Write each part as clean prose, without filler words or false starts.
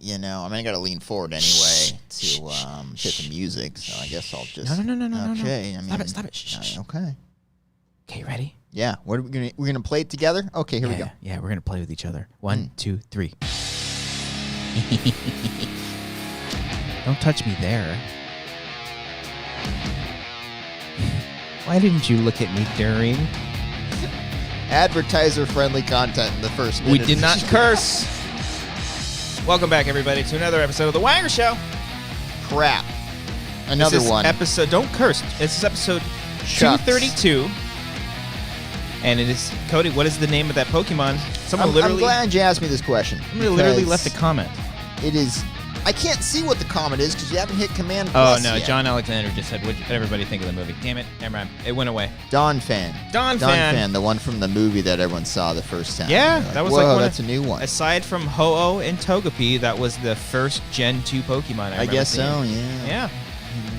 I got to lean forward anyway to hit the music, so I guess I'll just... No. Okay, Stop it. Shh. Okay. Okay, ready? Yeah, what are we're gonna play it together? Okay, here we go. Yeah, we're gonna play with each other. 1, 2, 3. Don't touch me there. Why didn't you look at me during? Advertiser-friendly content in the first We minute. did not curse. Welcome back, everybody, to another episode of The Wanger Show. Crap. Another This is one. Episode, don't curse. This is episode Shucks. 232. And it is, Cody, what is the name of that Pokemon? I'm glad you asked me this question. Somebody literally left a comment. It is... I can't see what the comment is because you haven't hit Command Oh, Plus no, yet. John Alexander just said, what did everybody think of the movie? Damn it, never mind. It went away. Don Fan, the one from the movie that everyone saw the first time. Yeah, Like, that was whoa, like one that's a new one. Aside from Ho-Oh and Togepi, that was the first Gen 2 Pokemon I guess seeing. so, yeah. Yeah,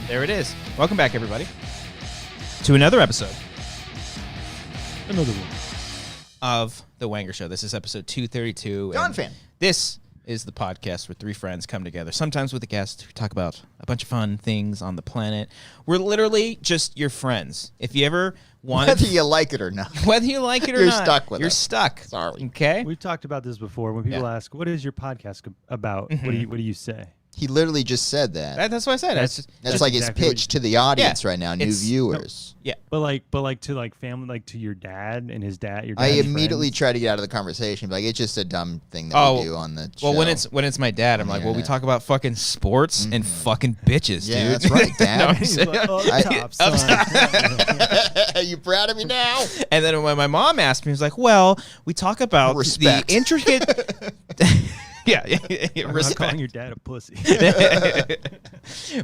there it is. Welcome back, everybody, to another episode. Another one. Of The Wanger Show. This is episode 232. Don Fan. This is the podcast where three friends come together, sometimes with a guest. We talk about a bunch of fun things on the planet. We're literally just your friends. If you ever want Whether you like it or not. whether you like it or You're not, stuck with you're us. stuck. Sorry. Okay? We've talked about this before. When people ask, "What is your podcast about?" What do you say? He literally just said that. That's what I said. That's like exactly his pitch to the audience right now, new It's- viewers. Yeah. But to family, like to your dad and his dad. Your I dad's immediately friends. try to get out of the conversation. Like, it's just a dumb thing that we do on the show. Well, when it's my dad, I'm like, well, we internet. talk about fucking sports and fucking bitches, Yeah, dude. that's right, Dad. No, I'm He's saying- like, "Oh, top, son." Are you proud of me now? And then when my mom asked me, I was like, well, we talk about Respect. the intricate... yeah, I'm not respect. calling your dad a pussy.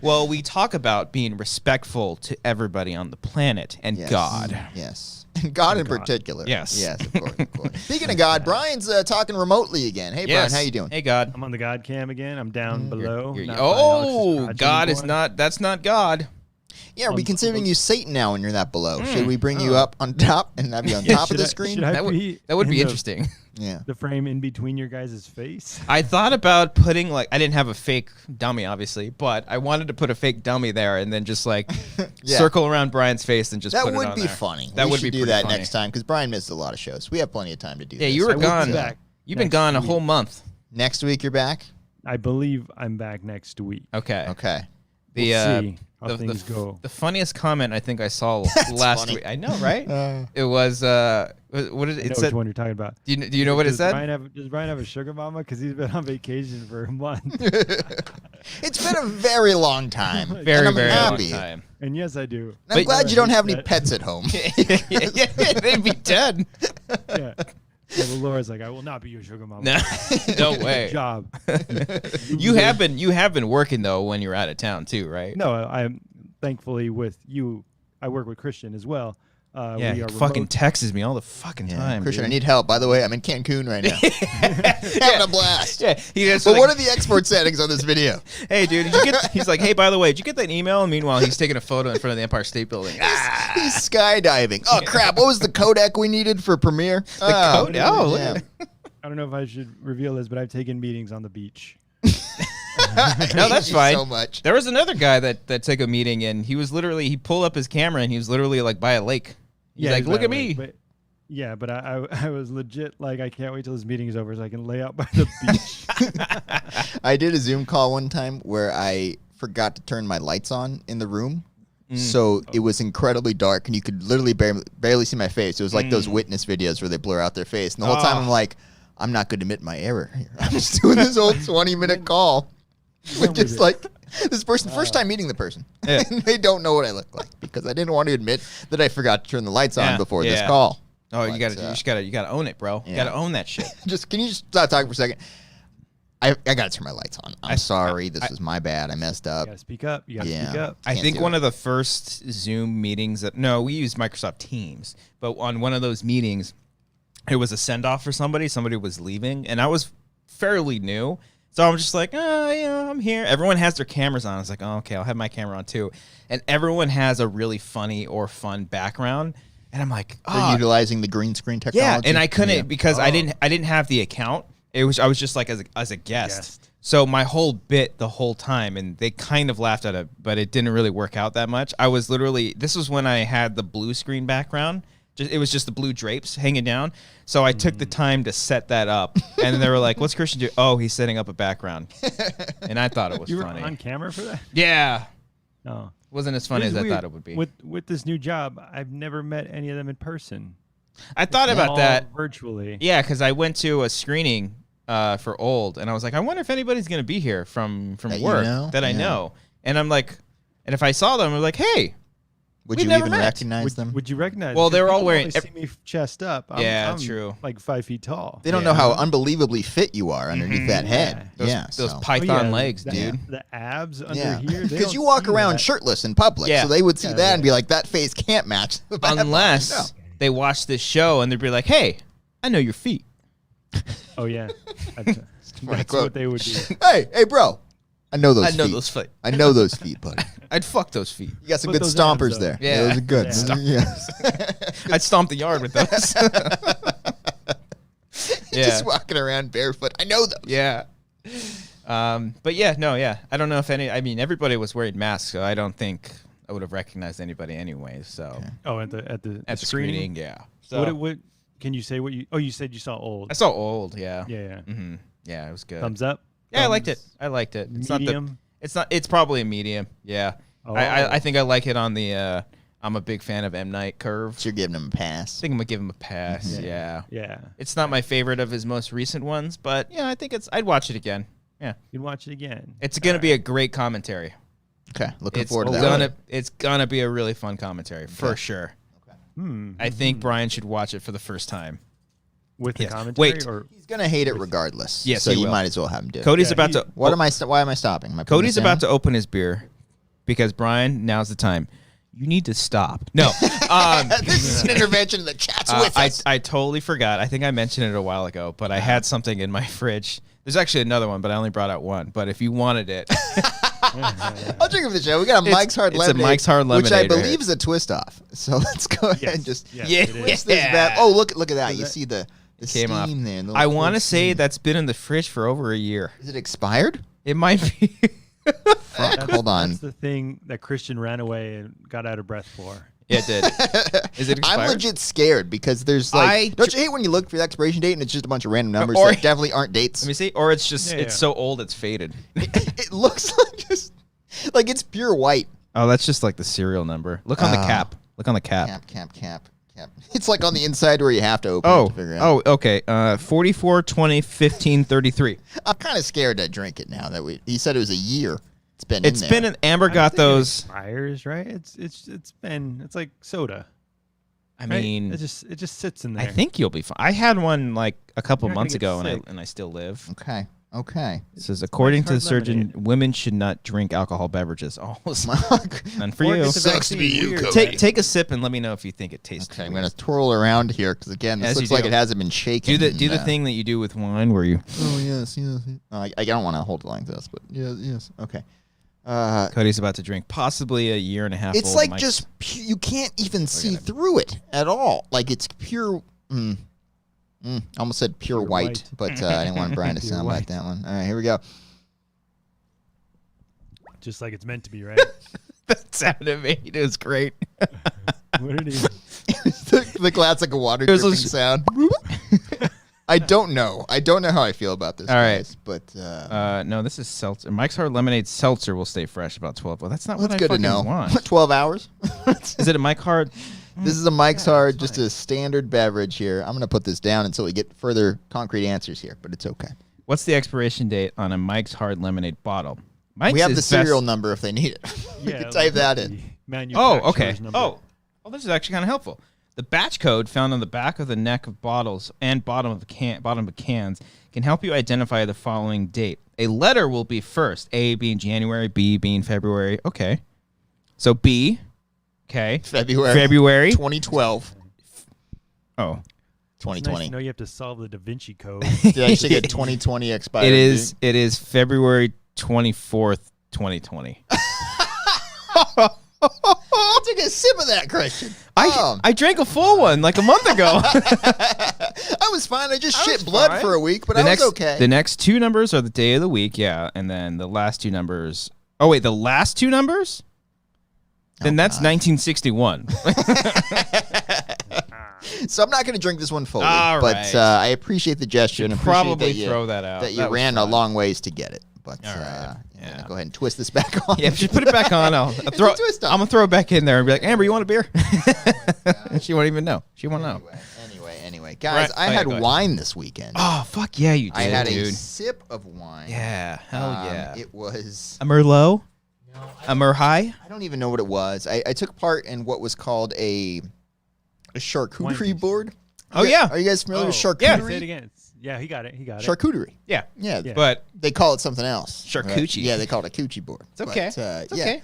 Well, we talk about being respectful to everybody on the planet and Yes. God. Yes. And God in God. particular. Yes. Yes, of course. Speaking of God, Brian's talking remotely again. Hey, Brian, Yes. how you doing? Hey, God. I'm on the God cam again. I'm down below. You're- not by Alex's crotch God is anymore. not... That's not God. Yeah, are we considering you Satan now when you're that below? Hmm. Should we bring you up on top and have you on top of the screen? Should I That would be be in the- interesting. Yeah. The frame in between your guys' face. I thought about putting, like, I didn't have a fake dummy, obviously, but I wanted to put a fake dummy there and then just, like, Yeah. circle around Brian's face and just That put it would on be there. funny. That we would should be do pretty that funny. next time because Brian missed a lot of shows. We have plenty of time to do Yeah, this. you I were will be gone. back You've been next gone a week. whole month. Next week you're back? I believe I'm back next week. Okay. Okay. The We'll see how things the, go. the funniest comment I think I saw last funny. week. I know, right? It was what did I it know said? which one you're talking about. Do you know what it Does said? Does Brian have a sugar mama? Because he's been on vacation for a month. It's been a very long time. Very, and I'm very long happy. time. And yes, I do. And I'm glad you don't have any That- pets at home. yeah, they'd be dead. Yeah. Yeah, but Laura's like, I will not be your sugar mama. No, no Good way. job. You have been working though when you're out of town too, right? No, I'm thankfully with you. I work with Christian as well. Yeah, we he are fucking remote. texts me all the fucking Yeah, time. Christian, I dude. need help. By the way, I'm in Cancun right now. Having a blast. Yeah, he just But like, what are the export settings on this video? hey, dude, did you get? He's like, hey, by the way, did you get that email? And meanwhile, he's taking a photo in front of the Empire State Building. He's skydiving. Oh, crap. What was the codec we needed for Premiere? The code- oh, look yeah. I don't know if I should reveal this, but I've taken meetings on the beach. No, that's Thank you fine. so much. There was another guy that took a meeting, and he pulled up his camera, and he was literally like by a lake. He's like, he's look by at the me. lake, but I was legit like, I can't wait till this meeting is over so I can lay out by the beach. I did a Zoom call one time where I forgot to turn my lights on in the room. So it was incredibly dark, and you could literally barely see my face. It was like those witness videos where they blur out their face. And the whole time I'm like, I'm not going to admit my error here. I'm just doing this whole 20-minute call with just like this person, first time meeting the person. Yeah. And they don't know what I look like because I didn't want to admit that I forgot to turn the lights on before this yeah. call. Oh, But, you gotta own it, bro. You yeah. gotta own that shit. Can you just stop talking for a second? I got to turn my lights on. I'm sorry. This was my bad. I messed You up. gotta speak up. You gotta Yeah. speak up. I Can't think do one it. of the first Zoom meetings we used Microsoft Teams, but on one of those meetings, it was a send-off for somebody. Somebody was leaving, and I was fairly new. So I'm just like, I'm here. Everyone has their cameras on. I was like, oh, okay, I'll have my camera on too. And everyone has a really funny or fun background. And I'm like, They're utilizing the green screen technology. yeah. And I couldn't because Oh. I didn't have the account. I was just like as a guest. So my whole bit the whole time, and they kind of laughed at it, but it didn't really work out that much. I was literally, this was when I had the blue screen background. It was just the blue drapes hanging down. So I took the time to set that up. And they were like, what's Christian do? Oh, he's setting up a background. And I thought it was funny. You were on camera for that? Yeah. Oh. Wasn't as funny as I thought it would be. With this new job, I've never met any of them in person. I thought about that. Virtually. Yeah, because I went to a screening for Old, and I was like, I wonder if anybody's going to be here from work that I know. And I'm like, and if I saw them, I'm like, hey. Would you even recognize them? Would you recognize? Well, they were all wearing. See me chest up. I'm true. Like 5 feet tall. They don't know how unbelievably fit you are underneath that head. Those Python legs, dude. The abs under here. Because you walk around shirtless in public, so they would see that and be like, that face can't match. Unless they watch this show and they'd be like, hey, I know your feet. Oh yeah, that's what they would do. Hey, bro. I know those feet. I know those feet, buddy. I'd fuck those feet. You got some good stompers there. Yeah. Those are good. I'd stomp the yard with those. Just walking around barefoot. I know those. Yeah. But yeah. I don't know if everybody was wearing masks, so I don't think I would have recognized anybody anyway. So. Okay. Oh, at the screening, yeah. So what can you say? You said you saw Old. I saw Old. Yeah. Yeah. Mm-hmm. Yeah, it was good. Thumbs up. Yeah, I liked it. It's medium. It's probably a medium. Yeah. Oh. I think I like it on the. I'm a big fan of M. Night curve. So you're giving him a pass. I think I'm gonna give him a pass. Yeah. It's not my favorite of his most recent ones, but yeah, I think I'd watch it again. Yeah. You'd watch it again. It's gonna be a great commentary. Okay, looking forward to that. It's gonna be a really fun commentary for sure. Okay. I think Brian should watch it for the first time. With the commentary? Wait. He's going to hate it regardless. Yes, so he you will. might as well have him do it. Cody's about to... Why am I stopping? Cody's about to open his beer because, Brian, now's the time. You need to stop. No. This is an intervention in the chat's with us. I totally forgot. I think I mentioned it a while ago, but I had something in my fridge. There's actually another one, but I only brought out one. But if you wanted it... I'll drink it for the show. We got a Mike's Hard Lemonade. It's a Mike's Hard Lemonade. Which I believe is a twist off. So let's go ahead and just... Yes, Oh, look at that. You see the steam there. I want to say that's been in the fridge for over a year. Is it expired? It might be. Hold on. That's the thing that Christian ran away and got out of breath for. Yeah, it did. Is it expired? I'm legit scared because there's like... Don't you hate when you look for the expiration date and it's just a bunch of random numbers that definitely aren't dates? Let me see. Or it's just it's so old it's faded. It looks like it's pure white. Oh, that's just like the serial number. Look on the cap. Look on the cap. Cap. It's like on the inside where you have to open it to figure it out. Oh, okay. 44, 20, 15, 33. I'm kind of scared to drink it now that he said it was a year. It's been Amber got those. It expires, right? It's like soda. I mean, it just sits in there. I think you'll be fine. I had one like a couple months ago, and I still live. Okay. It says, according to the surgeon, women should not drink alcohol beverages. Oh, none for you. Sucks to be you, Cody. Take a sip and let me know if you think it tastes. Okay, I'm gonna twirl around here because again, this looks like it hasn't been shaken. Do the thing that you do with wine where you. Oh yes. I don't want to hold it like this, but yes. Okay. Cody's about to drink possibly a year and a half. It's old like just you can't even see through it at all. Like it's pure. I almost said pure white, but I didn't want Brian to sound like that one. All right, here we go. Just like it's meant to be, right? That sounded made. It was great. What did he? the classic water dripping sound. I don't know how I feel about this. All right, but no, this is seltzer. Mike's Hard Lemonade seltzer will stay fresh about 12. Well, that's not what I good fucking to know. want. 12 hours. Is it a Mike Hard? This is a Mike's Hard, just a standard beverage here. I'm going to put this down until we get further concrete answers here, but it's okay. What's the expiration date on a Mike's Hard Lemonade bottle? Mike's we have the serial number if they need it. We can type that in. Oh, okay. Oh, this is actually kind of helpful. The batch code found on the back of the neck of bottles and bottom of cans can help you identify the following date. A letter will be first, A being January, B being February. Okay. So B... Okay. February 2012. Oh. 2020. Nice. No, you have to solve the Da Vinci Code. Did I actually get 2020 expired? It is February 24th, 2020. That's a take a sip of that, Christian. I drank a full one like a month ago. I was fine. I just shit blood fine. for a week, but I was okay. The next two numbers are the day of the week, yeah, and then the last two numbers. Oh wait, the last two numbers? Then that's 1961. So I'm not going to drink this one fully, All but right. I appreciate the gesture and appreciate Probably that you, throw that out. that you That was ran a fun. long ways to get it. But All right. I'm gonna Yeah. go ahead and twist this back on. Yeah, just put it back on. I'll throw. a twist on. I'm gonna throw it back in there and be like, Amber, you want a beer? She won't even know. She won't know. Anyway, guys, Right. I Oh, yeah, had go ahead. wine this weekend. Oh fuck yeah, you did. I had a dude. sip of wine. Yeah, hell yeah. It was. A Merlot. A Merhigh. I don't even know what it was. I took part in what was called a charcuterie Wine board. Oh, yeah. Are you guys familiar with Yeah, charcuterie? say it again. Yeah, he got it. Charcuterie. Yeah, Yeah, Yeah. but they call it something else. Charcuterie. Yeah, they call it a coochie board. it's okay. But, It's okay.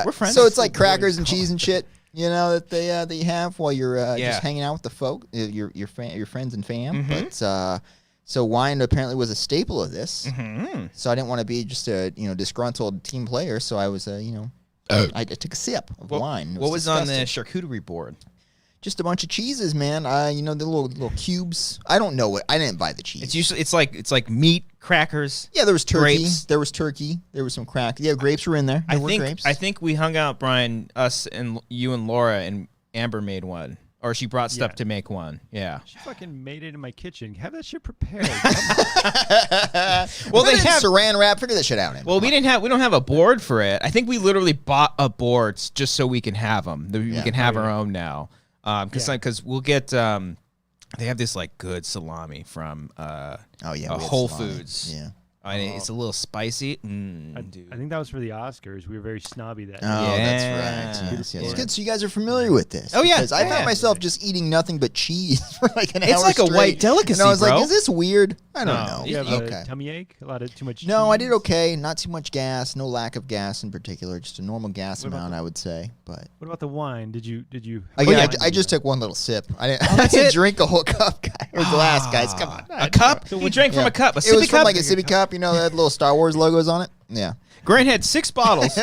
We're friends. So it's like That's what crackers it's and cheese and shit, you know, that you have while you're Yeah. just hanging out with the folk, your friends and fam. Mhm. But so wine apparently was a staple of this. Mm-hmm. So I didn't want to be just a disgruntled team player. So I was I took a sip of wine. It What was on the disgusting. charcuterie board? Just a bunch of cheeses, man. The little cubes. I don't know what. I didn't buy the cheese. It's usually it's like meat, crackers. Yeah, there was turkey. grapes. There was turkey. There was some crack. Yeah, grapes were in there. There were grapes. I think we hung out, Brian, us and you and Laura, and Amber made one, or she brought stuff Yeah. to make one. Yeah. She fucking made it in my kitchen. Have that shit prepared. Well, they Put it in have. saran wrap. Figure that shit out. Well, we don't have a board for it. I think we literally bought a board just so we can have them. We Yeah. can have Oh, our yeah. own now. Because we'll get they have this like good salami from Oh yeah, we had Whole salami. Foods. Yeah. And it's a little spicy. I Dude. think that was for the Oscars. We were very snobby that Oh, night. that's Yeah. right. Yes, yes. Yeah. Good. So you guys are familiar with this? Oh, yeah. Because I Yeah. found myself just eating nothing but cheese for like an hour. It's like a straight. white delicacy, And I was bro. like, is this weird? I don't No. know. You have Okay. a tummy ache? A lot of too much No, I did cheese? okay. Not too much gas. No lack of gas in particular. Just a normal gas What about amount, I would say. But What about the wine? Did you? again, I just took one little sip. I didn't, I that's didn't it? drink a whole cup, guy, or glass, guys. Come on. A cup? You drank from Yeah. a cup. A It was sippy from cup? like a sippy cup. You know, that little Star Wars logos on it. Yeah. Grant had 6 bottles.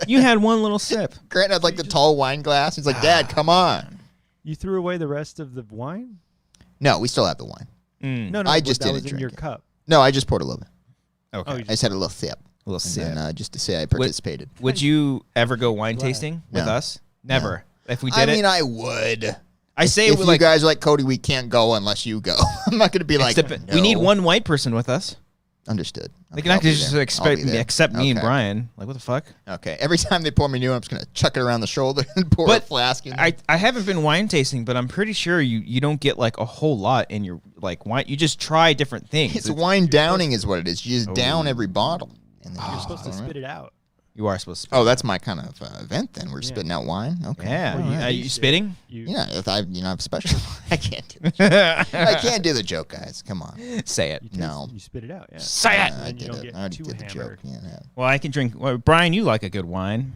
You had one little sip. Grant had like the tall wine glass. He's like, Dad, come on. You threw away the rest of the wine? No, we still have the wine. No, I but just that didn't was in drink your it. cup. No, I just poured a little bit. Okay. Oh, you I just had a little sip. a little And sip. then, just to say I participated. Would you ever go wine Glad. tasting with No. us? Never. If we did I it, mean, I would. I say If we you like. guys are like, Cody, we can't go unless you go. I'm not going to be like, We need no. one white person with us. Understood. They Okay, can I'll actually be just there. I'll expect be there. accept me and Okay. Brian. Like, what the fuck? Okay. Every time they pour me new, I'm just going to chuck it around the shoulder and pour a But flask in. I haven't been wine tasting, but I'm pretty sure you don't get like a whole lot in your like wine. You just try different things. It's wine downing is what it is. You just down every bottle. And then You're you supposed to all right. spit it out. You are supposed to. Oh, that's my kind of event then. We're spitting out wine. Okay. Yeah. Well, you Are you taste it. spitting? You, If I'm special. I can't do the joke. I can't do the joke, guys. Come on. Say it. you taste No. it, you spit it out. Yeah. Say it. I And you did don't it. get I already too did the joke. hammered. Yeah, yeah. Well, I can drink. Well, Brian, you like a good wine.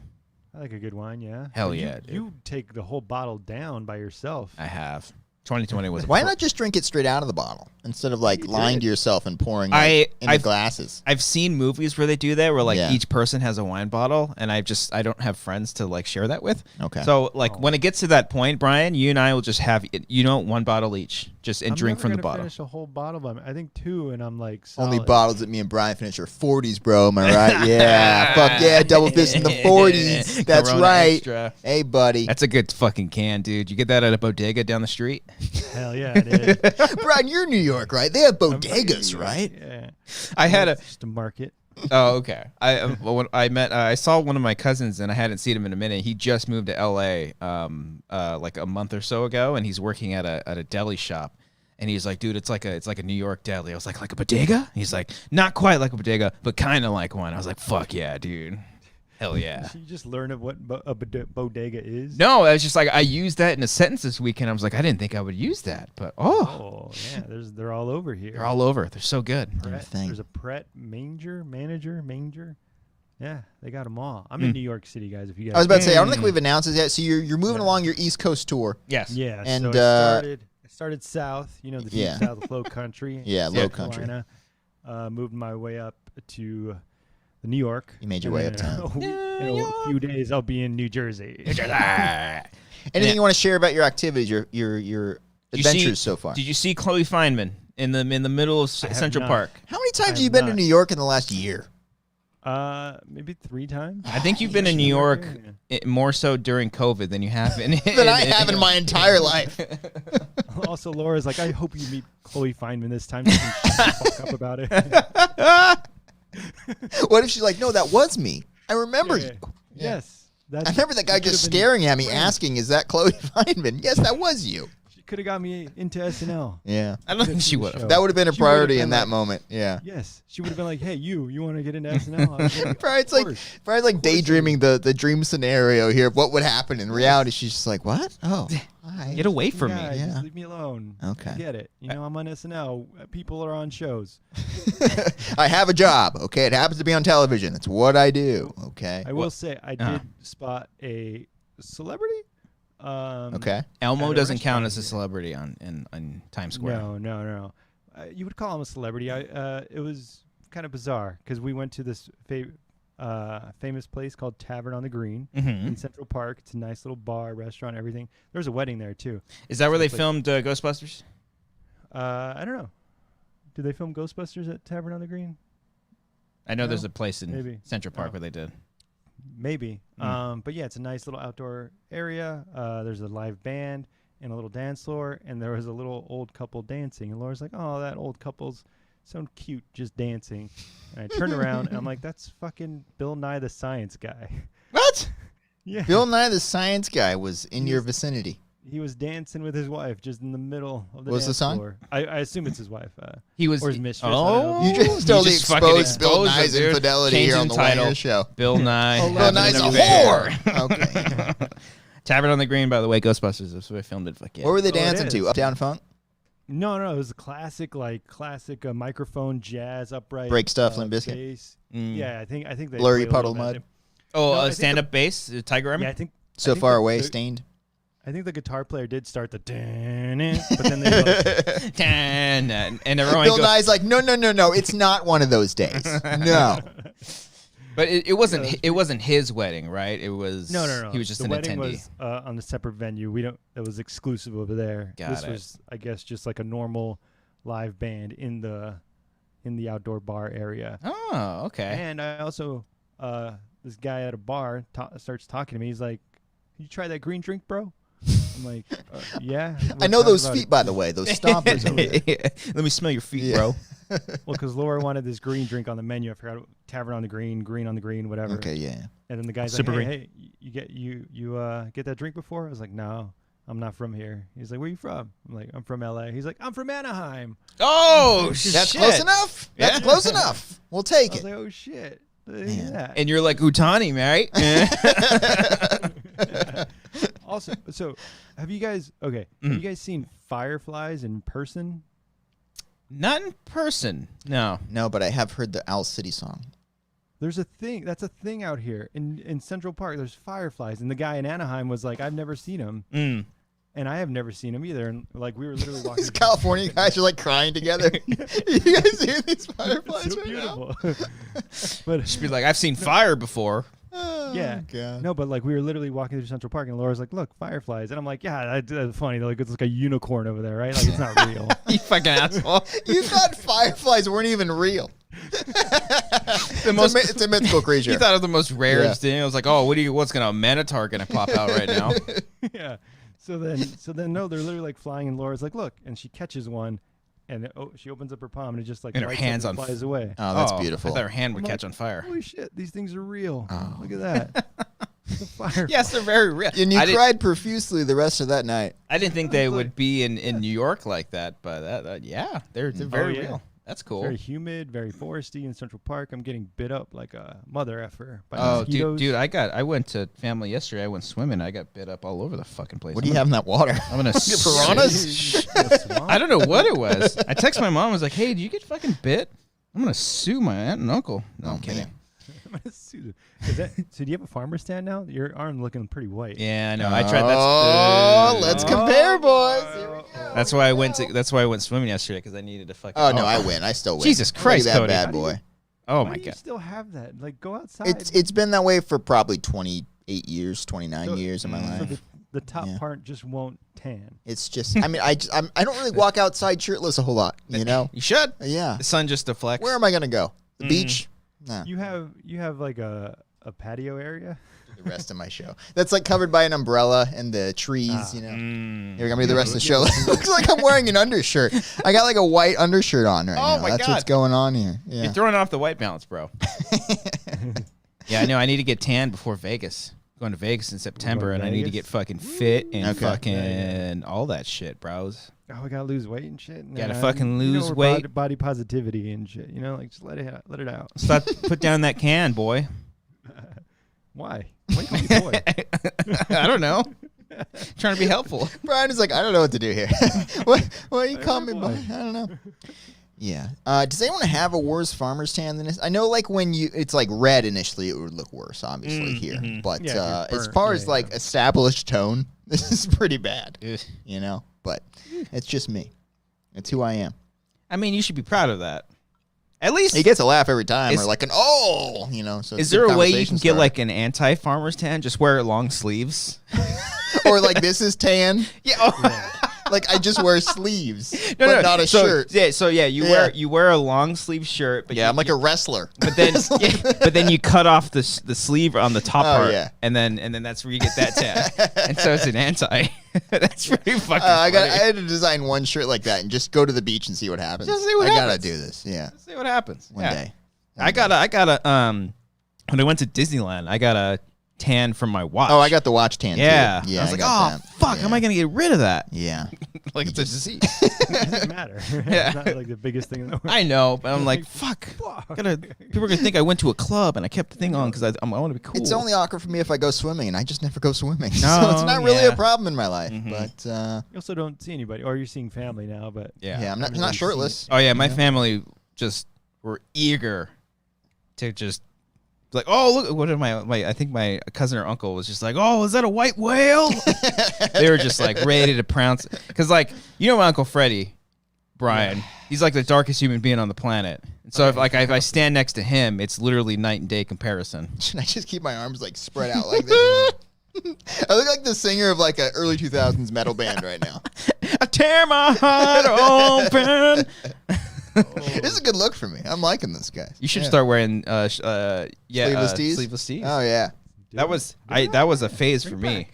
I like a good wine. Yeah. Hell But yeah, dude. You take the whole bottle down by yourself. I have. 2020 was. Why not just drink it straight out of the bottle instead of like lying did. to yourself and pouring I- in the I've- glasses? I've seen movies where they do that, where like Yeah. each person has a wine bottle, and I don't have friends to like share that with. Okay. So like when it gets to that point, Brian, you and I will just have one bottle each, just and I'm drink never from the gonna bottle. Finish a whole bottle, but I think 2, and I'm like Only solid. bottles that me and Brian finish are 40s, bro. Am I right? Yeah. Fuck yeah. Double fist in the 40s. That's Corona right. Extra. Hey, buddy. That's a good fucking can, dude. You get that at a bodega down the street. Hell yeah, it is. Brian, you're in New York, right? They have bodegas, right? Yeah. I had a. It's just a market. Oh, okay. When I saw one of my cousins, and I hadn't seen him in a minute. He just moved to L.A. Like a month or so ago, and he's working at a deli shop. And he's like, dude, it's like a New York deli. I was like a bodega? He's like, not quite like a bodega, but kind of like one. I was like, fuck yeah, dude. Hell yeah. You just learn of what a bodega is. No, I was just like, I used that in a sentence this weekend. I was like, I didn't think I would use that, but Oh yeah, they're all over here. they're all over. They're so good. Pret, thing. there's a Pret manger. Yeah, they got them all. Hmm. I'm in New York City, guys. If you guys, I was about to say, I don't think we've announced this yet. So you're moving along your East Coast tour. Yes. yeah. And, so I started south. You know, the deep Yeah. south, low country. Yeah, South low country. Carolina. Moved my way up to New York. You made your way uptown. In a few days, I'll be in New Jersey. Anything you want to share about your activities, your adventures so far? Did you see Chloe Feynman in the middle of Central Park? How many times have you been to New York in the last year? Maybe 3 times. I think you've been in New York more so during COVID than you have than I have in my entire life. Also, Laura's like, I hope you meet Chloe Feynman this time. You can shut the fuck up about it. What if she's like, no, that was me. I remember you. Yeah. Yes. I remember that guy just staring at me asking, is that Chloe Feynman? Yes, that was you. She could have got me into SNL. Yeah. I don't think she would have. That would have been a priority in that moment. Yeah. Yes. She would have been like, hey, you want to get into SNL? Probably like daydreaming the dream scenario here of what would happen in reality. She's just like, what? Oh, hi. Get away from me. Yeah. Just leave me alone. Okay. I get it. I'm on SNL. People are on shows. I have a job. Okay. It happens to be on television. It's what I do. Okay. I will say I did spot a celebrity. Okay. Elmo doesn't count as a celebrity in Times Square. No. You would call him a celebrity. It was kind of bizarre because we went to this famous place called Tavern on the Green in Central Park. It's a nice little bar, restaurant, everything. There's a wedding there too. Is that where they filmed Ghostbusters? I don't know. Did they film Ghostbusters at Tavern on the Green? I know there's a place in Central Park where they did. Maybe. But yeah, it's a nice little outdoor area. There's a live band and a little dance floor, and there was a little old couple dancing. And Laura's like, oh, that old couple's so cute just dancing. And I turn around, and I'm like, that's fucking Bill Nye the Science Guy. What? Yeah. Bill Nye the Science Guy was in your vicinity. He was dancing with his wife just in the middle of the What's the dance song? floor. I assume it's his wife. He was or his mistress. Oh, you just totally fucking exposed Bill Nye's him, dude. infidelity here on the Wanger show. Bill Nye. Bill Nye's a whore. Okay. Tavern on the Green, by the way, Ghostbusters. That's where I filmed it. Fuck yeah. What were they dancing to? Uptown Funk? No. It was a classic microphone jazz upright. Break stuff, Limp Bizkit. Yeah, I think they Blurry play a Puddle little Mud. bit. Oh, stand-up bass, Tiger Army. Yeah, I think So Far Away, Stained. I think the guitar player did start the but then they like, and everyone Bill Nye's like, no, it's not one of those days. No. But it wasn't. It wasn't his wedding, right? It was. No. He was just the an wedding attendee. was on a separate venue. It was exclusive over there. This was, I guess, just like a normal live band in the outdoor bar area. Oh, okay. And I also, this guy at a bar starts talking to me. He's like, "You try that green drink, bro?" I'm like, yeah. I know those feet, by the way. Those stompers over there. Let me smell your feet, bro. Well, because Laura wanted this green drink on the menu. I forgot Tavern on the Green, Green on the Green, whatever. Okay, yeah. And then the guy's Super like, hey, you get that drink before? I was like, no, I'm not from here. He's like, where you from? I'm like, I'm from LA. He's like, I'm from Anaheim. Oh, that's close enough. That's close enough. We'll take it. I was like, oh shit. Yeah. And you're like Utani, right? Also, so have you guys seen fireflies in person? Not in person. No, but I have heard the Owl City song. There's a thing. That's a thing out here in Central Park. There's fireflies, and the guy in Anaheim was like, "I've never seen them," and I have never seen them either. And like, we were literally walking. These California guys are like crying together. You guys see these fireflies so right beautiful. now? But should be like, I've seen fire before. Oh, yeah. God. No, but like we were literally walking through Central Park, and Laura's like, "Look, fireflies," and I'm like, "Yeah, that's funny. Like it's like a unicorn over there, right? Like it's not real." You fucking asshole. You thought fireflies weren't even real. It's a mythical creature. You thought of the most rarest thing. I was like, oh, what's a minotaur gonna pop out right now? Yeah. So then no, they're literally like flying, and Laura's like, "Look," and she catches one. And she opens up her palm and it just like and her hands on flies away. Oh, that's beautiful. I thought her hand would I'm catch on fire. Holy shit, these things are real. Oh. Look at that. The fire. Yes, they're very real. And you cried profusely the rest of that night. I didn't think they would be in New York like that, but they're very real. That's cool. Very humid, very foresty in Central Park. I'm getting bit up like a mother effer by Oh, mosquitoes. dude, I went to family yesterday. I went swimming. I got bit up all over the fucking place. What do you have in that water? I'm gonna piranhas. I don't know what it was. I texted my mom. I was like, "Hey, did you get fucking bit? I'm gonna sue my aunt and uncle." No, I'm kidding. I'm gonna sue them. So do you have a farmer stand now? Your arm looking pretty white. Yeah, I know. I tried. Let's compare, boys. Here we go. That's why I went swimming yesterday because I needed to fucking. Oh no, I win. I still win. Jesus Christ, Look at that Cody. bad boy. Oh Why my do you god. still have that? Like, go outside. It's been that way for probably 28 years, 29 years of my So life. the top Yeah. part just won't tan. It's just, I mean, I don't really walk outside shirtless a whole lot, you know? You should. Yeah. The sun just deflects. Where am I going to go? The beach? Nah. You have like a patio area. The rest of my show. That's like covered by an umbrella and the trees, you know? Here, I'm going to do the rest of the show. It looks like I'm wearing an undershirt. I got like a white undershirt on right now. my That's God. what's going on here. Yeah. You're throwing off the white balance, bro. Yeah, I know. I need to get tan before Vegas. Going to Vegas in September, and I need to get fucking fit and fucking all that shit, bros. Oh, I gotta lose weight and shit. Gotta Nah, fucking you know, lose we're weight. Body positivity and shit. You know, like just let it out. Stop. Put down that can, boy. Why? Why you call me boy? I don't know. Trying to be helpful. Brian is like, I don't know what to do here. Why are you Hey, calling me boy. boy? I don't know. Yeah. Does anyone have a worse farmer's tan than this? I know, like, when it's like red initially, it would look worse, obviously, here. But Yeah, if you're as burnt, far as, yeah, like, yeah. established tone, this is pretty bad, Ugh. you know? But it's just me. It's who I am. I mean, you should be proud of that. At least. He gets a laugh every time, Is- or like an, oh, you know? So Is it's a there good a way you conversation can get starter. like an anti-farmer's tan? Just wear long sleeves. Or like, this is tan. Yeah. Oh. Like, I just wear sleeves, but not a so, shirt. Yeah. So yeah, you wear a long sleeve shirt, but Yeah, you, I'm like a wrestler. But then you cut off the sleeve on the top part, yeah. and then that's where you get that tan. And so it's an anti. That's pretty fucking. I funny. had to design one shirt like that and just go to the beach and see what happens. Just see what I gotta happens. do this. Yeah, Let's see what happens. one Yeah. day. I got a when I went to Disneyland, I got a tan from my watch. Oh, I got the watch tan. Yeah. too. Yeah. I was like, got oh that. fuck, Yeah. how am I gonna get rid of that? Yeah. Like it's a disease. It doesn't matter. Yeah. It's not like the biggest thing in the world. I know, but I'm like, fuck. People are gonna think I went to a club and I kept the thing on because I want to be cool. It's only awkward for me if I go swimming, and I just never go swimming. No, So it's not really yeah. a problem in my life. But You also don't see anybody, or you're seeing family now. But yeah, I'm not Everybody's shirtless. Oh yeah, my family just were eager to just like, oh look, what did my I think my cousin or uncle was just like, oh, is that a white whale? They were just like ready to prounce because like you know my Uncle Freddie, Brian, he's like the darkest human being on the planet. And so if I stand next to him, it's literally night and day comparison. Should I just keep my arms like spread out like this? I look like the singer of like an early 2000s metal band right now. I tear my heart open. This is a good look for me. I'm liking this, guys. You should Yeah. start wearing Sleeveless tees? Sleeveless tees. Oh yeah. That was that was a phase for me.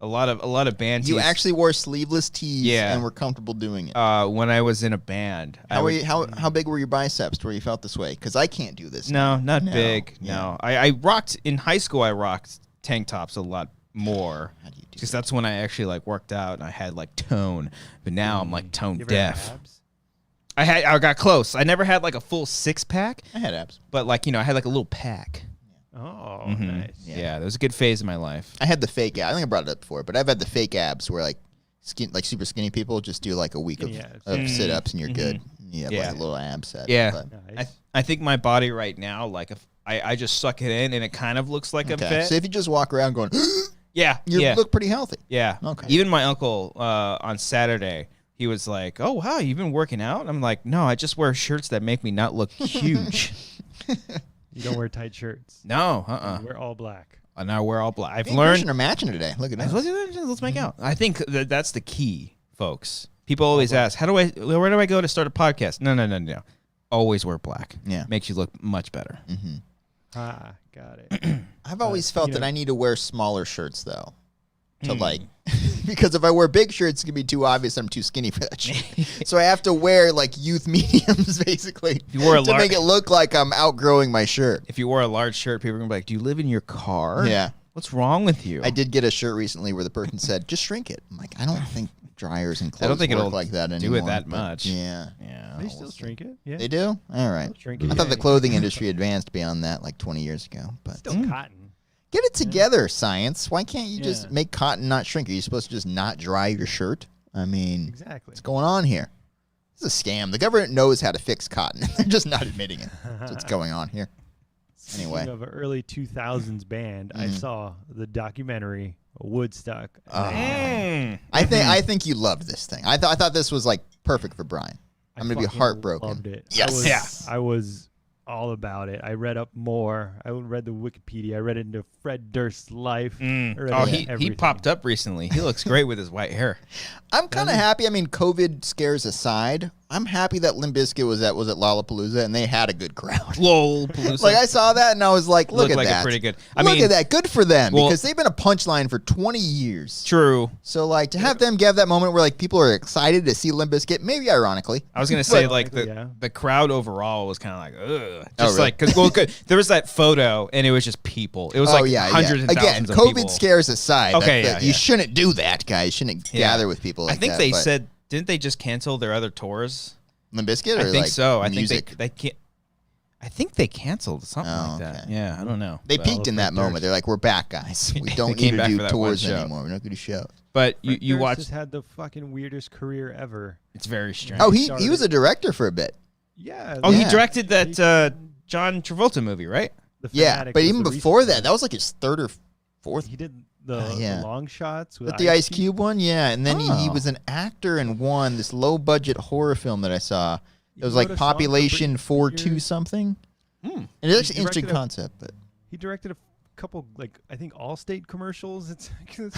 A lot of band tees. You actually wore sleeveless tees Yeah. and were comfortable doing it. when I was in a band. How big were your biceps to where you felt this way? Because I can't do this. No, now. not big. Yeah. No, I rocked in high school. I rocked tank tops a lot more How do you do because that's when I actually like worked out and I had like tone. But now I'm like tone you ever had deaf. abs? I got close. I never had like a full 6-pack, I had abs. but like I had like a little pack. Oh, Mhm. nice. Yeah, there was a good phase in my life. I had the fake abs. I think I brought it up before, but I've had the fake abs where like super skinny people just do like a week of, Skinny abs. of sit-ups and you're good. You have Yeah. like a little ab set. Yeah. But- Nice. I think my body right now, like if I just suck it in and it kind of looks like I'm okay. fit. So if you just walk around going, Yeah, you yeah, look pretty healthy. yeah. Okay. Even my uncle on Saturday, he was like, "Oh wow, you've been working out?" I'm like, "No, I just wear shirts that make me not look huge." You don't wear tight shirts. No, You wear all black. And I wear all black. I've Me and Christian learned. are matching today. Look at that. Let's make out. I think that's the key, folks. People always ask, where do I go to start a podcast? No. Always wear black. Yeah. Makes you look much better. Mm-hmm. Ah, got it. I've always felt you that know- I need to wear smaller shirts though. To like, because if I wear big shirts, it's gonna be too obvious I'm too skinny for that shit. So I have to wear like youth mediums basically you wore a to make it look like I'm outgrowing my shirt. If you wore a large shirt, people are gonna be like, "Do you live in your car? Yeah, What's wrong with you?" I did get a shirt recently where the person said, "Just shrink it." I'm like, I don't think dryers and clothes I don't think work it'll like that do anymore. it that but much. Yeah, Yeah. They still shrink it. Yeah. they do. All right. They'll shrink I it. thought the Yeah. clothing industry advanced beyond that like 20 years ago. But Still cotton. get it together, science. Why can't you just Yeah. make cotton not shrink? Are you supposed to just not dry your shirt? I mean, Exactly. what's going on here? This is a scam. The government knows how to fix cotton. They're just not admitting it. That's what's going on here. Anyway. Speaking of an early 2000s band, I saw the documentary Woodstock. Mm. I think you loved this thing. I thought this was like perfect for Brian. I'm gonna be fucking heartbroken. Loved it. Yes. I was all about it. I read up more. I read the Wikipedia. I read into Fred Durst's life. I read Oh, into he everything. popped up recently. He looks great with his white hair. I'm kind of happy. I mean, COVID scares aside, I'm happy that Limp Bizkit was at Lollapalooza and they had a good crowd. Lol, Like I saw that and I was like, look at like that. Pretty good. Look at that. Good for them well, because they've been a punchline for 20 years. True. So like to have them give that moment where like people are excited to see Limp Bizkit, maybe ironically. I was gonna say like yeah. the crowd overall was kind of like ugh, just really? like because good. There was that photo and it was just people. It was like hundreds and Again, thousands of COVID people. scares aside. Okay, you shouldn't do that, guys. You shouldn't gather with people like that. I think they said didn't they just cancel their other tours? Limp Bizkit, or I think like so. I music? think they can't. I think they canceled something like that. okay. Yeah, I don't know. They peaked in that moment. They're like, we're back, guys. We don't need came to back do for that one tours show. anymore. We're not going to do shows. But Fred you Durst watched. just had the fucking weirdest career ever. It's very strange. Oh, he was a director for a bit. Yeah. Oh, he Yeah. directed that John Travolta movie, right? The Yeah, Fanatic but was even the before recent that, one. that was like his third or fourth. He did the long shots with The Ice Cube one, yeah. And then he was an actor in this low-budget horror film that I saw. It was wrote like a song for Population Britney 4-2 Spears. something. And it's actually an interesting directed a- concept, but He directed a couple, like, I think Allstate commercials. It's weird.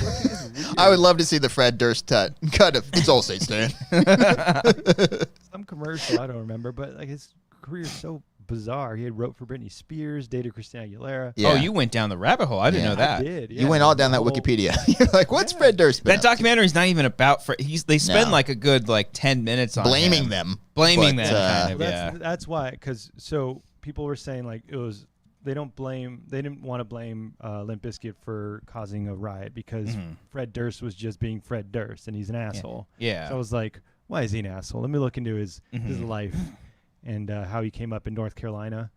I would love to see the Fred Durst cut of it's all state stand. Some commercial, I don't remember, but like his career's so bizarre. He had wrote for Britney Spears, dated Christina Aguilera. Yeah. Oh, you went down the rabbit hole. I didn't Yeah. know that. I did. You went all down that The whole- Wikipedia. You're like, what's Fred Durst been That up to? documentary's not even about. They spend No. like a good 10 minutes on Blaming him. them. Blaming But, them, kind of. Yeah. That's why, because so people were saying like it was they didn't want to blame Limp Bizkit for causing a riot because Fred Durst was just being Fred Durst and he's an asshole. Yeah. So I was like, why is he an asshole? Let me look into his life and how he came up in North Carolina.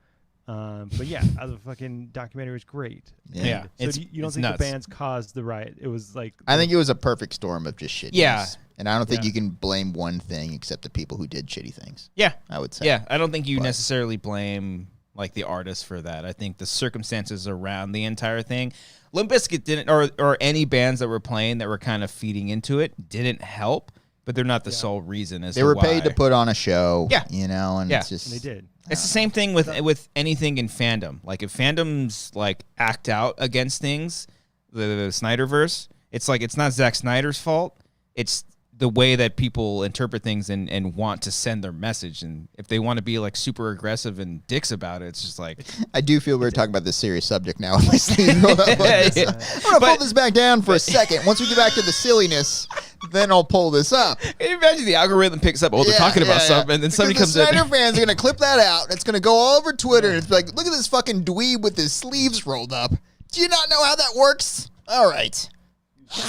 But yeah, the fucking documentary was great. Yeah. So It's- you don't it's think nuts. the bands caused the riot? It was like I think it was a perfect storm of just shit. Yeah. And I don't think Yeah. you can blame one thing except the people who did shitty things. Yeah. I would say. Yeah. I don't think you But- necessarily blame the artist for that. I think the circumstances around the entire thing. Limp Bizkit didn't, or any bands that were playing that were kind of feeding into it didn't help, but they're not the sole reason as They to were why. paid to put on a show. Yeah. And Yeah. it's just. and they did. It's the same thing with anything in fandom. Like if fandoms act out against things, the Snyderverse, it's like it's not Zack Snyder's fault. It's the way that people interpret things and want to send their message. And if they want to be super aggressive and dicks about it, it's just like I do feel we're talking about this serious subject now. with my sleeve rolled up like this. Yeah. I'm going to pull this back down for a second. Once we get back to the silliness, then I'll pull this up. Can you imagine the algorithm picks up, they're talking about something, and then Because somebody comes the Snyder in. fans are going to clip that out. And it's going to go all over Twitter. And it's like, look at this fucking dweeb with his sleeves rolled up. Do you not know how that works? All right.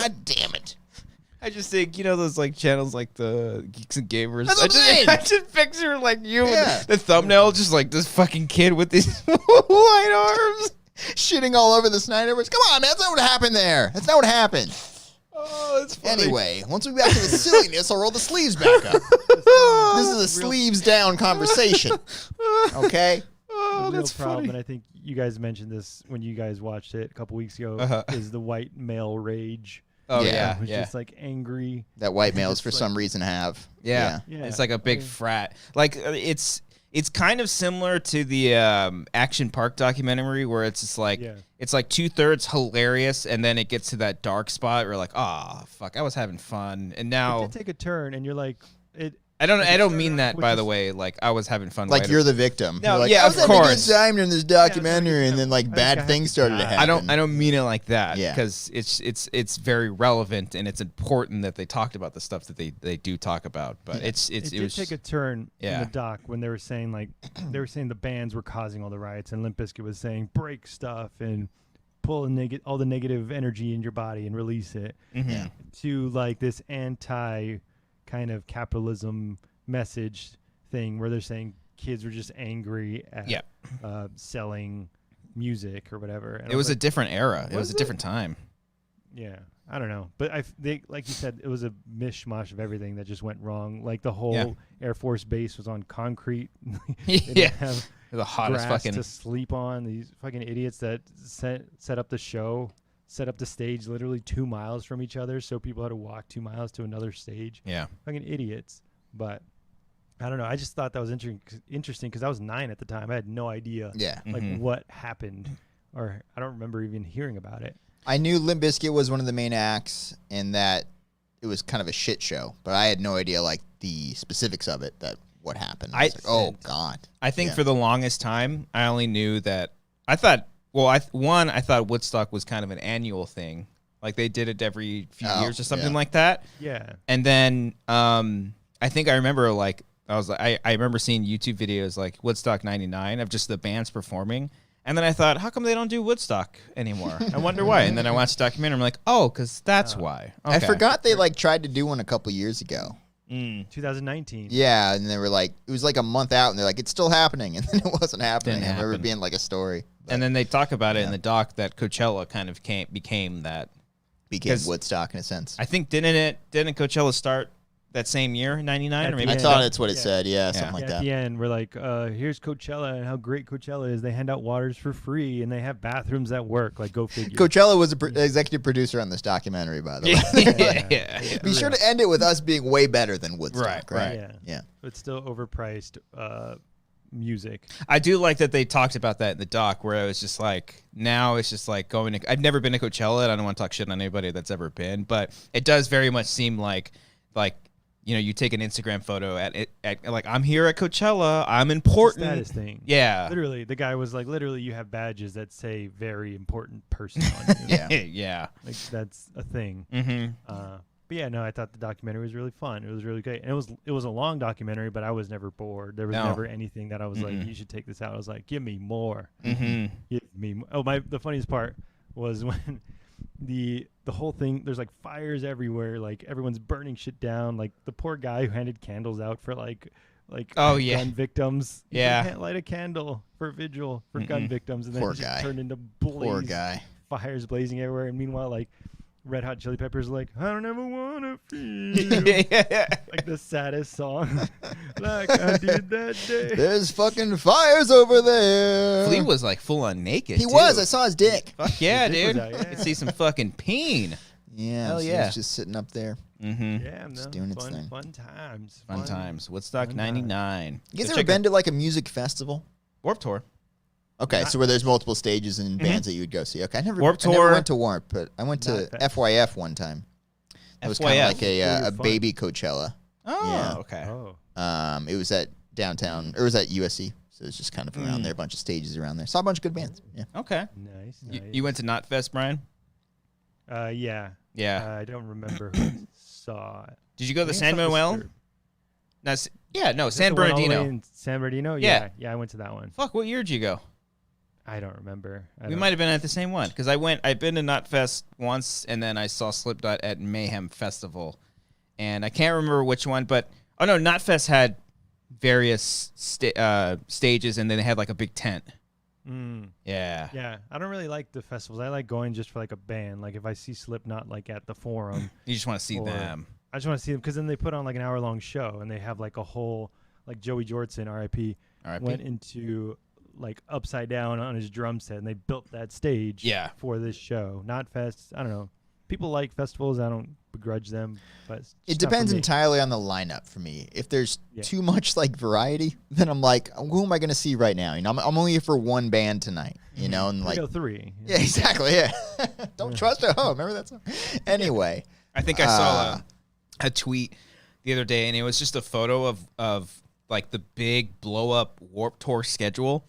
God damn it. I just think, those channels like the Geeks and Gamers. That's what I'm saying. I just picture you Yeah. with the thumbnail, just this fucking kid with these white arms. Shitting all over the Snyderverse. Come on, man. That's not what happened there. That's not what happened. Oh, that's funny. Anyway, once we get back to the silliness, I'll roll the sleeves back up. This is a sleeves down conversation. Okay? Oh, The real that's problem, funny. and I think you guys mentioned this when you guys watched it a couple weeks ago, is the white male rage. Oh, Yeah. yeah, It was yeah. just angry. That white males It's for like- some reason have. Yeah. Yeah. It's like a big Okay. frat. It's kind of similar to the Action Park documentary where it's just Yeah. it's 2/3 hilarious and then it gets to that dark spot where oh fuck, I was having fun and It now did take a turn, and you're like, I don't started mean off that with by this- the way, I was having fun. Like later. you're the victim. No, You're like, yeah, I was of having a course. good time during this documentary, and then I think I bad have things to started to die. happen. I don't mean it like that Yeah. because it's very relevant and it's important that they talked about the stuff that they do talk about. But it it did was take a turn in Yeah. the doc when they were saying the bands were causing all the riots, and Limp Bizkit was saying break stuff and pull all the negative energy in your body and release it Mhm. to this anti kind of capitalism message thing where they're saying kids were just angry at Yeah. selling music or whatever. And It I was a like, different era. It was Was a it? different time. yeah, I don't know, but they like you said, it was a mishmash of everything that just went wrong. Like the whole Yeah. Air Force Base was on concrete. They didn't Yeah. have The hottest grass fucking to sleep on. These fucking idiots that set up the show, set up the stage literally 2 miles from each other, so people had to walk 2 miles to another stage. yeah. Fucking idiots. But I don't know. I just thought that was interesting because I was 9 at the time. I had no idea Yeah. like what happened, or I don't remember even hearing about it. I knew Limp Bizkit was one of the main acts and that it was kind of a shit show, but I had no idea like the specifics of it, that what happened. I was like, oh God. I think for the longest time, I only knew that I thought Woodstock was kind of an annual thing. Like they did it every few years or something like that. Yeah. And then I think I remember like I remember seeing YouTube videos like Woodstock 99 of just the bands performing. And then I thought, how come they don't do Woodstock anymore? I wonder why. And then I watched the documentary. I'm like, oh, because that's why. Okay. I forgot they like tried to do one a couple years ago. 2019. Yeah, and they were like, it was like a month out, and they're like, it's still happening, and then it wasn't happening. I remember it being like a story. But, and then they talk about it in the doc that Coachella kind of became Woodstock in a sense. I think didn't Coachella start that same year, 99, or maybe I thought that's what it said. Yeah, something like that. At the end, we're like, here's Coachella and how great Coachella is. They hand out waters for free, and they have bathrooms that work. Like, go figure. Coachella was an executive producer on this documentary, by the way. Yeah. Be sure to end it with us being way better than Woodstock. Right. Yeah. But still overpriced music. I do like that they talked about that in the doc, where it was just like, now it's just like going to, I've never been to Coachella, and I don't want to talk shit on anybody that's ever been, but it does very much seem like, you know, you take an Instagram photo at like, I'm here at Coachella, I'm important. Status thing. Yeah. Literally, the guy was like, literally, you have badges that say very important person on you. Yeah. Like, that's a thing. Mm-hmm. But yeah, no, I thought the documentary was really fun. It was really great. And it was a long documentary, but I was never bored. There was never anything that I was like, you should take this out. I was like, give me more. Mm-hmm. Give me more. Oh, the funniest part was when the whole thing, there's like fires everywhere, like everyone's burning shit down, like the poor guy who handed candles out for like gun victims. He can't light a candle for a vigil for gun victims, and then it just turned into fires blazing everywhere. And meanwhile, like Red Hot Chili Peppers like, I don't ever wanna feel like the saddest song like I did that day. There's fucking fires over there. Flea was like full on naked. He was. I saw his dick. Fuck yeah, dude. You could see some fucking peen. Yeah. Hell so yeah. He's just sitting up there. Mm-hmm. Yeah, just doing its thing. Fun times. Fun times. Woodstock 99. You guys ever been to like a music festival? Warped Tour. Okay, so where there's multiple stages and bands that you would go see. Okay, I never went to Warp, but I went to FYF one time. It was kind of like a baby Coachella. Oh, yeah. Okay. Oh. It was at downtown, or it was at USC, so it was just kind of around there, a bunch of stages around there. Saw a bunch of good bands. Yeah. Okay. Nice. You went to Knotfest, Brian? Yeah. Yeah. I don't remember who I saw it. Did you go to the San Manuel? San Bernardino. San Bernardino? Yeah. Yeah, I went to that one. Fuck, what year did you go? I don't remember. We might have been at the same one, because I've been to Knotfest once, and then I saw Slipknot at Mayhem Festival, and I can't remember which one, but Knotfest had various stages, and then they had like a big tent. Yeah. Yeah, I don't really like the festivals. I like going just for like a band. Like if I see Slipknot like at the Forum, you just want to see them. I just want to see them because then they put on like an hour-long show, and they have like a whole, like Joey Jordison, R.I.P. went into like upside down on his drum set, and they built that stage for this show. Knotfest, I don't know. People like festivals. I don't begrudge them, but it depends entirely on the lineup for me. If there's too much like variety, then I'm like, who am I going to see right now? You know, I'm only here for one band tonight. You know, and like 303. Yeah, exactly. Yeah, don't trust at home. Remember that song? Anyway, I think I saw a tweet the other day, and it was just a photo of like the big blow up Warped Tour schedule.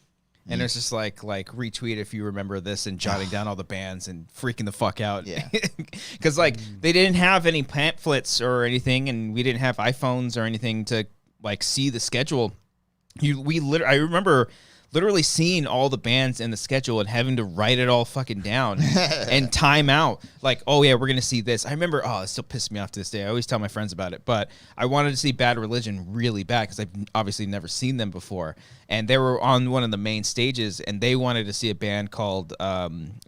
And it's just like retweet if you remember this, and jotting down all the bands and freaking the fuck out. Yeah. Because like they didn't have any pamphlets or anything, and we didn't have iPhones or anything to like see the schedule. I remember literally seeing all the bands in the schedule and having to write it all fucking down and time out. Like, oh yeah, we're going to see this. I remember, it still pisses me off to this day. I always tell my friends about it, but I wanted to see Bad Religion really bad because I've obviously never seen them before. And they were on one of the main stages, and they wanted to see a band called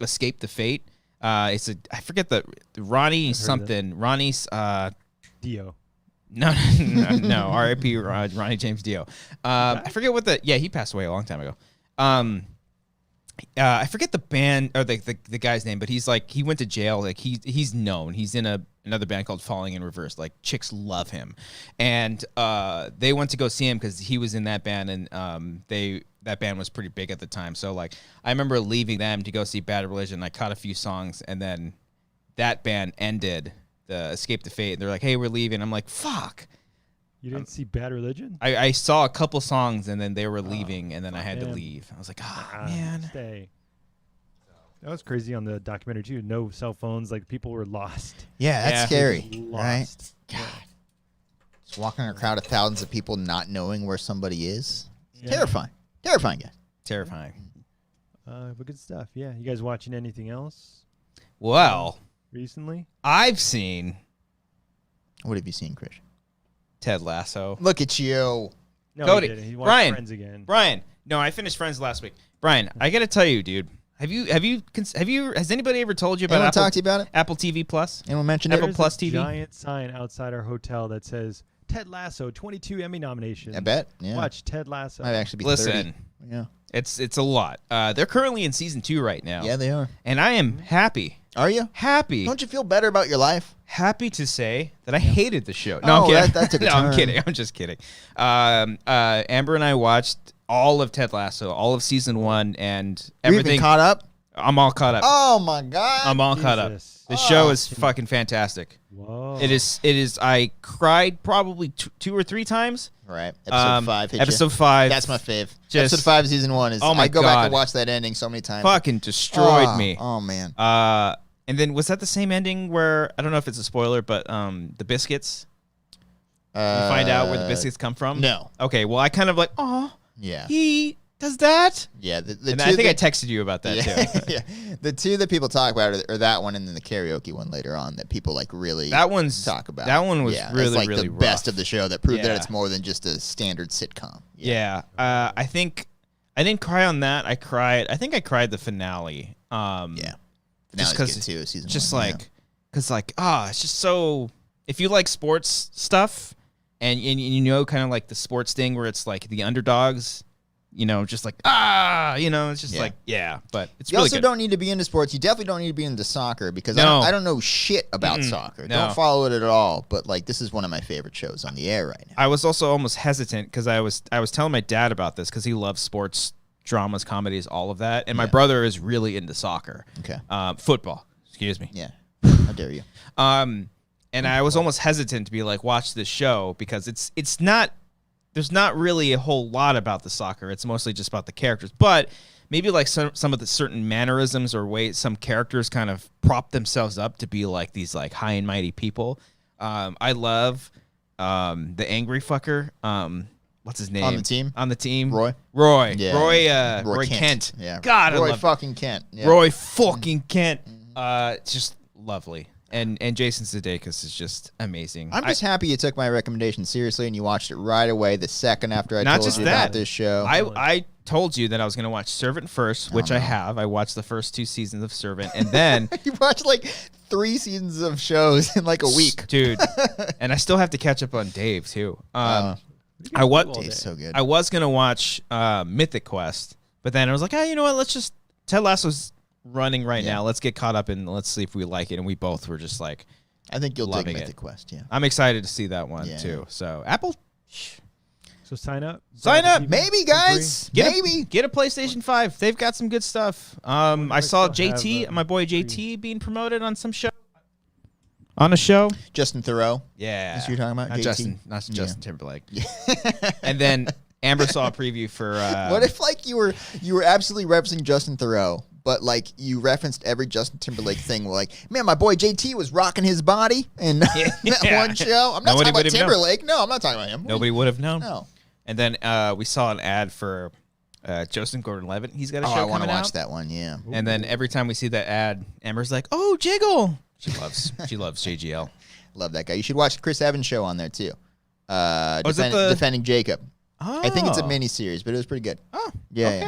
Escape the Fate. I forget Ronnie something. Ronnie's Dio. No, R.I.P. Ronnie James Dio. I forget he passed away a long time ago. I forget the band or the guy's name, but he's like he went to jail. Like he's known. He's in another band called Falling in Reverse. Like chicks love him, and they went to go see him because he was in that band, and that band was pretty big at the time. So like I remember leaving them to go see Bad Religion. I caught a few songs, and then that band ended. The Escape the Fate. They're like, hey, we're leaving. I'm like, fuck. You didn't see Bad Religion? I saw a couple songs and then they were leaving and then I had to leave. I was like, man. Stay. That was crazy on the documentary too. No cell phones. Like people were lost. Yeah, that's scary, right? Lost. God. Just walking in a crowd of thousands of people not knowing where somebody is. It's Yeah. terrifying. Terrifying, guys. Terrifying. But good stuff. Yeah. You guys watching anything else Well, recently? I've seen What have you seen, Chris? Ted Lasso. Look at you. No, Cody, he didn't. He watched Brian, Friends again. Brian. No, I finished Friends last week. Brian, I got to tell you, dude. Has anybody ever told you about Anyone Apple, talk to you about it? Apple TV Plus? Anyone mentioned Apple it? Plus There's TV? a giant sign outside our hotel that says Ted Lasso, 22 Emmy nominations. I bet. Yeah. Watch Ted Lasso. Might actually be Listen, 30. Yeah. it's a lot. They're currently in season 2 right now. Yeah, they are. And I am happy. Are you? Happy. Don't you feel better about your life? Happy to say that I hated the show. No, Oh, I'm kidding. that took a no, I'm turn. kidding. I'm just kidding. Amber and I watched all of Ted Lasso, all of season 1, and You even everything. caught up? I'm all caught up. Oh my God. I'm all caught up. Jesus. The show is fucking fantastic. Whoa. It is. I cried probably 2 or 3 times. Right. Episode 5 hit Episode you. 5. That's my fave. Just- Episode 5 season 1 is Oh my I go back God. and watch that ending so many times. fucking destroyed me. Oh man. And then was that the same ending where I don't know if it's a spoiler, but the biscuits. You find out where the biscuits come from. No. Okay. Well, I kind of like, oh, Yeah. he does that. Yeah. The And two I think I that- texted you about that yeah, too. yeah. The two that people talk about are that one and then the karaoke one later on that people like really That one's talk about. That one was yeah, really it's like really the rough. best of the show that proved that Yeah. it's more than just a standard sitcom. Yeah. I think I didn't cry on that. I cried the finale. Yeah. Just Finale's 'cause good too, season just 1, like because it's just so if you like sports stuff and you know kind of like the sports thing where it's like the underdogs, just like it's just Yeah. like but it's You really also good. don't need to be into sports. You definitely don't need to be into soccer because No. I don't know shit about soccer. No. Don't follow it at all. But like, this is one of my favorite shows on the air right now. I was also almost hesitant because I was telling my dad about this because he loves sports, dramas, comedies, all of that, and my brother is really into soccer. Okay. Football. Excuse me. Yeah. How dare you? And I was almost hesitant to be like, watch this show because it's not. There's not really a whole lot about the soccer. It's mostly just about the characters. But maybe like some of the certain mannerisms or ways some characters kind of prop themselves up to be like these like high and mighty people. I love the angry fucker. What's his name? On the team? On the team. Roy? Yeah. Roy Roy Kent. Yeah. God, Roy I love fucking Kent. Yeah. Roy fucking Kent. It's just lovely. And Jason Sudeikis is just amazing. I'm just happy you took my recommendation seriously and you watched it right away the second after I Not told just you that. about this show. I told you that I was going to watch Servant first, which I have. I watched the first 2 seasons of Servant, and then you watched like 3 seasons of shows in like a week. dude. And I still have to catch up on Dave too. Uh, Dave's so good. I was gonna watch Mythic Quest, but then I was like, you know what? Let's just Ted Lasso's running right now. Let's get caught up and let's see if we like it. And we both were just like, I think you'll dig loving Mythic it. Quest, yeah. I'm excited to see that one Yeah. too. So Apple, So sign up. Sign up. Maybe, guys. Maybe. get a PlayStation 5. They've got some good stuff. I saw still have, JT, my boy JT, being promoted on some show. On a show? Justin Theroux. Yeah. That's who you're talking about, Not JT? Justin Timberlake. And then Amber saw a preview for What if like you were absolutely referencing Justin Theroux, but like you referenced every Justin Timberlake thing, like, man, my boy JT was rocking his body in that one show. I'm not Nobody talking about would have known. Timberlake. No, I'm not talking about him. nobody would have known? No. And then we saw an ad for Joseph Gordon-Levitt. He's got a Oh, show I want coming to out. watch that one. Yeah. And then every time we see that ad, Amber's like, "Oh, Jiggle." She loves JGL. Love that guy. You should watch Chris Evans' show on there too. is it the- Defending Jacob. Oh. I think it's a mini series, but it was pretty good. Oh, Yeah, okay.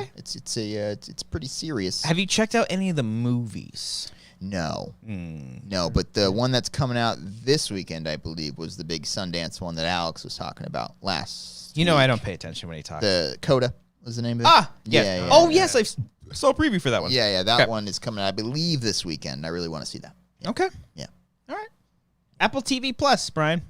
yeah. It's pretty serious. Have you checked out any of the movies? No, no, but the one that's coming out this weekend, I believe, was the big Sundance one that Alex was talking about last. You know, week. I don't pay attention when he talks. The Coda. was the name of it. Yes. Yes, I saw a preview for that one. Yeah, that one is coming, I believe, this weekend. I really want to see that. Yeah. Okay. Yeah. All right. Apple TV Plus, Brian.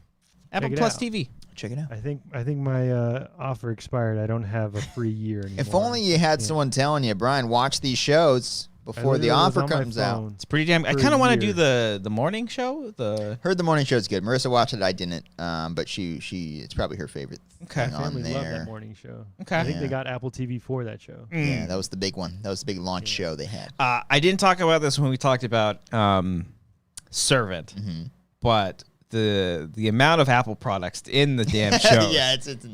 Apple it Plus out. TV. Check it out. I think my offer expired. I don't have a free year anymore. If only you had someone telling you, Brian, watch these shows before the offer comes out. It's pretty damn. I kind of want to do the morning show. Heard the morning show's good. Marissa watched it. I didn't. But she it's probably her favorite. Okay. Thing on Family love there. that morning show. Okay. I think they got Apple TV for that show. Yeah, that was the big one. That was the big launch show they had. I didn't talk about this when we talked about Servant, but the amount of Apple products in the damn show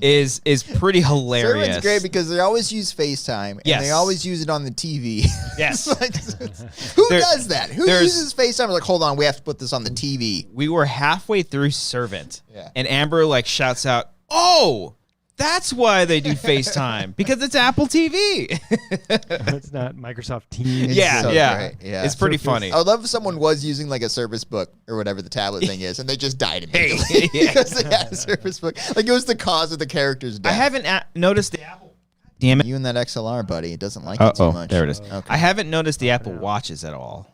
is pretty hilarious. Servant's great because they always use FaceTime and they always use it on the TV. Yes. Who does that? Who uses FaceTime? Like, hold on, we have to put this on the TV. We were halfway through Servant, and Amber like shouts out, "Oh, that's why they do FaceTime, because it's Apple TV." It's not Microsoft Teams. Yeah, Great. It's pretty funny. I would love if someone was using like a Surface Book or whatever the tablet thing is, and they just died immediately because they had a Surface Book. Like, it was the cause of the character's death. I haven't noticed the Apple. Damn it! You and that XLR, buddy. It doesn't like it too much. There it is. Okay. I haven't noticed the Apple Watches at all.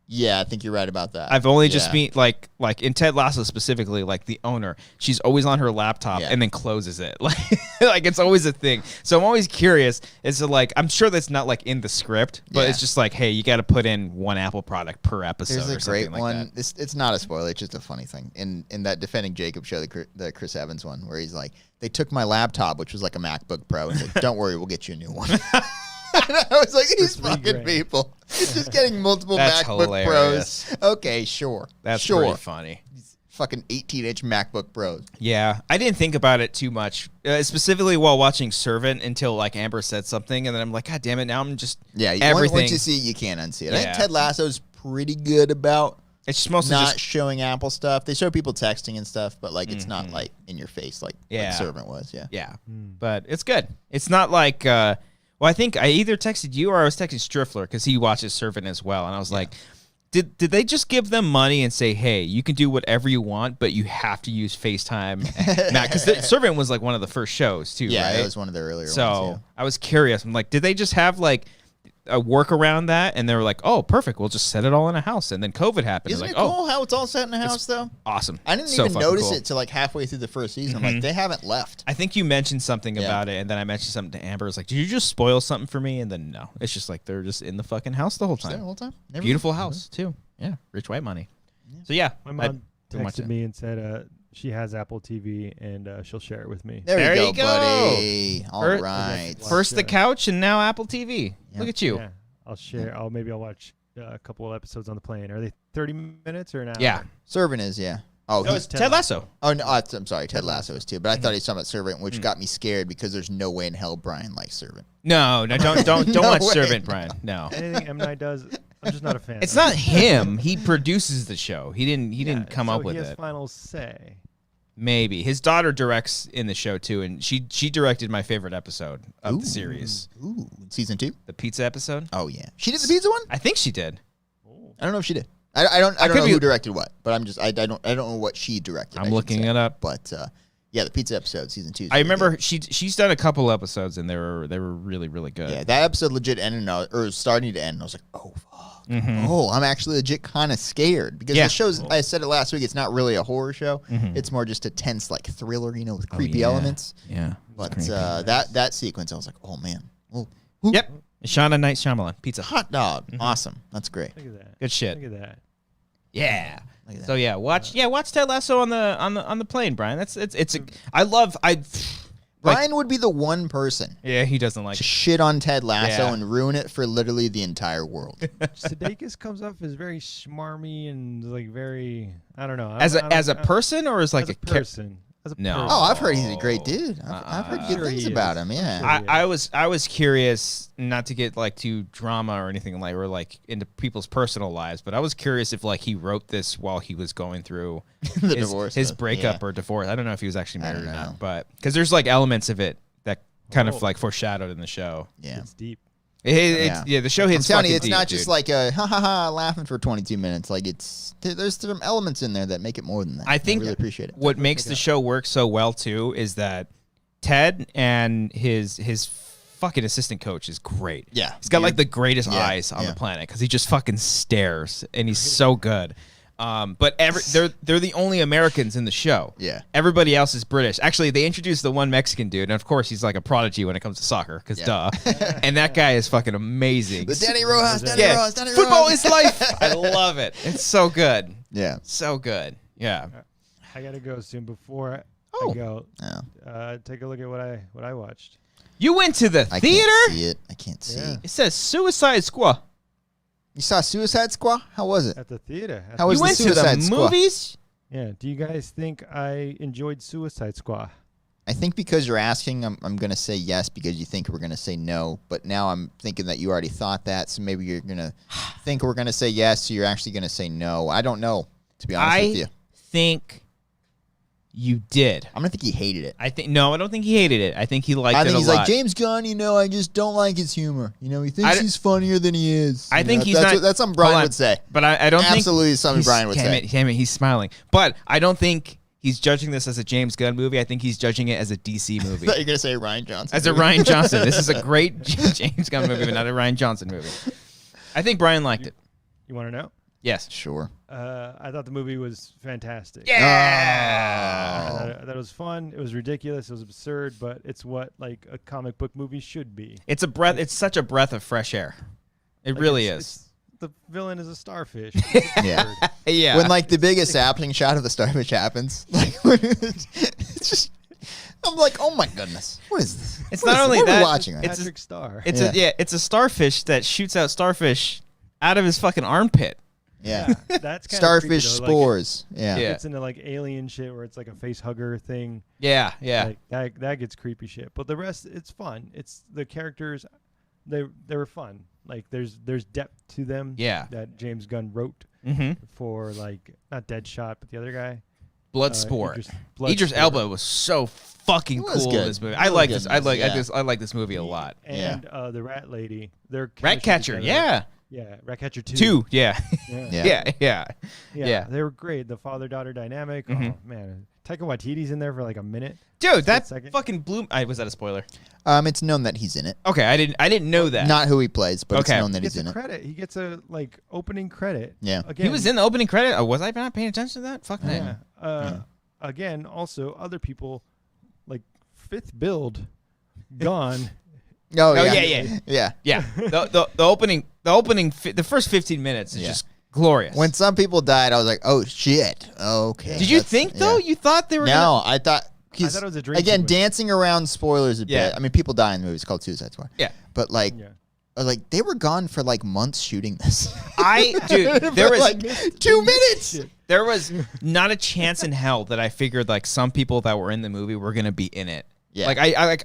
Yeah, I think you're right about that. I've only just been like in Ted Lasso specifically, like the owner, she's always on her laptop and then closes it. Like it's always a thing. So I'm always curious as to like, I'm sure that's not like in the script, but it's just like, hey, you got to put in one Apple product per episode. There's a or something great like one. that. It's not a spoiler. It's just a funny thing. In that Defending Jacob show, the Chris Evans one, where he's like, they took my laptop, which was like a MacBook Pro, and said, don't worry, we'll get you a new one. I was like, these fucking people. Just getting multiple MacBook hilarious. Pros. Okay, sure. That's pretty funny. Fucking 18-inch MacBook Pros. Yeah, I didn't think about it too much, specifically while watching Servant until like Amber said something, and then I'm like, God damn it! Now I'm just everything. Once you see it, you can't unsee it. I think Ted Lasso's pretty good about it's just mostly not showing Apple stuff. They show people texting and stuff, but like it's not like in your face like Servant was. Yeah. But it's good. It's not like. Well, I think I either texted you or I was texting Striffler because he watches Servant as well, and I was like, Did they just give them money and say, hey, you can do whatever you want, but you have to use FaceTime? Because Servant was like one of the first shows too, right? Yeah, it was one of the earlier ones. So I was curious. I'm like, did they just have like a work around that? And they were like, oh, perfect. We'll just set it all in a house. And then COVID happened. Isn't like, it cool how it's all set in a house, though? Awesome. I didn't even notice it till like halfway through the first season. I'm like, they haven't left. I think you mentioned something about it, and then I mentioned something to Amber. I was like, did you just spoil something for me? And then no. It's just like they're just in the fucking house the whole time. The whole time? Beautiful house, too. Yeah, rich white money. So yeah, my mom texted me and said she has Apple TV and she'll share it with me. There you go, buddy. All right. First the couch and now Apple TV. Yeah. Look at you. Yeah. I'll share. Maybe I'll watch a couple of episodes on the plane. Are they 30 minutes or an hour? Yeah, Servant is Oh, no, it's Ted Lasso. Oh no, I'm sorry, Ted Lasso is too. But I thought he was talking about Servant, which got me scared because there's no way in hell Brian likes Servant. No, don't watch Servant, Brian. No. Anything M Night does, I'm just not a fan. It's not him. He produces the show. He didn't come up with he has it. Final say. Maybe his daughter directs in the show too, and she directed my favorite episode of the series. Ooh, season 2, the pizza episode. Oh yeah, she did the pizza one. I think she did. I don't know if she did. I don't know who directed what, but I don't know what she directed. I'm looking it up, but yeah, the pizza episode, season 2. I remember she's done a couple episodes, and they were really really good. Yeah, that episode legit ended or starting to end. I was like, oh fuck. Oh, I'm actually legit kind of scared because the show's. I said it last week. It's not really a horror show. It's more just a tense like thriller, with creepy elements. Yeah, but that sequence, I was like, oh man. Oh, yep. Shauna Night Shyamalan pizza hot dog. Awesome. That's great. Look at that. Good shit. Look at that. Yeah. So yeah, watch Ted Lasso on the plane, Brian. Brian would be the one person. Yeah, he doesn't like to shit on Ted Lasso and ruin it for literally the entire world. Sudeikis comes off as very smarmy and like very, I don't know. As a person or as like a person? No. Oh, I've heard he's a great dude. I've heard good things about him. Yeah. I was curious, not to get like too drama or anything like or like into people's personal lives, but I was curious if like he wrote this while he was going through his breakup or divorce. I don't know if he was actually married or not, but because there's like elements of it that kind of like foreshadowed in the show. Yeah, it's deep. The show hits. I'm telling you, it's deep, not just like a laughing for 22 minutes. Like there's some elements in there that make it more than that. I think I really appreciate it. What makes the show work so well too is that Ted and his fucking assistant coach is great. Yeah. He's got like the greatest Yeah, eyes on yeah. the planet because he just fucking stares and he's so good. But they're the only Americans in the show. Yeah. Everybody else is British. Actually, they introduced the one Mexican dude, and of course he's like a prodigy when it comes to soccer, because duh. And that guy is fucking amazing. The Danny Rojas, Danny Rojas, Danny Rojas. Football is life. I love it. It's so good. Yeah. So good. Yeah. I gotta go soon. Before Oh. I go, Oh. take a look at what I watched. You went to the I theater? can't see it. I can't see. Yeah. It says Suicide Squad. You saw Suicide Squad? How was it? At the theater. How was You the went to Suicide the Squad? movies? Yeah. Do you guys think I enjoyed Suicide Squad? I think because you're asking, I'm going to say yes because you think we're going to say no. But now I'm thinking that you already thought that, so maybe you're going to think we're going to say yes, so you're actually going to say no. I don't know, to be honest with you. Think you did. I'm going to think he hated it. I don't think he hated it. I think he liked I it think a he's lot. like, James Gunn, I just don't like his humor. He thinks he's funnier than he is. I think he's that's not. That's something Brian hold on. would say. But I don't think Absolutely something he's- Brian would say. Damn it, he's smiling. But I don't think he's judging this as a James Gunn movie. I think he's judging it as a DC movie. I thought you were going to say Ryan Johnson. As a Ryan Johnson. This is a great James Gunn movie, but not a Ryan Johnson movie. I think Brian liked it. You want to know? Yes. Sure. I thought the movie was fantastic. Yeah. I thought it was fun. It was ridiculous. It was absurd, but it's what like a comic book movie should be. It's a breath. It's such a breath of fresh air. It Like, really it's- is. The villain is a starfish. Yeah. Yeah. When like the biggest sapling shot of the starfish happens, like when it's just, I'm like, oh my goodness, what is this? It's What not is- only what are we that, watching right it's Patrick Star. It's Yeah. it's a starfish that shoots out starfish out of his fucking armpit. Yeah. That's kind Starfish of spores. Yeah. Yeah. It's into like alien shit where it's like a face hugger thing. Yeah. Yeah. Like, that gets creepy shit. But the rest, it's fun. It's the characters, they were fun. Like there's depth to them. Yeah. That James Gunn wrote Mm-hmm. for like not Deadshot, but the other guy. Bloodsport. Bloodsport. Idris Elba was so fucking He was cool good. in this movie. He I was like good this. in I this, like. yeah. I like this movie a lot. And the rat lady. Their Rat chemistry Catcher. together. Yeah. Yeah. Ratcatcher 2. 2. Yeah. Yeah. Yeah. Yeah. Yeah. They were great. The father-daughter dynamic. Mhm. Oh man, Taika Waititi's in there for like a minute. Dude, that second. fucking blew. Was that a spoiler? It's known that he's in it. Okay, I didn't know that. Not who he plays, but Okay. it's known that He he's gets in a it. credit. He gets a like opening credit. Yeah. Again, He was in the opening credit. Was I not paying attention to that? Fuck Yeah. that. Again, also other people like fifth build gone. Oh, Oh, yeah. yeah. Yeah. Yeah. The first 15 minutes is Yeah. just glorious. When some people died, I was like, oh shit. Okay. Did you that's- think though? yeah. You thought they were? No, I thought. I thought it was a dream Again, sequence. dancing around spoilers a Yeah. bit. I mean, people die in the movie. It's called Suicide Squad. Yeah. But like, Yeah. I was like, they were gone for like months shooting this. Dude, there was like 2 minutes. there was not a chance in hell that I figured like some people that were in the movie were gonna be in it. Yeah. Like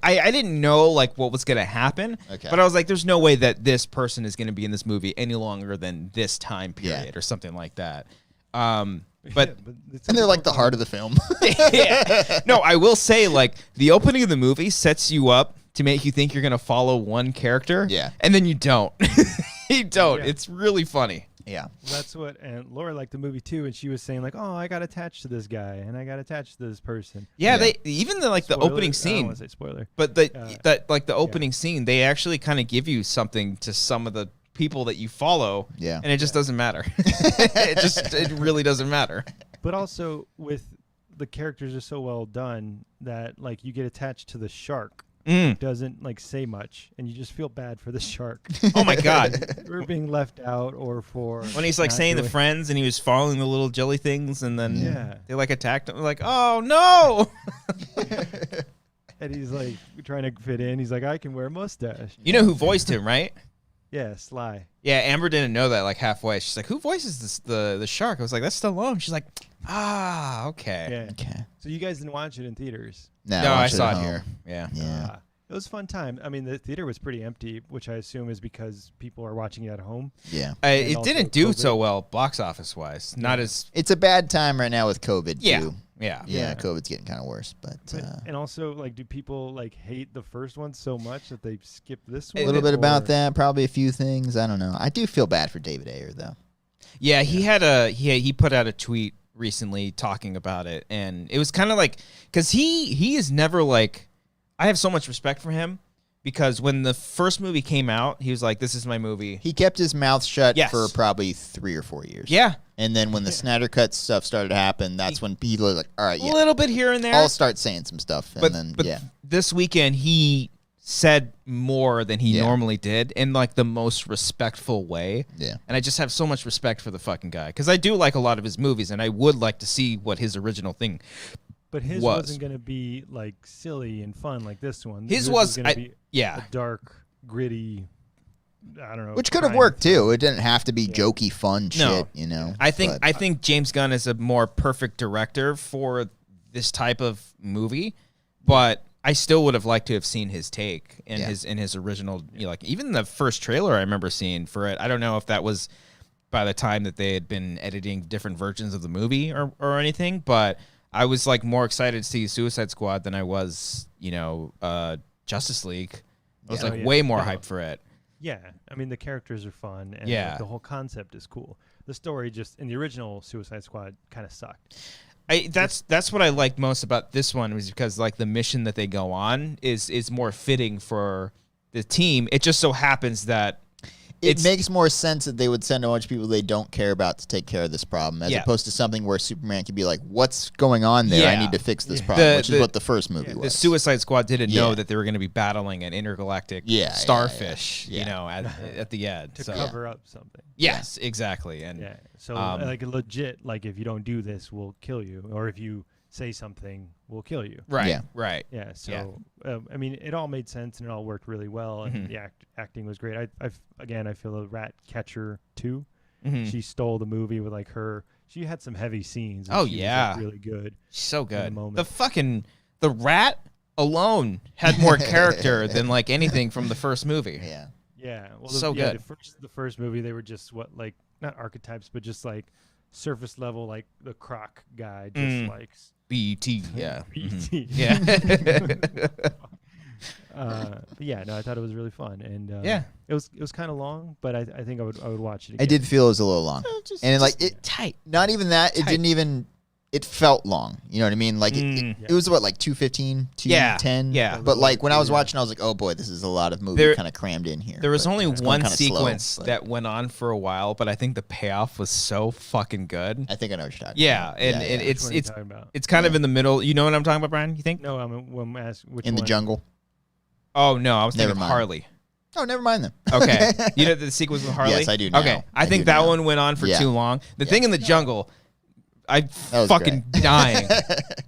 I didn't know like what was gonna happen. Okay. But I was like, there's no way that this person is gonna be in this movie any longer than this time period Yeah. or something like that. But Yeah, it's And they're like the more heart of the film. yeah. No, I will say like the opening of the movie sets you up to make you think you're gonna follow one character. Yeah. And then you don't. You don't. Yeah. It's really funny. Yeah. That's what, and Laura liked the movie too, and she was saying like, "Oh, I got attached to this guy, and I got attached to this person." Yeah, Yeah. they even the like Spoiler? the opening I don't scene. want to say spoiler. But that like the opening scene, they actually kind of give you something to some of the people that you follow. Yeah. And it just doesn't matter. it really doesn't matter. But also with the characters are so well done that like you get attached to the shark. Mm. Doesn't like say much, and you just feel bad for the shark Oh my god. for being left out or for When he's like not saying the doing- friends and he was following the little jelly things and then Yeah. they like attacked him like, "Oh no." and he's like trying to fit in. He's like, I can wear a mustache. You know who voiced him, right? Yeah, Sly. Yeah, Amber didn't know that like halfway. She's like, "Who voices the shark?" I was like, "That's Stallone." She's like, "Ah, okay." Yeah. Okay. So you guys didn't watch it in theaters? No, No, I watched saw at it home. here. Yeah. Yeah. It was a fun time. I mean, the theater was pretty empty, which I assume is because people are watching it at home. Yeah. It also didn't do COVID. so well box office wise. Not as It's a bad time right now with COVID yeah. too. Yeah. Yeah, Yeah. COVID's getting kind of worse, but And also, like, do people like hate the first one so much that they skip this a one? little bit about or- that. Probably a few things. I don't know. I do feel bad for David Ayer though. Yeah, he put out a tweet recently talking about it, and it was kind of like because he is never like I have so much respect for him, because when the first movie came out, he was like, "This is my movie." He kept his mouth shut Yes. for probably 3 or 4 years. Yeah, And then when the Snyder Cut stuff started to happen, that's when he was like, all right, a yeah, little bit here and there. I'll start saying some stuff. And but then, but yeah. this weekend he said more than he Yeah. normally did in like the most respectful way. Yeah. And I just have so much respect for the fucking guy because I do like a lot of his movies, and I would like to see what his original thing. But his was. wasn't going to be like silly and fun like this one. His This was, going to be yeah. a dark, gritty. I don't know. Which could have crime worked, film. too. It didn't have to be jokey, fun No. shit, you know? I think But- I think James Gunn is a more perfect director for this type of movie, but I still would have liked to have seen his take in Yeah. his original. You know, like even the first trailer I remember seeing for it. I don't know if that was by the time that they had been editing different versions of the movie or anything, but I was like more excited to see Suicide Squad than I was, Justice League. I was Yeah. like way more hyped for it. Yeah, I mean the characters are fun, and Yeah. like, the whole concept is cool. The story just in the original Suicide Squad kind of sucked. That's what I liked most about this one was because like the mission that they go on is more fitting for the team. It just so happens that It makes more sense that they would send a bunch of people they don't care about to take care of this problem, as Yeah. opposed to something where Superman could be like, "What's going on there? I Yeah. need to fix this problem," which is what the first movie the was. Suicide Squad didn't know Yeah. that they were going to be battling an intergalactic Yeah, starfish, yeah. at the end. To So cover up something. yes, exactly. And Yeah. So Um, like legit, like if you don't do this, we'll kill you, or if you say something, we'll kill you. right, Yeah. right. Yeah. So I mean, it all made sense and it all worked really well, and Mhm. the acting was great. I feel the Rat Catcher too. Mhm. She stole the movie with like her. She had some heavy scenes. And Oh, she was, yeah. like, really good. So good. moment. The rat alone had more character than like anything from the first movie. Yeah. Yeah. Well, So yeah, good. The first movie, they were just like not archetypes, but just like surface level, like the croc guy, just like BT, yeah. BT. Yeah. But yeah, no, I thought it was really fun, and Yeah. it was kind of long, but I think I would watch it again. I did feel it was a little long. And like it tight. not even that, it Tight. didn't even it felt long. You know what I mean? Like it was what, like 2:15, 2:10? Yeah. But like when I was watching, I was like, oh boy, this is a lot of movie There- kind of crammed in here. There was But only it's going one kinda slow, sequence but that went on for a while, but I think the payoff was so fucking good. I think I know what you're talking Yeah, about. and Which it's one are you it's talking about? it's kind of in the middle. You know what I'm talking about, Brian? You think? No, I'm asking which in the one? jungle. Oh no, I was Never thinking of mind. Harley. Oh, never mind them. Okay, you know the sequence with Harley. Yes, I do now. Okay, I I think do that now. one went on for Yeah. too long. The thing in the jungle, I was fucking great.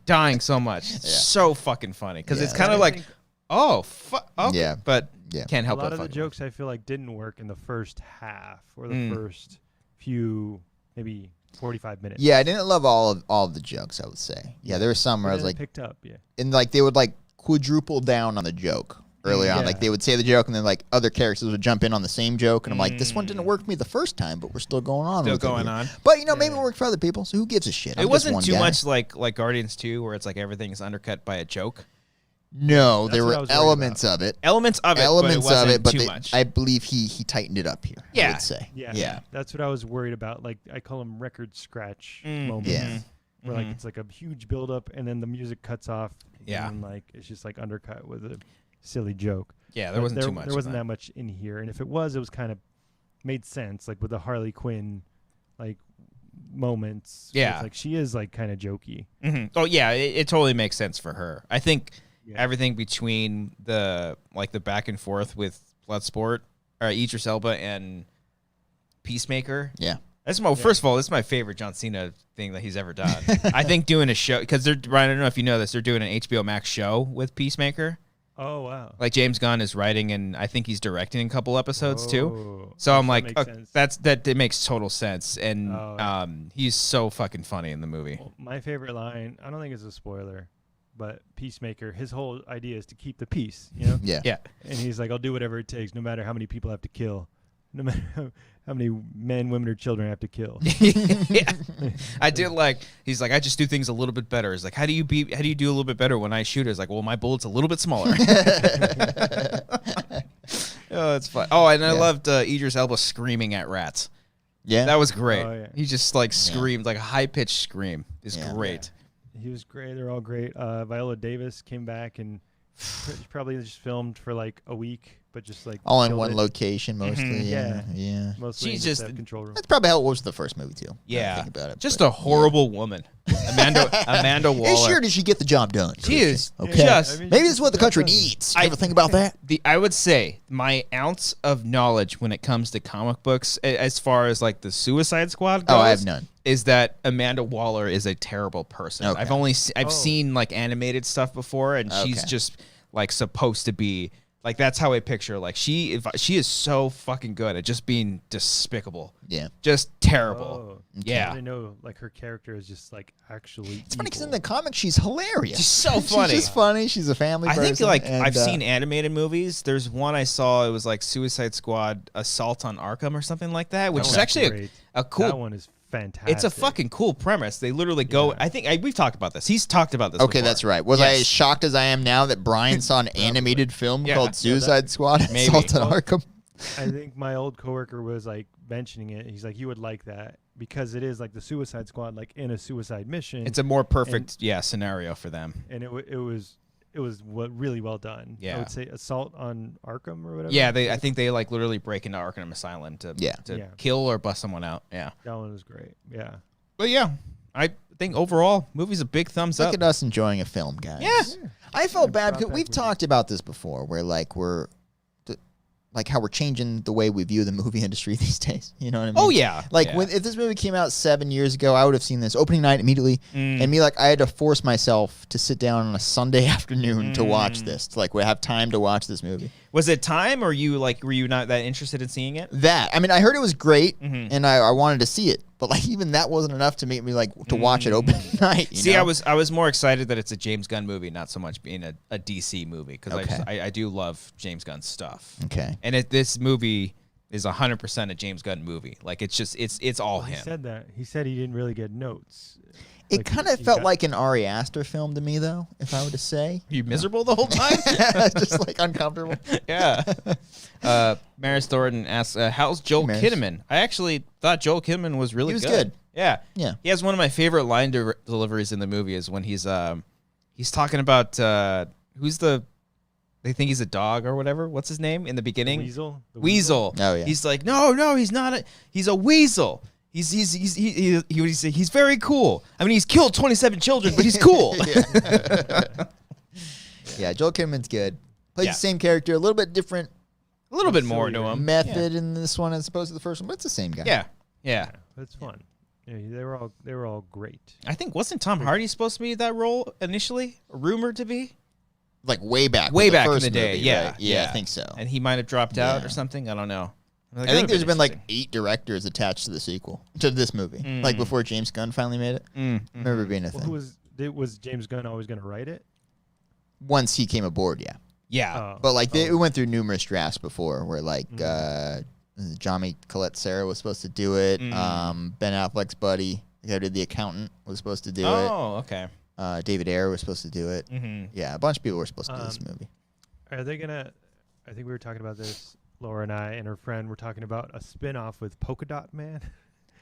dying so much. It's so fucking funny because Yeah, it's kind of I like, think oh fuck, okay. Yeah. but Yeah. can't a help lot but of the fucking jokes I feel like didn't work in the first half or the Mm. first few, maybe 45 minutes. Yeah, I didn't love all of the jokes, I would say. Yeah, there were some where I But was then it like, picked up. Yeah. and like they would like quadruple down on the joke early on. Yeah. Like they would say the joke and then like other characters would jump in on the same joke. And I'm like, this one didn't work for me the first time, but we're still going on. Still with it going here. on. But you know, maybe it worked for other people. So who gives a shit? I'm It just wasn't one too guy. much like Guardians 2, where it's like everything's undercut by a joke. No, there That's what I were was worried elements of it. Elements of it, Elements but it of wasn't it, but too they- much. I believe he tightened it up here. I Yeah. would say. Yeah. That's what I was worried about. Like I call them record scratch moments. Yeah. Where like it's like a huge buildup and then the music cuts off. Yeah. And like it's just like undercut with a silly joke. Yeah, there wasn't too much. There of wasn't that much in here, and if it was kind of made sense, like with the Harley Quinn, like moments. where Yeah. it's like she is like kind of jokey. Oh yeah, it totally makes sense for her. I think Yeah. everything between the back and forth with Bloodsport, or Idris Elba and Peacemaker. Yeah. That's first of all, this is my favorite John Cena thing that he's ever done. I think doing a show because Brian, I don't know if you know this, they're doing an HBO Max show with Peacemaker. Oh wow. Like James Gunn is writing and I think he's directing a couple episodes too. Oh, So I'm that like, makes okay, sense. that makes total sense, and Oh, yeah. he's so fucking funny in the movie. Well, my favorite line, I don't think it's a spoiler, but Peacemaker, his whole idea is to keep the peace, you know? Yeah. Yeah, And he's like, I'll do whatever it takes, no matter how many people I have to kill, no matter how many men, women, or children I have to kill. yeah. I did like. He's like, I just do things a little bit better. He's like, how do you do a little bit better when I shoot? It's like, well, my bullet's a little bit smaller. Oh, it's fun. Oh, and I loved Idris Elba screaming at rats. Yeah. That was great. Oh, yeah. He just like screamed, like a high pitched scream. Is Yeah. great. He was great. They're all great. Viola Davis came back and Probably just filmed for like a week, but just like all in killed one it. location mostly. Mhm. Yeah. Mostly She's in just- that control room. That's probably how it was the first movie too. now that I Yeah, think about it. just but, a horrible woman, Amanda Yeah. Waller. And sure, did she get the job done? She is okay. just- Maybe this is what the country needs. You ever think about that? I would say my ounce of knowledge when it comes to comic books, as far as like the Suicide Squad goes, Oh, I have none. is that Amanda Waller is a terrible person. Okay. I've seen like animated stuff before, and she's Okay. just like supposed to be like, that's how I picture her. Like she is so fucking good at just being despicable, Yeah. just terrible. Oh. I Yeah, didn't know like her character is just like actually. It's funny because in the comic she's hilarious. she's so funny. She's just funny. She's a family I person. think like and, I've seen animated movies. There's one I saw. It was like Suicide Squad: Assault on Arkham or something like that, which is actually a cool. That one is fantastic. It's a fucking cool premise. They literally go. Yeah. I think we've talked about this. He's talked about this. Okay, before. that's right. Was I Yes. as shocked as I am now that Brian saw an animated film Yeah. called Suicide Squad? Maybe. Assault on Well, Arkham. I think my old coworker was like mentioning it. He's like, you would like that because it is like the Suicide Squad, like in a suicide mission. It's a more perfect scenario for them. and it was really well done. Yeah. I would say Assault on Arkham or whatever. Yeah, I think they like literally break into Arkham Asylum to Yeah. kill or bust someone out. Yeah, That one was great. Yeah. but yeah, I think overall movie's a big thumbs Look up. at us enjoying a film, guys. Yeah. I felt bad brought because back we've movies. talked about this before, where like how we're changing the way we view the movie industry these days. You know what I mean? Oh yeah, Like yeah. if this movie came out 7 years ago, I would have seen this opening night immediately, Mm. and me like I had to force myself to sit down on a Sunday afternoon to watch this. To, like we have time to watch this movie. Was it time, or were you not that interested in seeing it? That I mean, I heard it was great, Mhm. and I wanted to see it, but like even that wasn't enough to make me like to watch it opening night. You See, know? I was more excited that it's a James Gunn movie, not so much being a DC movie, because Okay. I do love James Gunn's stuff. Okay. And this movie is 100% a James Gunn movie. Like it's just it's all He him. said that. He said he didn't really get notes. It Like, kind of he felt got- like an Ari Aster film to me, though, if I were to say. Are you miserable the whole time? Just like uncomfortable. Yeah. Maris Thornton asks, "How's Joel Maris. Kinnaman?" I actually thought Joel Kinnaman was really He was good. good. Yeah. Yeah. He has one of my favorite line deliveries in the movie is when he's talking about they think he's a dog or whatever. What's his name in the beginning? Weasel. The Weasel. Oh, yeah. He's like, no, he's not. He's a weasel. He would say he's very cool. I mean, he's killed 27 children, but he's cool. Yeah, Joel Kinnaman's good. Plays Yeah. the same character, a little bit different A little bit more to him. method in this one as opposed to the first one, but it's the same guy. Yeah. That's fun. Yeah, they were all great. I think wasn't Tom Hardy supposed to be that role initially, rumored to be? Like way back. Way with back in first the day, movie, yeah, right? Yeah, I think so. And he might have dropped out Yeah. or something. I don't know. I think there's been like 8 directors attached to the sequel, to this movie. Like before James Gunn finally made it. I remember it being a Well, thing. was James Gunn always going to write it? Once he came aboard, yeah. Yeah. Oh. But like we went through numerous drafts before where like Johnny Collette Sarah was supposed to do it. Ben Affleck's buddy, the guy who did The Accountant, was supposed to do Oh, okay. it. David Ayer was supposed to do it. Mm-hmm. Yeah, a bunch of people were supposed to do this movie. Are they gonna? I think we were talking about this. Laura and I and her friend were talking about a spin-off with Polka Dot Man.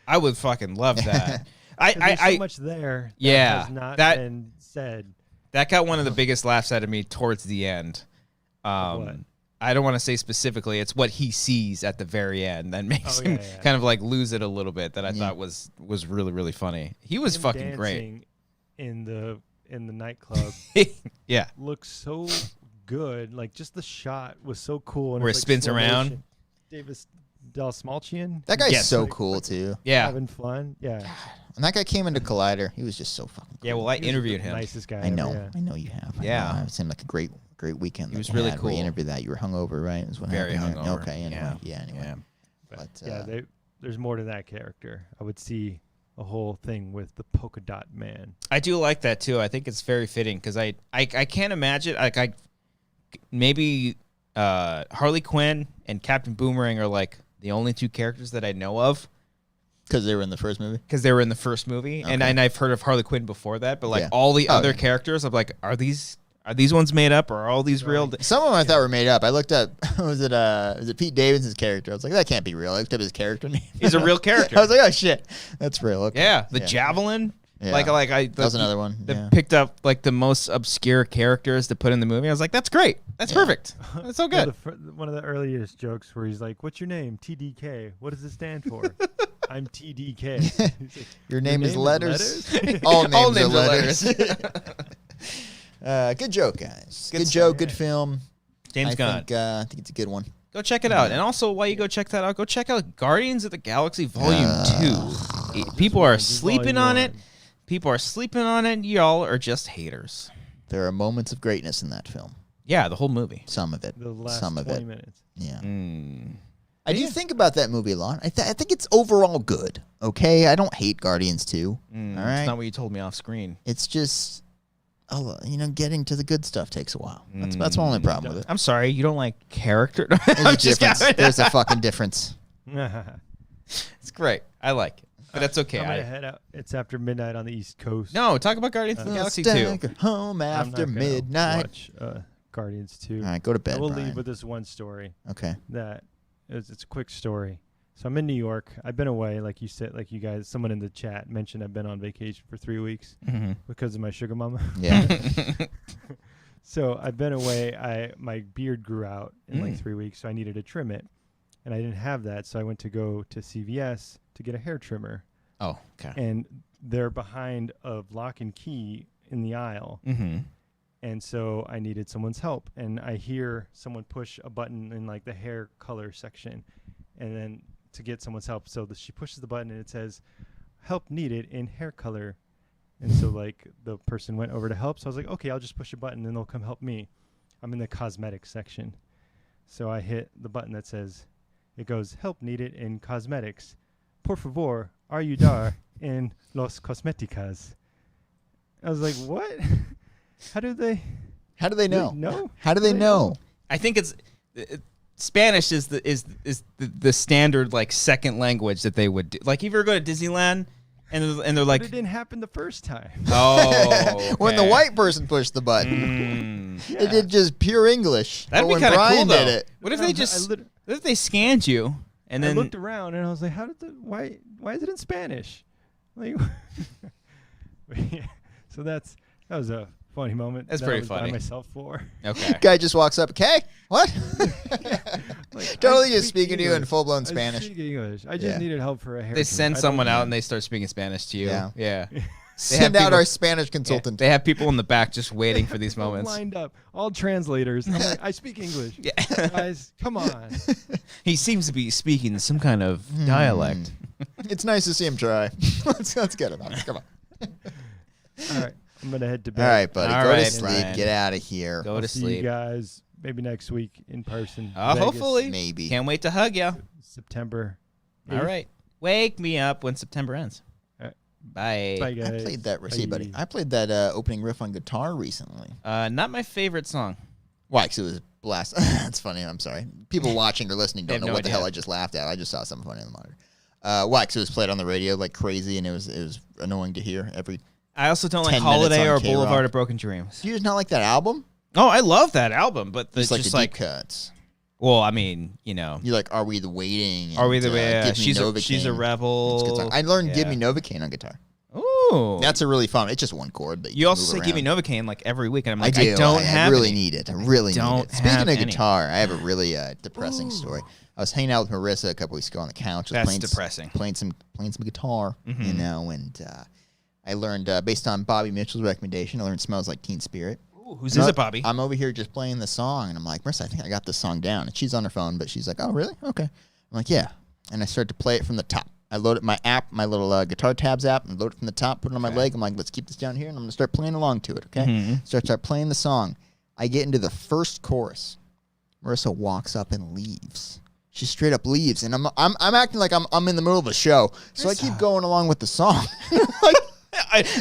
I would fucking love that. 'Cause there's I so much there. Yeah, that has not that- been said. that got one of the biggest laughs out of me towards the end. What? I don't want to say specifically. It's what he sees at the very end that makes him yeah. kind of like lose it a little bit. That I thought was really really funny. He was Him fucking great. dancing in the nightclub Yeah. looks so good. Like just the shot was so cool. And Where it's it like spins slow around. motion. Davis Del Smalchian. That guy's Yes. so Like, cool too. Yeah. having fun. Yeah. And that guy came into Collider. He was just so fucking cool. Yeah. Well, I He was interviewed the him. Nicest guy. I know. Ever, I know you have. Yeah. It seemed like a great weekend. He was that really had where you cool. interviewed that. You were hungover, right? Is what Very happened there? hungover. Okay. Anyway. Yeah. Anyway. Yeah. But, But, there's more to that character. I would see a whole thing with the polka dot man. I do like that too. I think it's very fitting because I can't imagine like maybe Harley Quinn and Captain Boomerang are like the only 2 characters that I know of because they were in the first movie. because they were in the first movie, and I've heard of Harley Quinn before that, but like Yeah. all the Oh, other yeah. characters, I'm like, are these ones made up or are all these real? Some of them I thought were made up. I looked up, was it Pete Davidson's character? I was like, that can't be real. I looked up his character name. He's a real character. I was like, oh shit, that's real. Okay. Yeah, the Javelin. Yeah. That was another one. Yeah. picked up like the most obscure characters to put in the movie. I was like, that's great. That's perfect. That's so good. One of the earliest jokes where he's like, "What's your name?" TDK. What does it stand for? I'm TDK. He's like, Your name is letters. letters? All names, All names are are letters. Good joke, guys. Good joke. Good film. James Gunn. I think it's a good one. Go check it out. And also, while you go check that out, go check out Guardians of the Galaxy Volume 2. People are sleeping on it. People are sleeping on it. Y'all are just haters. There are moments of greatness in that film. Yeah, the whole movie. Some of it. The last Some of 20 it. minutes. Yeah. Mm. I do think about that movie a lot. I think it's overall good. Okay? I don't hate Guardians 2. All right? That's not what you told me off screen. It's just, getting to the good stuff takes a while. That's my only problem with it. I'm sorry, you don't like character? There's a I'm just difference. kidding. There's a fucking difference. It's great. I like it. But that's okay. I'm gonna head out. It's after midnight on the East Coast. No, talk about Guardians of the Galaxy 2. Stagger home I'm not after gonna midnight. Watch Guardians 2. All right, go to bed, I will Brian. leave with this one story. Okay. That it's a quick story. So I'm in New York. I've been away, like you said, like you guys. Someone in the chat mentioned I've been on vacation for 3 weeks because of my sugar mama. Yeah. So I've been away. My beard grew out in like 3 weeks, so I needed to trim it, and I didn't have that. So I went to go to CVS to get a hair trimmer. Oh, okay. And they're behind a lock and key in the aisle. Mm-hmm. And so I needed someone's help. And I hear someone push a button in like the hair color section. And then to get someone's help. So she pushes the button and it says, "Help needed in hair color." And so like the person went over to help. So I was like, okay, I'll just push a button and they'll come help me. I'm in the cosmetics section. So I hit the button that says, it goes, "Help needed in cosmetics. Por favor, ayudar en los cosméticas." I was like, what? How do they know? No. How do they know? I think it's Spanish is the standard like second language that they would do. Like if you ever go to Disneyland and they're like, But it didn't happen the first time. oh, When the okay. white person pushed the button, Yeah. it did just pure English. That'd But be when kind of Brian cool though. did it, What if No, they I just lit- what if they scanned you and I then looked around and I was like, why is it in Spanish? Like, yeah. So that was a funny moment. That's that pretty I was funny. By myself for. okay. guy just walks up. Okay, what? Like, Totally I just speak speaking to you in English. full blown I Spanish. speak English. I just Yeah. needed help for a hair. They trim. send I don't someone out know. and they start speaking Spanish to you. Yeah. Yeah. Send have out people- our Spanish Yeah, consultant. they have people in the back just waiting for these All moments. lined up, all translators. I'm like, I speak English. Yeah. Guys, come on. He seems to be speaking some kind of dialect. It's nice to see him try. let's get it on. Come on. All right, I'm gonna head to bed. All right, buddy. All Go to right, sleep. Brian. Get out of here. Go I'll to see you sleep. guys maybe next week in person. Vegas, Hopefully. Maybe. Can't wait to hug you. September. All 8th. right. Wake me up when September ends. All right. Bye. Bye, I guys. played that. See, buddy. Bye. I played that opening riff on guitar recently. Not my favorite song. Why? Because it was blast. That's funny. I'm sorry. People watching or listening They don't have know no what the idea. hell I just laughed at. I just saw something funny on the monitor. Why? Because it was played on the radio like crazy, and it was annoying to hear every. I also don't like 10 minutes Holiday on or K-Rock. Boulevard of Broken Dreams. Do you just not like that album? Oh, I love that album, but Just like just the like, deep cuts. well, I mean, you know, You like Are We the Waiting? are we and, the way? Give Me She's a Novocaine. rebel. It's a good song. I learned Give Yeah. Me Novocaine on guitar. Ooh, That's a really fun. It's just one chord, but you also move say Give Me around. Novocaine like every week, and I'm I like, do. I don't have I really any. need it. I really need don't it. Speaking have of any. guitar, I have a really depressing story. I was hanging out with Marissa a couple weeks ago on the couch. Just That's playing depressing. Playing some guitar, Mm-hmm. you know, and I learned based on Bobby Mitchell's recommendation. I learned "Smells Like Teen Spirit." Ooh, whose is it, Bobby? I'm over here just playing the song, and I'm like, Marissa, I think I got this song down. And she's on her phone, but she's like, oh, really? Okay. I'm like, yeah. And I start to play it from the top. I loaded my app, my little guitar tabs app, and load it from the top, put it on my leg. I'm like, let's keep this down here, and I'm going to start playing along to it, okay? Mm-hmm. Start playing the song. I get into the first chorus. Marissa walks up and leaves. She straight up leaves, and I'm acting like I'm in the middle of a show, so I keep going along with the song.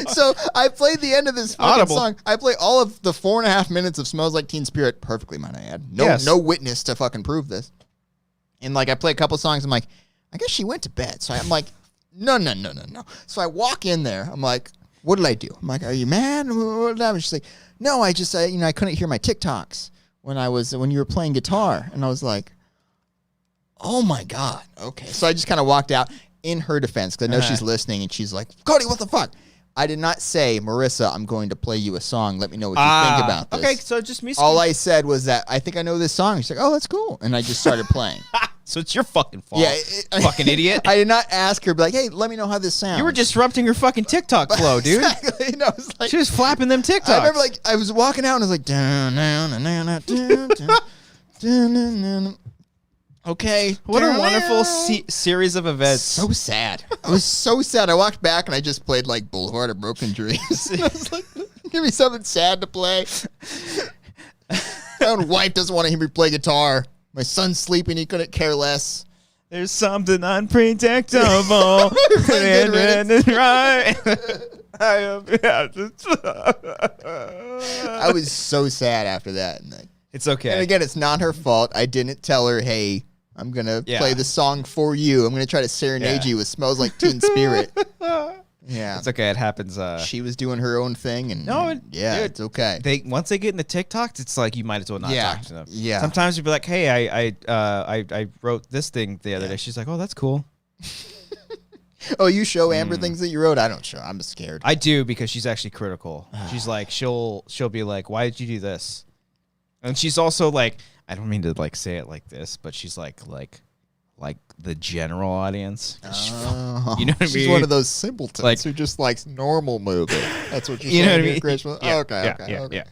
So I played the end of this fucking Audible. song. I play all of the 4.5 minutes of "Smells Like Teen Spirit" perfectly, might I add. Yes. No witness to fucking prove this. And like I play a couple songs, I'm like, I guess she went to bed. So I'm like, no. So I walk in there. I'm like, what did I do? I'm like, are you mad? What happened? She's like, no, I just I couldn't hear my TikToks when you were playing guitar, and I was like, oh my god, okay. So I just kind of walked out in her defense because I know she's listening, and she's like, Cody, what the fuck? I did not say, Marissa, I'm going to play you a song. Let me know what you think about this. Okay, so just me. All I said was that I think I know this song. She's like, oh, that's cool. And I just started playing. So it's your fucking fault. Yeah, fucking idiot. I did not ask her, be like, hey, let me know how this sounds. You were disrupting her fucking TikTok flow, dude. Exactly. You know, it was like, She was flapping them TikToks. I remember, like, I was walking out and I was like, dun, dun, dun, dun, dun, dun, dun, dun, dun. Okay. What a wonderful series of events. So sad. I was so sad. I walked back and I just played like Boulevard of Broken Dreams. I was like, give me something sad to play. My own wife doesn't want to hear me play guitar. My son's sleeping. He couldn't care less. There's something unpredictable. I was so sad after that. And it's okay. And again, it's not her fault. I didn't tell her, hey, I'm going to play the song for you. I'm going to try to serenade you with Smells Like Teen Spirit. Yeah. It's okay. It happens. She was doing her own thing. And dude, it's okay. Once they get into TikToks, it's like you might as well not talk to them. Yeah. Sometimes you'll be like, hey, I wrote this thing the other day. She's like, oh, that's cool. Oh, you show Amber things that you wrote? I don't show. I'm scared. I do because she's actually critical. She's like, she'll be like, why did you do this? And she's also like, I don't mean to like say it like this, but she's like the general audience. You know what I mean? She's one of those simpletons who just likes normal movie. That's what you're saying. Know what I mean? Yeah. Okay.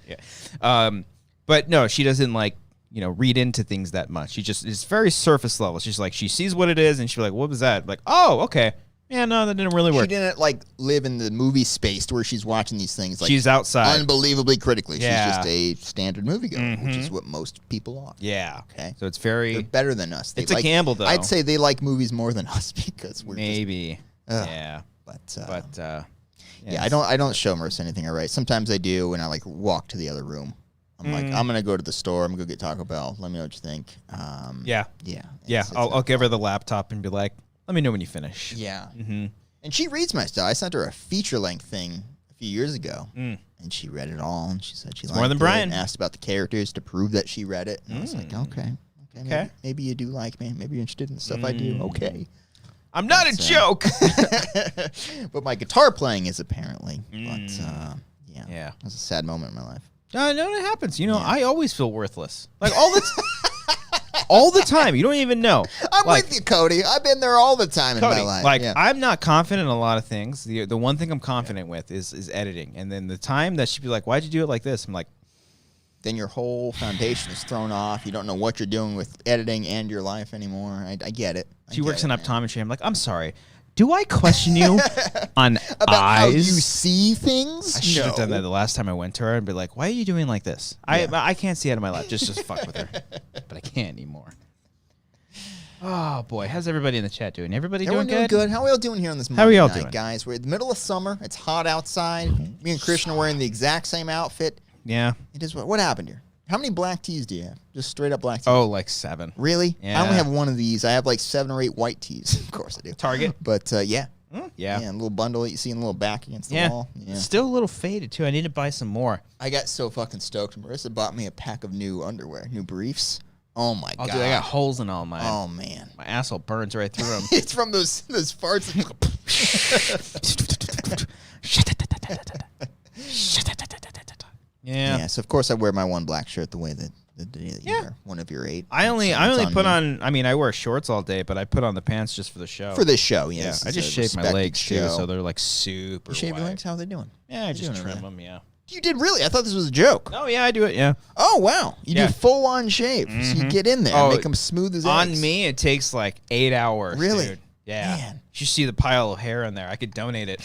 But no, she doesn't like, read into things that much. She just is very surface level. She's like, she sees what it is and she'll be like, what was that? Like, oh, okay. Yeah, no, that didn't really work. She didn't like live in the movie space to where she's watching these things. Like, she's outside, unbelievably critically. She's just a standard moviegoer, which is what most people are. Yeah. Okay. So it's they're better than us. It's a gamble, though. I'd say they like movies more than us because we're maybe. Yeah. But I don't show Marissa anything I write. Sometimes I do when I like walk to the other room. I'm like, I'm gonna go to the store. I'm gonna go get Taco Bell. Let me know what you think. Yeah. I'll give her the laptop and be like, let me know when you finish. Yeah. And she reads my stuff. I sent her a feature-length thing a few years ago, and she read it all, and she said she liked more than it, Brian. and asked about the characters to prove that she read it. And I was like, okay. Maybe you do like me. Maybe you're interested in the stuff I do. Okay. I'm not a joke. But my guitar playing is apparently. But, yeah. It was a sad moment in my life. No, it happens. I always feel worthless. Like, all the all the time. You don't even know. I'm with you, Cody. I've been there all the time in my life. Like, I'm not confident in a lot of things. The one thing I'm confident with is editing. And then the time that she'd be like, why'd you do it like this? I'm like, then your whole foundation is thrown off. You don't know what you're doing with editing and your life anymore. I get it. She works in optometry. I'm like, I'm sorry. Do I question you on about eyes? How you see things? I should have done that the last time I went to her and be like, why are you doing like this? I can't see out of my lap. Just fuck with her. But I can't anymore. Oh, boy. How's everybody in the chat doing? Everybody doing good? How are we all doing here on this Monday night, doing? Guys? We're in the middle of summer. It's hot outside. Me and Christian are wearing the exact same outfit. Yeah. It is. What happened here? How many black tees do you have? Just straight up black tees? Oh, like 7. Really? Yeah. I only have one of these. I have like 7 or 8 white tees. Of course I do. Target? But, yeah. Yeah. A little bundle that you see in a little back against the wall. Yeah. Still a little faded, too. I need to buy some more. I got so fucking stoked. Marissa bought me a pack of new underwear, new briefs. Oh, my God. Dude, I got holes in all mine. Oh, man. My asshole burns right through them. It's from those farts. Yeah. So, of course, I wear my one black shirt the way that you wear one of your 8. I only put on, I wear shorts all day, but I put on the pants just for the show. For this show, yes. Yeah. I just shave my legs, too, so they're like super You shave your white. legs? How are they doing? Yeah, I just trim them, yeah. You did really? I thought this was a joke. Oh, yeah, I do it, yeah. Oh, wow. You do full-on shave. So you get in there and make them smooth as eggs. On me, it takes like 8 hours, Really? dude. Yeah. Man. You should see the pile of hair in there. I could donate it.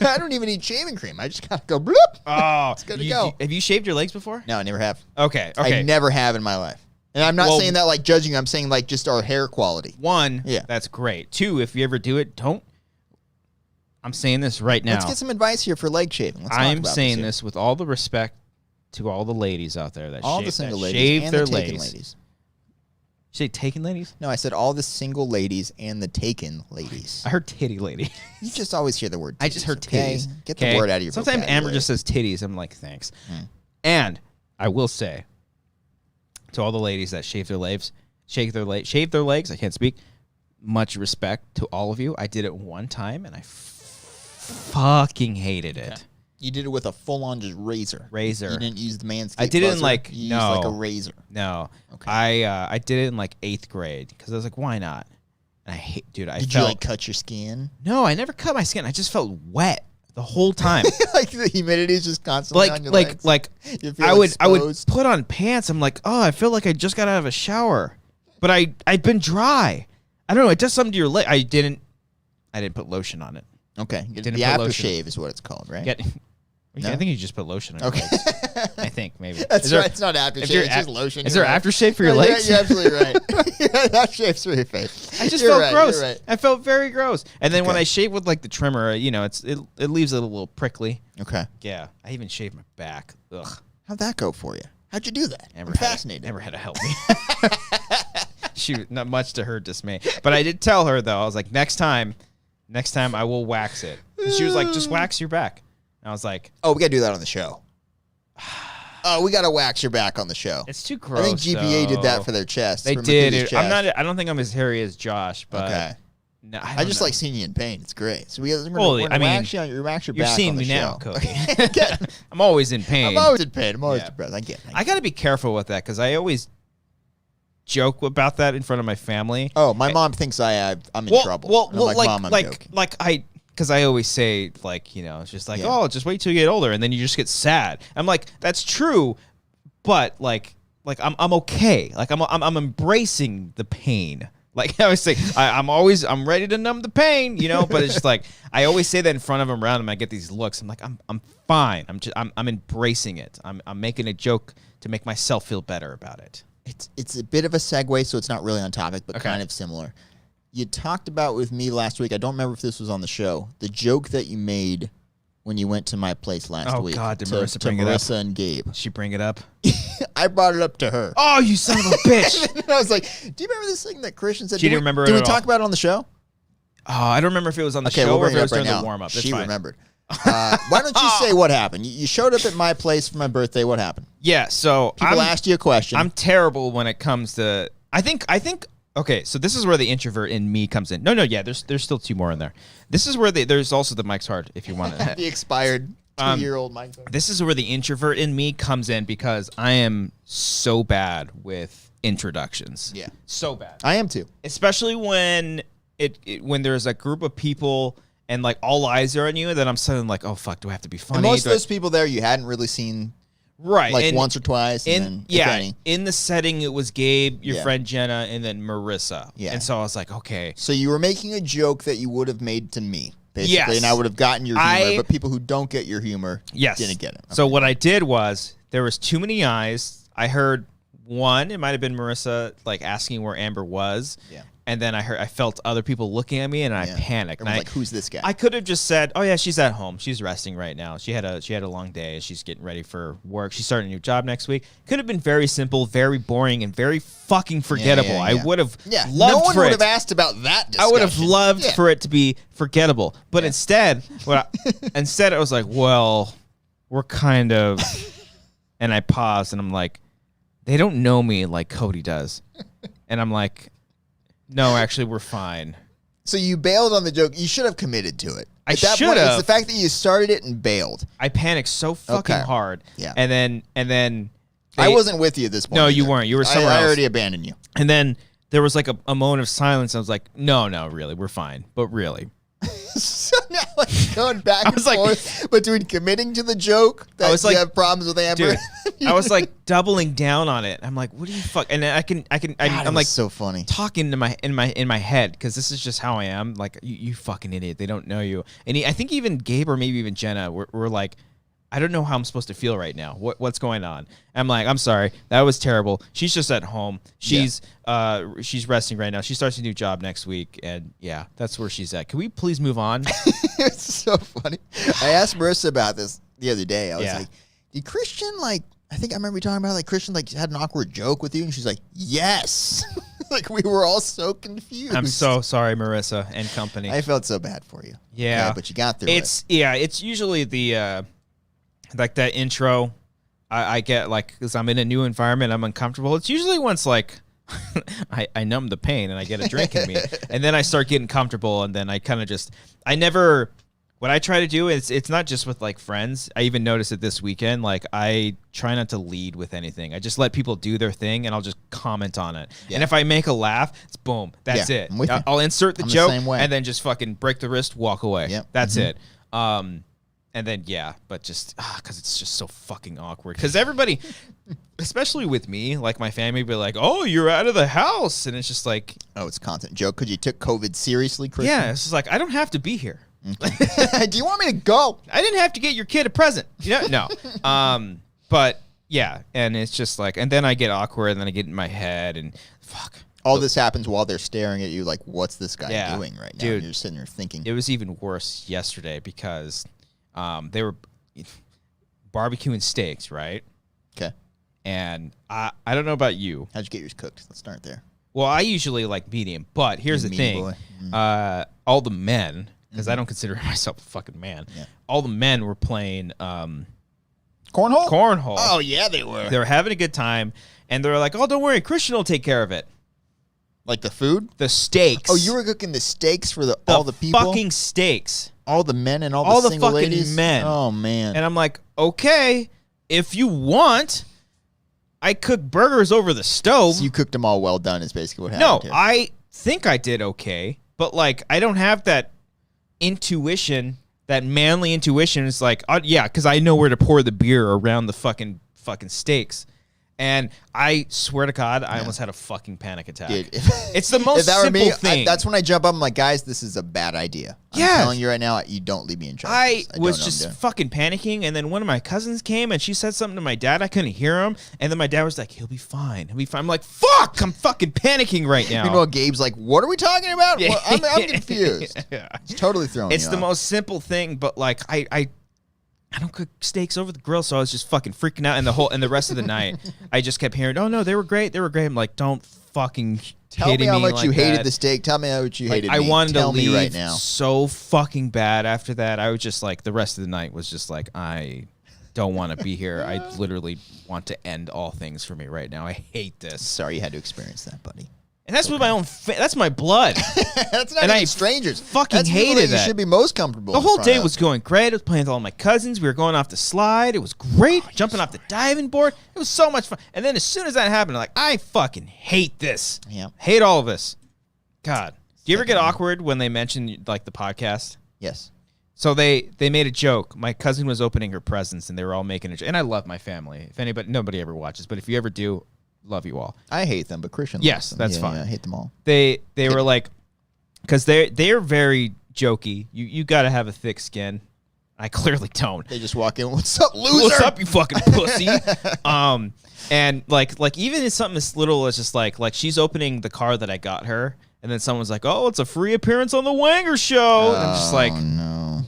I don't even need shaving cream. I just gotta go bloop. Oh. It's good to go. Have you shaved your legs before? No, I never have. Okay. I never have in my life. And I'm not saying that like judging. I'm saying like just our hair quality. 1, that's great. 2, if you ever do it, don't. I'm saying this right now. Let's get some advice here for leg shaving. I'm saying this with all the respect to all the ladies out there that all shave, the single that ladies shave and their the taken legs. ladies. You say taken ladies? No, I said all the single ladies and the taken ladies. I heard titty lady. You just always hear the word titties. I just heard titties. Get the word out of your Sometimes vocabulary. Amber just says titties. I'm like, thanks. And I will say to all the ladies that shave their legs, shave their legs. I can't speak. Much respect to all of you. I did it one time and I fucking hated it. Okay. You did it with a full-on just razor. Razor. You didn't use the Manscaped I did it in buzzer. like You no, used like a razor. No. Okay. I did it in like 8th grade because I was like, why not? And I hate, dude. Did you like cut your skin? No, I never cut my skin. I just felt wet the whole time. Like the humidity is just constantly on your legs. You feel I would exposed. put on pants. I'm like, oh, I feel like I just got out of a shower, but I'd been dry. I don't know. It does something to your leg. I didn't put lotion on it. Okay. Didn't The put lotion. aftershave is what it's called, right? No? I think you just put lotion on your legs. I think maybe. That's right. It's not aftershave. It's just lotion. Is there aftershave for your No, legs? You're absolutely right. Aftershave's for your face. I just felt gross. You're right. I felt very gross. And then when I shave with like the trimmer, it leaves it a little prickly. Okay. Yeah. I even shaved my back. Ugh. How'd that go for you? How'd you do that? I'm fascinated. Never had to help me. Shoot, not much to her dismay. But I did tell her though. I was like, next time I will wax it. And she was like, just wax your back. And I was like, oh, we gotta do that on the show. Oh, we gotta wax your back on the show. It's too gross. I think GPA did that for their chest. They for did. Matthew's chest. I don't think I'm as hairy as Josh, but okay. No, I just like seeing you in pain. It's great. So we're gonna wax your back you're on seeing the me show. now, Cody. I'm always in pain. I'm always in pain. I'm always depressed. I get it. I got to be careful with that because I always joke about that in front of my family. Oh, my mom thinks I'm in trouble. Well, I'm like, Mom, I'm joking. Because I always say, like, it's just like, oh, just wait till you get older, and then you just get sad. I'm like, that's true, but like I'm okay. Like I'm embracing the pain. Like I always say, I'm ready to numb the pain, But it's just like I always say that in front of them, around them. I get these looks. I'm like, I'm fine. I'm embracing it. I'm making a joke to make myself feel better about it. It's a bit of a segue, so it's not really on topic, but kind of similar. You talked about with me last week, I don't remember if this was on the show, the joke that you made when you went to my place last week. Oh, God, did to Marissa bring it up? Marissa and Gabe. Did she bring it up? I brought it up to her. Oh, you son of a bitch. And I was like, do you remember this thing that Christian said? She didn't remember it Did we at talk all. about it on the show? Oh, I don't remember if it was on the Okay, show we'll or if bring it was it up during right the now. warm-up. That's She fine. remembered. Why don't you say what happened? You showed up at my place for my birthday. What happened? Yeah, so People asked you a question. I'm terrible when it comes to. I think. Okay, so this is where the introvert in me comes in. No, yeah, there's still 2 more in there. This is where there's also the Mike's Hard if you want to. The expired 2-year-old Mike. This is where the introvert in me comes in because I am so bad with introductions. Yeah, so bad. I am too. Especially when when there's a group of people and like all eyes are on you, and then I'm suddenly like, oh fuck, do I have to be funny? And most of those people there you hadn't really seen. Right. Like once or twice. And then, in the setting, it was Gabe, your Yeah. friend Jenna, and then Marissa. Yeah. And so I was like, okay. So you were making a joke that you would have made to me, basically, Yes. and I would have gotten your humor, but people who don't get your humor didn't get it. Okay. So what I did was, there was too many eyes. I heard one, it might have been Marissa, like asking where Amber was. Yeah. And then I felt other people looking at me, and I panicked. And I was like, who's this guy? I could have just said, oh yeah, she's at home. She's resting right now. She had a long day. She's getting ready for work. She's starting a new job next week. Could have been very simple, very boring, and very fucking forgettable. Yeah. I would have loved no one for would it. have asked about that discussion. I would have loved for it to be forgettable. But instead, I was like, well, we're kind of, and I paused, and I'm like, they don't know me like Cody does. And I'm like, no, actually, we're fine. So you bailed on the joke. You should have committed to it. I At that should point, have. It's the fact that you started it and bailed. I panicked so fucking hard. Yeah. And then I wasn't with you at this point. No, you either. weren't. You were somewhere I else. already abandoned you. And then there was like a moment of silence. I was like, no, really, we're fine. But really. So now like going back and forth between committing to the joke that you have problems with Amber. Dude, I was like doubling down on it. I'm like, what do you fuck? And then I'm like so funny talking to in my head because this is just how I am. Like you fucking idiot. They don't know you. And I think even Gabe or maybe even Jenna were like, I don't know how I'm supposed to feel right now. What's going on? I'm like, I'm sorry. That was terrible. She's just at home. She's resting right now. She starts a new job next week. And yeah, that's where she's at. Can we please move on? It's so funny. I asked Marissa about this the other day. I was like, did Christian I think I remember you talking about Christian had an awkward joke with you. And she's like, yes. Like we were all so confused. I'm so sorry, Marissa and company. I felt so bad for you. Yeah. But you got through it. It's usually the... like that intro, I get because I'm in a new environment, I'm uncomfortable. It's usually once I numb the pain and I get a drink in me, and then I start getting comfortable, and then I kind of just what I try to do is it's not just with like friends. I even noticed it this weekend. Like I try not to lead with anything. I just let people do their thing and I'll just comment on it. Yeah. And if I make a laugh, it's boom. That's it. I'll insert the joke and then just fucking break the wrist, walk away. Yep. That's it. And then, but just because it's just so fucking awkward. Because everybody, especially with me, like my family, be like, "Oh, you're out of the house," and it's just like, "Oh, it's a constant joke because you took COVID seriously, Christian." Yeah, it's just like I don't have to be here. Okay. Do you want me to go? I didn't have to get your kid a present. No. But yeah, and it's just like, and then I get awkward, and then I get in my head, and fuck. All this happens while they're staring at you, like, "What's this guy doing right now?" Dude, and you're sitting there thinking. It was even worse yesterday because. They were barbecuing steaks, right? Okay. And I don't know about you. How'd you get yours cooked? Let's start there. Well, I usually like medium, but here's the thing. All the men, because I don't consider myself a fucking man, all the men were playing Cornhole? Cornhole. Oh, yeah, they were. They were having a good time, and they were like, "Oh, don't worry, Christian will take care of it." Like the food? The steaks. Oh, you were cooking the steaks for all the people? Fucking steaks. All the men and all the single fucking ladies? Men. Oh, man. And I'm like, okay, if you want, I cook burgers over the stove. So you cooked them all well done is basically what happened. No, I think I did okay. But, like, I don't have that intuition, that manly intuition. It's like, because I know where to pour the beer around the fucking steaks. And I swear to God, I almost had a fucking panic attack. Dude, it's the most simple thing. That's when I jump up. I'm like, guys, this is a bad idea. I'm telling you right now, you don't leave me in charge. I was just fucking panicking. And then one of my cousins came and she said something to my dad. I couldn't hear him. And then my dad was like, he'll be fine. He'll be fine. I'm like, fuck, I'm fucking panicking right now. Meanwhile, Gabe's like, what are we talking about? Yeah. I'm confused. It's totally throwing me It's the most simple thing, but like I don't cook steaks over the grill, so I was just fucking freaking out. And the rest of the night, I just kept hearing, "Oh no, they were great. They were great." I'm like, "Don't fucking tell me how much like you hated that. the steak. Tell me how much you hated me. I wanted tell to leave me right now. So fucking bad after that. I was just like, the rest of the night was just like, I don't want to be here. I literally want to end all things for me right now. I hate this. Sorry you had to experience that, buddy. And that's with my own. That's my blood. That's not even strangers. Fucking that's hated that. You should be most comfortable. The whole day was going great. I was playing with all my cousins. We were going off the slide. It was great. Jumping off the diving board. It was so much fun. And then as soon as that happened, I'm like, I fucking hate this. Yeah. Hate all of this. God. Do you ever get awkward when they mention like the podcast? Yes. So they made a joke. My cousin was opening her presents, and they were all making a joke. And I love my family. If nobody ever watches, but if you ever do, love you all. I hate them, but Christian yes, loves them. that's fine. Yeah, I hate them all. They were like, because they're very jokey. You got to have a thick skin. I clearly don't. They just walk in. What's up, loser? What's up, you fucking pussy? And like even it's something as little as just like she's opening the car that I got her, and then someone's like, "Oh, it's a free appearance on the Wanger show." And I'm just like, no.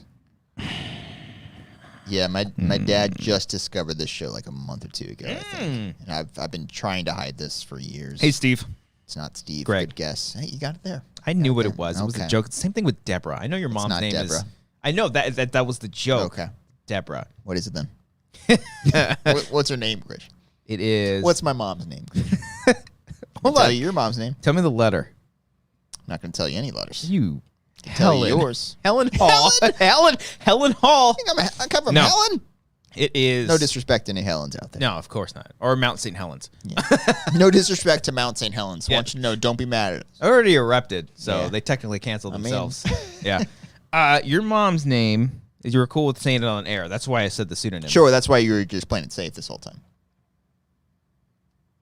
Yeah, my dad just discovered this show like a month or two ago, I think. And I've been trying to hide this for years. Hey, Steve. It's not Steve. Greg. Good guess. Hey, you got it there. I knew what it was. It was a joke. Same thing with Deborah. I know your mom's name Deborah. is. I know that was the joke. Okay. Deborah. What is it then? What's her name, Grish? It is. What's my mom's name? Hold I'll on. tell you your mom's name. Tell me the letter. I'm not going to tell you any letters. You. Tell you yours. Helen Hall. Helen Hall. I come from No. Helen? It is. No disrespect to any Helens out there. No, of course not. Or Mount St. Helens. Yeah. No disrespect to Mount St. Helens. I want you to know, don't be mad at us. Already erupted, so Yeah. they technically canceled themselves. Yeah. Your mom's name, you were cool with saying it on air. That's why I said the pseudonym. Sure, that's why you were just playing it safe this whole time.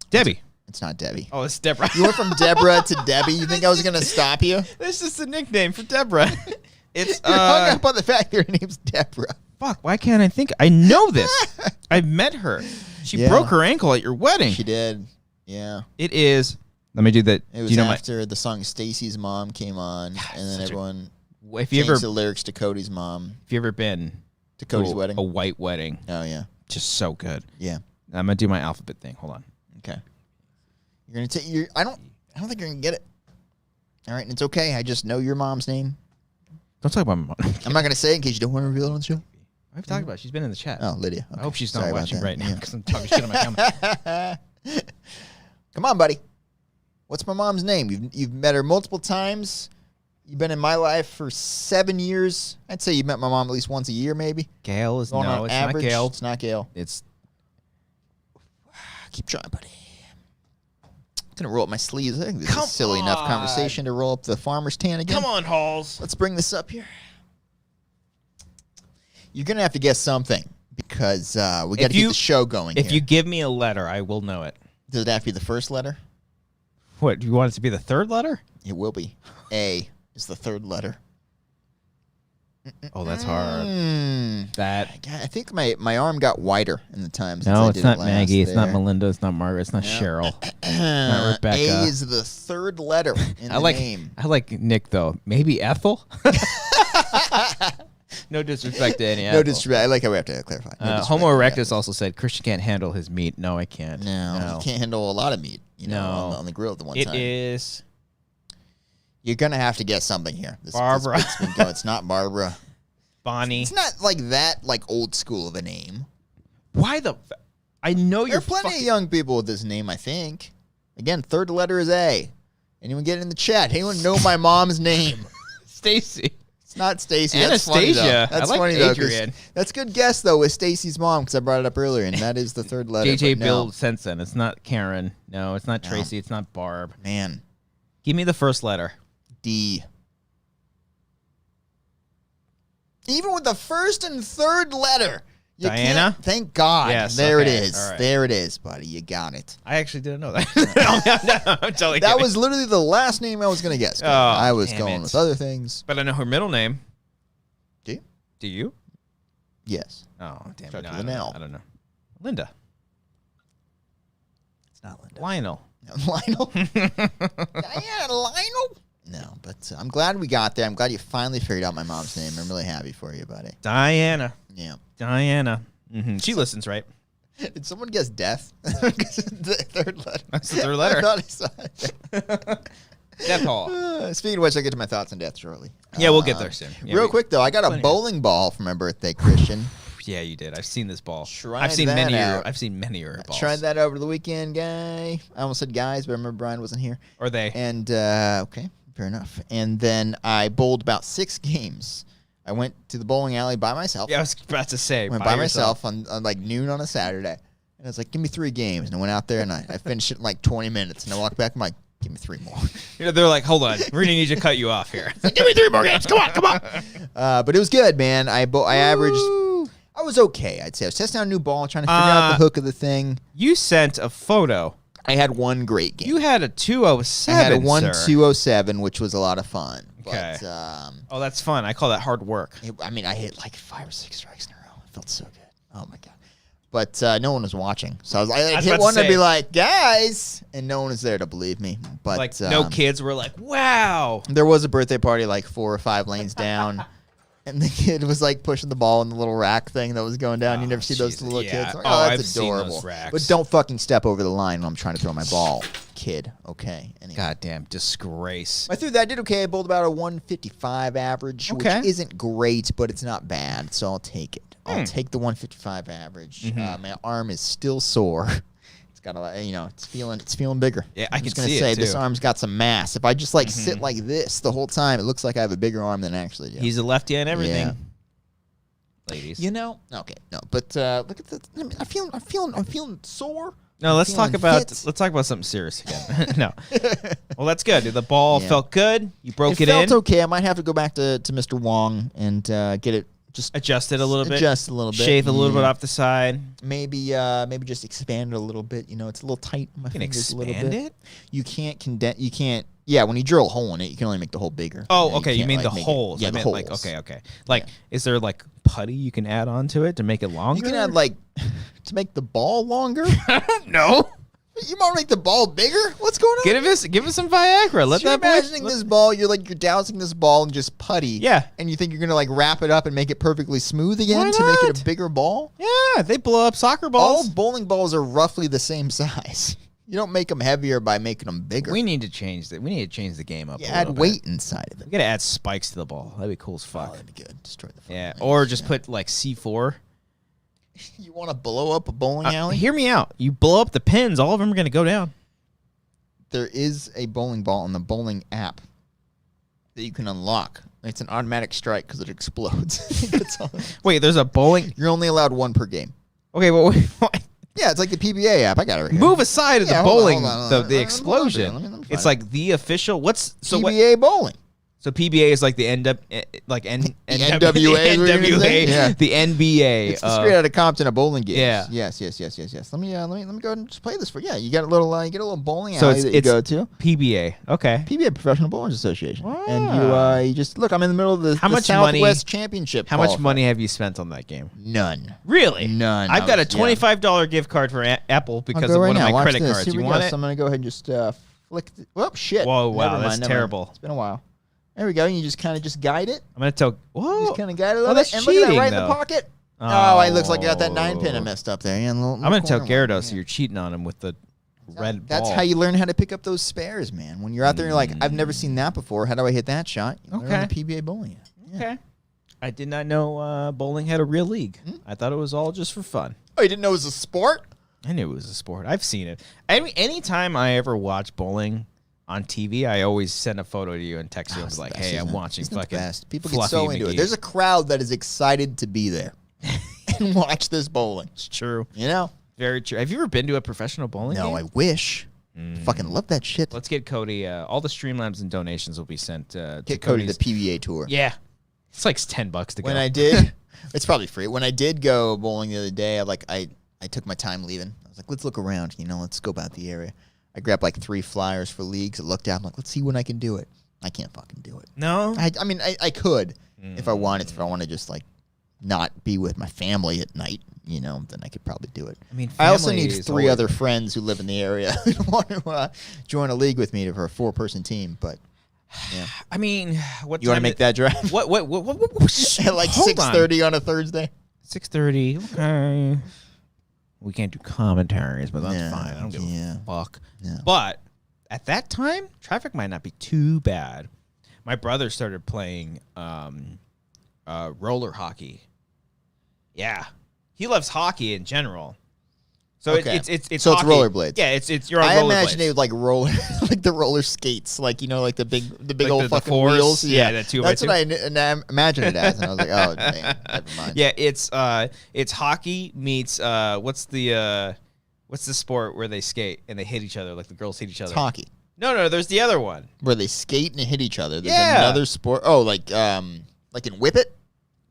Debbie. It's not Debbie. Oh, it's Deborah. You went from Deborah to Debbie? You think I was going to stop you? That's just a nickname for Deborah. It's You're hung up on the fact that her name's Deborah. Fuck, why can't I think? I know this. I've met her. She broke her ankle at your wedding. She did. Yeah. It is. Let me do that. It was do you know after the song Stacy's Mom came on, and then everyone if you changed ever the lyrics to Cody's mom. If you ever been to Cody's wedding? A white wedding. Oh, yeah. Just so good. Yeah. I'm going to do my alphabet thing. Hold on. Okay. You're going to take I don't think you're going to get it. All right, and it's okay. I just know your mom's name. Don't talk about my mom. I'm not going to say it in case you don't want to reveal it on the show. I've talked about it. She's been in the chat. Oh, Lydia. Okay. I hope she's not Sorry watching right now Yeah. because I'm talking shit on my camera. Come on, buddy. What's my mom's name? You've met her multiple times. You've been in my life for 7 years. I'd say you met my mom at least once a year, maybe. Gail is Going on it's average. not Gail. It's not Gail. It's Keep trying, buddy. Gonna roll up my sleeves. I think this is a silly enough conversation to roll up the farmer's tan again. Come on, Halls. Let's bring this up here. You're gonna have to guess something because we got to get the show going. If here. you give me a letter, I will know it. Does it have to be the first letter? What, do you want it to be the third letter? It will be. A is the third letter. Oh, that's hard. That. I think my arm got wider in the time since No, I it's did not it last Maggie. It's not there. Melinda. It's not Margaret. It's not Cheryl. Not Rebecca. A is the third letter in the name. I like Nick, though. Maybe Ethel? No disrespect to any Ethel. No disrespect. I like how we have to clarify. No disrespect Homo to erectus Ethel. also said Christian can't handle his meat. No, I can't. No, you can't handle a lot of meat. On the grill at the one time. It is You're gonna have to guess something here. Barbara. It's not Barbara. Bonnie. It's not like that, old school of a name. Why the? I know There you're are plenty of young people with this name, I think. Again, third letter is A. Anyone get in the chat? Anyone know my mom's name? Stacy. It's not Stacy. Anastasia. That's funny, though. That's I like funny, though, 'cause Adrian. that's a good guess, though, with Stacy's mom, because I brought it up earlier, and that is the third letter. JJ but no. Bill Sensen. It's not Karen. No, it's not Tracy. It's not Barb. Man. Give me the first letter. D. Even with the first and third letter. You Diana? can't- Thank God. Yes, There okay, it is. all right. There it is, buddy. You got it. I actually didn't know that. No, I'm totally That kidding. was literally the last name I was going to guess. Oh, I was damn going it. with other things. But I know her middle name. Do you? Do you? Yes. Oh, damn Starts it. with an L. I don't know. Linda. It's not Linda. Lionel. No, Lionel? Diana, Lionel? No, but I'm glad we got there. I'm glad you finally figured out my mom's name. I'm really happy for you, buddy. Diana. Yeah. Diana. She listens, right? Did someone guess death? The third letter. That's the third letter. I thought I saw it. Death Hall. Speaking of which, I'll get to my thoughts on death shortly. Yeah, we'll get there soon. Yeah, Real quick, though, I got a plenty of- bowling ball for my birthday, Christian. Yeah, you did. I've seen this ball. Tried I've seen that many. out. I've seen many of your balls. Tried that over the weekend, guy. I almost said guys, but I remember Brian wasn't here. Or they. And, okay, fair enough. And then I bowled about 6 games. I went to the bowling alley by myself. Yeah, I was about to say. Went by myself on like noon on a Saturday. And I was like, give me 3 games. And I went out there and I finished it in like 20 minutes. And I walked back. I'm like, give me 3 more. You know, they're like, hold on. We're going to need to cut you off here. Like, give me 3 more games. Come on, come on. But it was good, man. I averaged. I was okay, I'd say. I was testing out a new ball, trying to figure out the hook of the thing. You sent a photo. I had one great game. You had a 207, I had a sir. 207, which was a lot of fun. Okay. But, Oh, that's fun. I call that hard work. I hit like 5 or 6 strikes in a row. It felt so good. Oh, my God. But no one was watching. So I was like, I'd hit one and be like, guys. And no one was there to believe me. But Like, no kids were like, wow. there was a birthday party like 4 or 5 lanes down. And the kid was like pushing the ball in the little rack thing that was going down. You never see those Jesus. little Yeah. kids. Like, Oh, that's I've seen those adorable. racks. But don't fucking step over the line when I'm trying to throw my ball, kid. Okay. Anyway. Goddamn disgrace. I threw that. I did okay. I bowled about a 155 average, Okay. which isn't great, but it's not bad. So I'll take it. I'll take the 155 average. My arm is still sore. It's got a, it's feeling bigger. Yeah, I I'm can just gonna see it, say this too. arm's got some mass. If I just like sit like this the whole time, it looks like I have a bigger arm than I actually do. He's a lefty and everything. Yeah. Ladies. Okay, no, but look at the. I mean, I'm feeling sore. No, let's talk feeling about fit. let's talk about something serious again. No. Well, that's good. The ball Yeah. felt good. You broke it felt in. okay. I might have to go back to Mr. Wong and get it just Adjust it a little bit. Adjust a little bit. Shave a little bit Yeah. off the side. Maybe just expand it a little bit. It's a little tight on my You can fingers a little expand bit. it? You can't condense. You can't. Yeah, when you drill a hole in it, you can only make the hole bigger. Oh, okay. You can't, mean like, the make it- holes? Yeah, I the meant holes. like okay. Like, is there like putty you can add onto it to make it longer? You can add like to make the ball longer. no. You want to make the ball bigger? What's going on? Give us some Viagra. Let So you're that boy. imagining this ball. You're dousing this ball in just putty. Yeah. And you think you're gonna like wrap it up and make it perfectly smooth again Why to make it not? a bigger ball? Yeah, they blow up soccer All balls. bowling balls are roughly the same size. You don't make them heavier by making them bigger. We need to change that. We need to change the game up. You a add little weight Bit. inside of it. We gotta add spikes to the ball. That'd be cool as Oh, fuck. that'd be good. Destroy the. Yeah, fucking or thing. just put like C4. You want to blow up a bowling alley? Hear me out. You blow up the pins, all of them are gonna go down. There is a bowling ball on the bowling app. that you can unlock. It's an automatic strike because it explodes. That's all. Wait, there's a bowling. You're only allowed one per game. Okay, well, wait, Yeah, it's like the PBA app. I got it right here. move aside of the hold on, bowling, hold on. the Let me explosion. find it. It's like the official. What's so what? PBA bowling. So PBA is like the NWA, NWA, yeah. the NBA. It's the straight out of Compton of bowling games. Yeah. Yes. Let me go ahead and just play this for you. Yeah, you got a little bowling So alley that you it's go to. PBA. Okay. PBA Professional Bowlers Association. Wow. And you just look. I'm in the middle of the Southwest Championship. How much money have you spent on that game? None. Really? None. I've got a $25 gift card for Apple because of one of my credit cards. Here You we want go. it? So I'm gonna go ahead and just flick. Whoop! Shit. Whoa! Wow, Never that's mind. terrible. It's been a while. There we go. You just kind of guide it. I'm gonna tell. Whoa! Just kind of guide it a little that's bit. And look at that cheating, right in though. the pocket. Oh, it looks like I got that 9-pin I messed up there. Yeah, I'm gonna tell corner Gyarados one. so you're cheating on him with the red ball. That's how you learn how to pick up those spares, man. When you're out there, you're like, I've never seen that before. How do I hit that shot? You learn on the PBA bowling. Yeah. Okay. I did not know bowling had a real league. I thought it was all just for fun. Oh, you didn't know it was a sport? I knew it was a sport. I've seen it. I mean, anytime I ever watch bowling on TV, I always send a photo to you and text you. I was like, "Hey, I'm watching fucking best. People get Fluffy so into McGee." it. There's a crowd that is excited to be there and watch this bowling. It's true. You know? Very true. Have you ever been to a professional bowling No, game? I wish. Fucking love that shit. Let's get Cody. All the Streamlabs and donations will be sent to Get Cody Cody's. the PBA tour. Yeah, it's like $10 to go. When I did, it's probably free. When I did go bowling the other day, I took my time leaving. I was like, let's look around. Let's scope out the area. I grabbed like 3 flyers for leagues. I looked out. I'm like, let's see when I can do it. I can't fucking do it. No, I mean, I could if I wanted. If I want to just like not be with my family at night, then I could probably do it. I mean, I also family need is 3 always- other friends who live in the area who want to join a league with me for a 4-person team. But yeah, I mean, what you want to time make that drive What? at like 6:30 on a Thursday? 6:30. Okay. We can't do commentaries, but that's Yeah, fine. I don't give a fuck. Yeah. But at that time, traffic might not be too bad. My brother started playing roller hockey. Yeah, he loves hockey in general. So Okay. it's So it's hockey. rollerblades. Yeah, it's you're on I rollerblades. imagine it like roller, like the roller skates, like like the big Like old the fucking fours? wheels. Yeah, the 2x2. That's what I imagined it as, and I was like, oh, damn, never mind. Yeah, it's hockey meets what's the sport where they skate and they hit each other like the girls hit each other? It's hockey, No, there's the other one. where they skate and hit each other. There's Yeah. another sport. Oh, like in Whip It.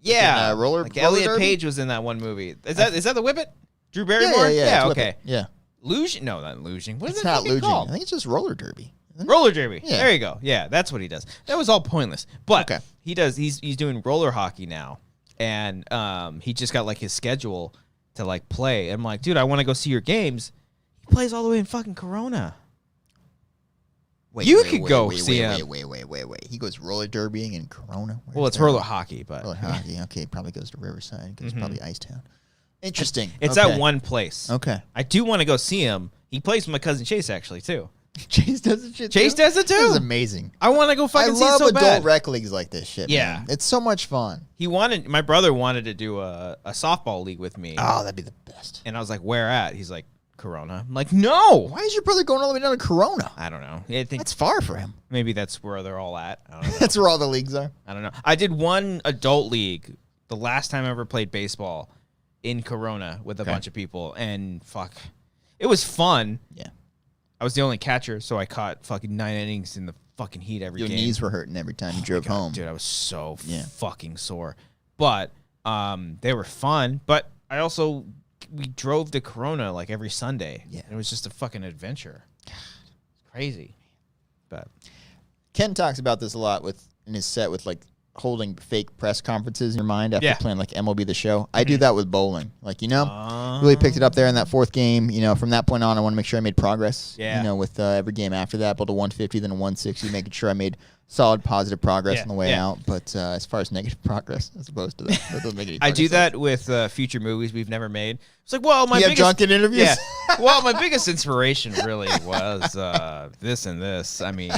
Yeah, in, roller Elliot derby? Page was in that one movie. Is that the Whippet? Drew Barrymore? Yeah, it's Whip okay. It. Yeah, Luge? No, not luging. What is it's that not fucking luging. called? I think it's just roller derby. Isn't it? Roller derby. Yeah. There you go. Yeah, that's what he does. That was all pointless. But Okay. he's doing roller hockey now, and he just got like his schedule to like play. I'm like, dude, I want to go see your games. He plays all the way in fucking Corona. Wait, You wait, could wait, go wait, see wait, him. Wait. He goes roller derbying in Corona. Where's Well, it's that? roller hockey, but Roller hockey. Okay, probably goes to Riverside because it's probably Icetown. Interesting. it's okay. at one place. Okay. I do want to go see him. He plays with my cousin Chase actually too. Chase does it shit Chase too? does it This too. is amazing. I want to go I fucking see it love so adult bad. rec leagues like this shit. Yeah. man. It's so much fun. My brother wanted to do a softball league with me. Oh, that'd be the best. And I was like, where at? He's like, Corona. I'm like, no. Why is your brother going all the way down to Corona? I don't know. I think That's far for him. maybe that's where they're all at. I don't know. That's where all the leagues are. I don't know. I did one adult league the last time I ever played baseball in Corona with a bunch of people. And fuck, it was fun. Yeah. I was the only catcher, so I caught fucking 9 innings in the fucking heat every Your game. knees were hurting every time you drove home. Dude, I was so Yeah. fucking sore. But they were fun. But we drove to Corona like every Sunday. Yeah. It was just a fucking adventure. It's crazy. But Ken talks about this a lot in his set with like holding fake press conferences in your mind after Yeah. playing like MLB The Show. I do that with bowling. Like, really picked it up there in that 4th game. From that point on, I want to make sure I made progress. Yeah. With every game after that, built a 150, then a 160, making sure I made solid positive progress Yeah, on the way yeah. out. But as far as negative progress, as opposed to that doesn't make any I do fucking that with future movies we've never made. It's like, well, my You have biggest drunken interviews? Yeah. Well, my biggest inspiration really was this and this. I mean,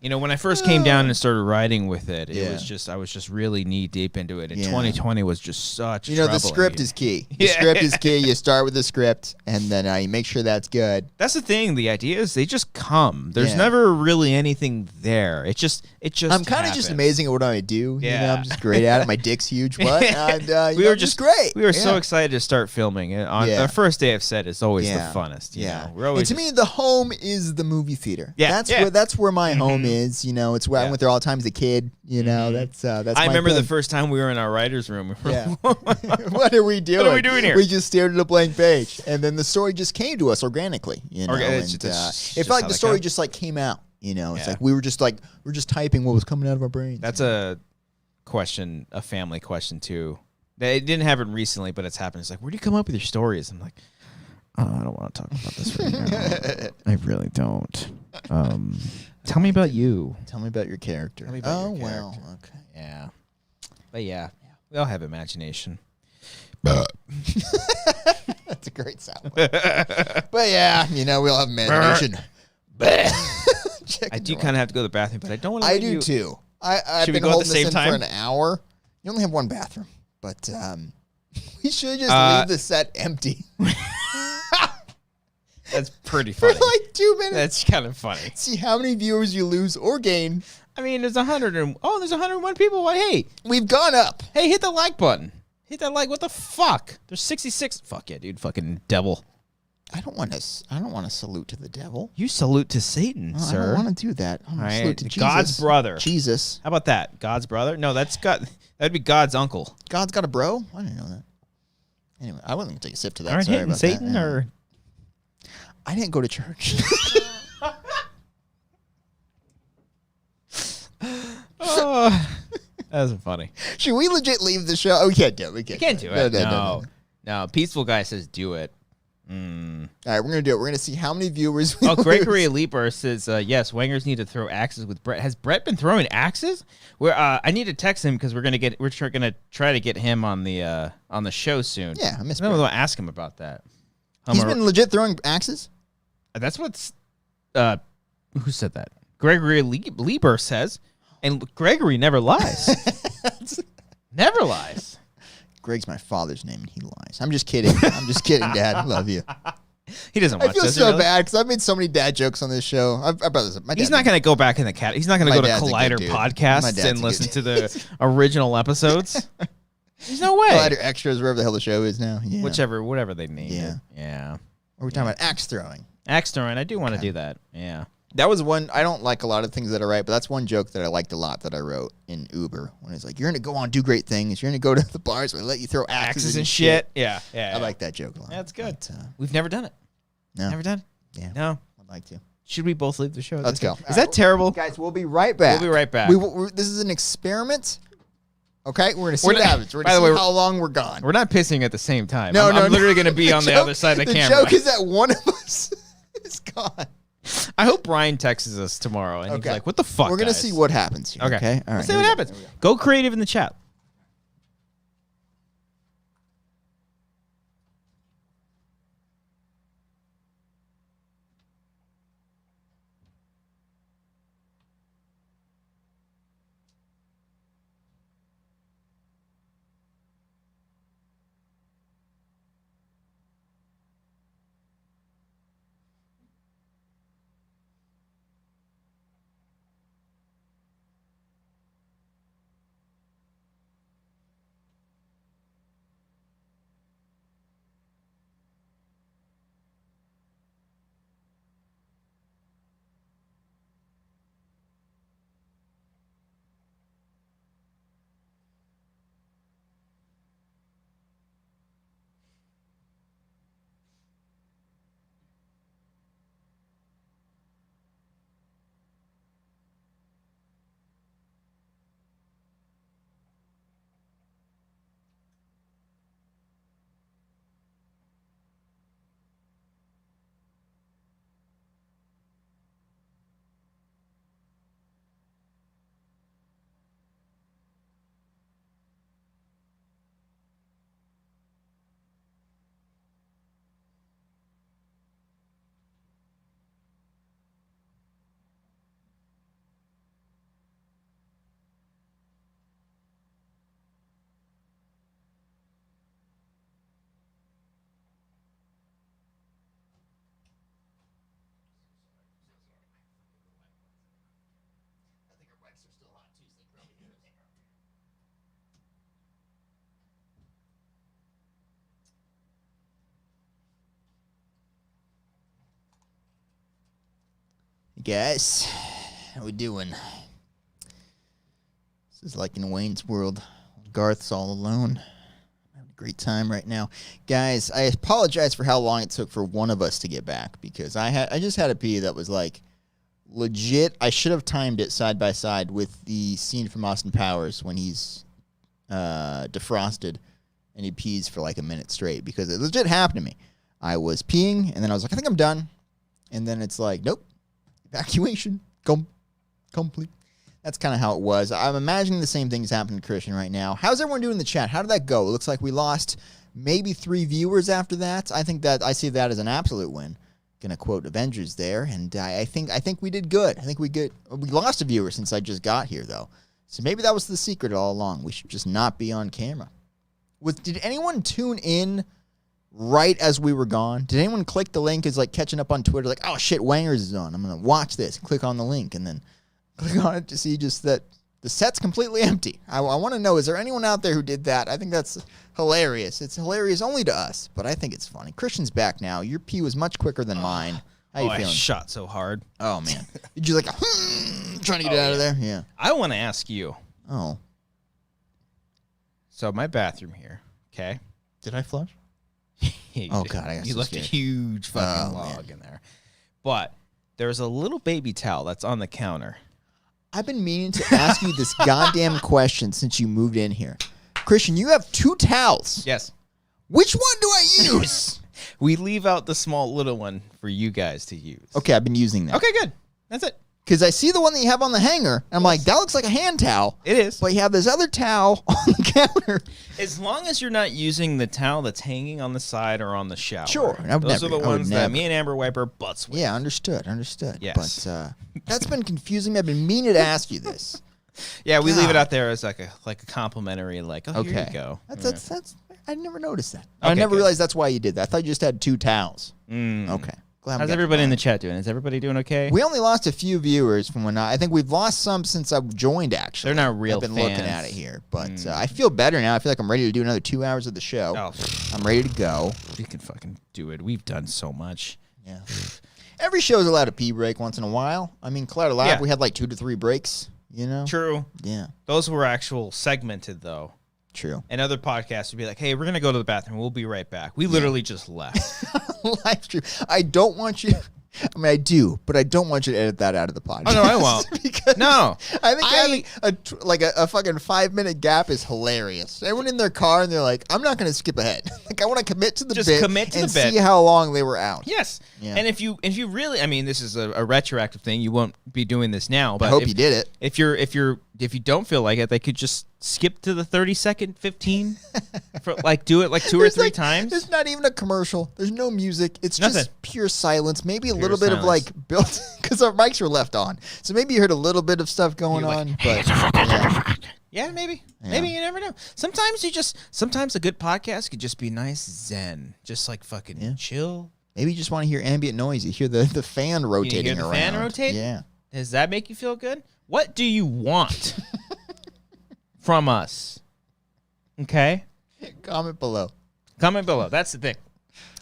You know, when I first came down and started writing with it, Yeah. I was just really knee deep into it. And Yeah. 2020 was just such You know, the troubling. script is key. The script is key. You start with the script, and then you make sure that's good. That's the thing. The idea is they just come. There's Yeah. never really anything there. It just I'm kind of just amazing at what I do. You know, Yeah. I'm just great at it. My dick's huge, but and, We were I'm just great. We were so Yeah. excited to start filming it. On Yeah. the first day of set is always Yeah. the funnest. You Yeah. know? We're always And to me, the home is the movie theater. Yeah, That's yeah. where my home is. You know, it's where I Yeah. went there all the time as a kid. You know, that's I my remember the thing. first time we were in our writer's room. Yeah. What are we doing? What are we doing here? We just stared at a blank page, and then the story just came to us organically. You know, It's and, just it felt like how the that story goes. just like came out. You know, it's Yeah. like we were just typing what was coming out of our brains. That's a question, a family question too. It didn't happen recently, but it's happened. It's like, where do you come up with your stories? I'm like, oh, I don't want to talk about this right now. I really don't. Tell me about you. Tell me about your character. Tell me about oh your well, character. okay. Yeah. But yeah, we all have imagination. That's a great sound. But yeah, you know, we all have imagination. I do kind of have to go to the bathroom, but I don't want to. I do too. I've Should we been go at the holding this same in time? for an hour. You only have one bathroom, but we should just leave the set empty That's pretty for funny. like 2 minutes. That's kind of funny. See how many viewers you lose or gain. I mean, there's 101 people. Well, hey, We've gone up. hit the like button. Hit that like. What the fuck? There's 66. Fuck yeah, dude. Fucking devil. I don't want to salute to the devil. You salute to Satan, I sir. don't want to do that. I want to All salute right, to Jesus. God's brother. Jesus. How about that? God's brother? No, that's God. That'd be God's uncle. God's got a bro? I didn't know that. Anyway, I wasn't going to take a sip to that. All right, Sorry hitting about Satan that. or I didn't go to church. oh, that wasn't funny. Should we legit leave the show? Oh, we can't do it. We can't. You can't do it. No. No. Peaceful guy says do it. All right, we're gonna do it. We're gonna see how many viewers. We Oh, lose. Gregory Leaper says yes. Wangers need to throw axes with Brett. Has Brett been throwing axes? Where I need to text him because we're gonna try to get him on the show soon. Yeah, I miss. I'm gonna Brett. ask him about that. He's been legit throwing axes. That's what's who said that? Gregory Lieber says, and Gregory never lies. Never lies. Greg's my father's name, and he lies. I'm just kidding. I'm just kidding, Dad. I love you. He doesn't watch. I feel does he so really? bad because I've made so many dad jokes on this show. He's not going to go back in the cat. He's not going to My go to dad's a good Collider dude. My podcasts dad's and a listen good to the original episodes. There's no way. Collider Extras, wherever the hell the show is now. Yeah. Whatever they named Yeah. it. Yeah. Are we talking about axe throwing? Axe throwing. I do want to do that. Yeah. That was one. I don't like a lot of things that I write, but that's one joke that I liked a lot that I wrote in Uber when it's like, "You're gonna go on, do great things. You're gonna go to the bars where they let you throw axes and shit. Yeah. Yeah. I like that joke a lot. That's good. But, We've never done it. no, Never done it. Yeah. No. I'd like to. Should we both leave the show? Let's go. Is that terrible? Guys, we'll be right back. We'll be right back. This is an experiment. Okay, we're gonna see We're what not- happens. We're by gonna the see way, how long we're gone. We're not pissing at the same time. No, I'm literally going to be on the other side of the camera. The joke is that one of us is gone. I hope Brian texts us tomorrow and he's like, "What the fuck?" We're gonna guys?" see what happens here. Okay. All right. Let's see here what we go. happens. Here we go. Go creative in the chat. Guys, how we doing? This is like in Wayne's World. Garth's all alone. I'm having a great time right now. Guys, I apologize for how long it took for one of us to get back because I just had a pee that was like legit. I should have timed it side by side with the scene from Austin Powers when he's defrosted and he pees for like a minute straight because it legit happened to me. I was peeing and then I was like, I think I'm done. And then it's like, nope, evacuation, complete. That's kind of how it was. I'm imagining the same things happening to Christian right now. How's everyone doing in the chat? How did that go? It looks like we lost maybe 3 viewers after that. I see that as an absolute win. Gonna quote Avengers there, and I think we did good. I think we lost a viewer since I just got here though. So maybe that was the secret all along. We should just not be on camera. Did anyone tune in right as we were gone? Did anyone click the link? Is like catching up on Twitter, like, oh shit, Wanger's is on. I'm gonna watch this. Click on the link and then click on it to see just that the set's completely empty. I want to know, is there anyone out there who did that? I think that's hilarious. It's hilarious only to us, but I think it's funny. Christian's back now. Your pee was much quicker than mine. How you feeling? I shot so hard. Oh man, did you like trying to get out of there? Yeah. I want to ask you. Oh. So my bathroom here. Okay. Did I flush? Oh God, I got you so left scared. a huge fucking log in there, but there's a little baby towel that's on the counter. I've been meaning to ask you this goddamn question since you moved in here. Christian, you have 2 towels. Yes. Which one do I use? We leave out the small little one for you guys to use. Okay, I've been using that. Okay, good. That's it. Because I see the one that you have on the hanger, and I'm like, that looks like a hand towel. It is. But you have this other towel on the counter. As long as you're not using the towel that's hanging on the side or on the shower. Sure. Those are the ones that me and Amber wipe our butts with. Yeah, understood. Yes. But that's been confusing me. I've been meaning to ask you this. Yeah, we leave it out there as like a complimentary, like, oh, here you go. That's I never noticed that. Okay, I never good. realized that's why you did that. I thought you just had 2 towels. Okay. Glad How's everybody in the chat doing? Is everybody doing okay? We only lost a few viewers from when I think we've lost some since I've joined, actually. They're not real I've been fans. looking at it here. But I feel better now. I feel like I'm ready to do another 2 hours of the show. Oh, I'm ready to go. we can fucking do it. We've done so much. Yeah. Every show's allowed a pee break once in a while. I mean, Collider Lab, we had like 2 to 3 breaks, you know? True. Yeah. Those were actual segmented, though. True. And other podcasts would be like, hey, we're going to go to the bathroom. We'll be right back. We literally just left. Live stream. I don't want you... I mean, I do, but I don't want you to edit that out of the podcast. Oh, no, I won't. Because No. I think having a fucking 5-minute gap is hilarious. Everyone in their car and they're like, I'm not going to skip ahead. Like, I want to commit to the Just bit commit to and the bit. see how long they were out. Yes. Yeah. And if you really, I mean, this is a retroactive thing. You won't be doing this now. But I hope you did it. If you don't feel like it, they could just skip to the 30-second 15. For like do it like 2 or 3 times. There's not even a commercial. There's no music. It's Nothing. just pure silence. Maybe a Pure little bit of silence. like built because our mics were left on. So maybe you heard a little bit of stuff going You're like, on. But yeah. Yeah, maybe. Yeah. Maybe you never know. Sometimes a good podcast could just be nice zen. Just like fucking chill. Maybe you just want to hear ambient noise. You hear the fan rotating hear the around. fan rotate? Yeah. Does that make you feel good? What do you want from us? Okay? Comment below. Comment below. That's the thing.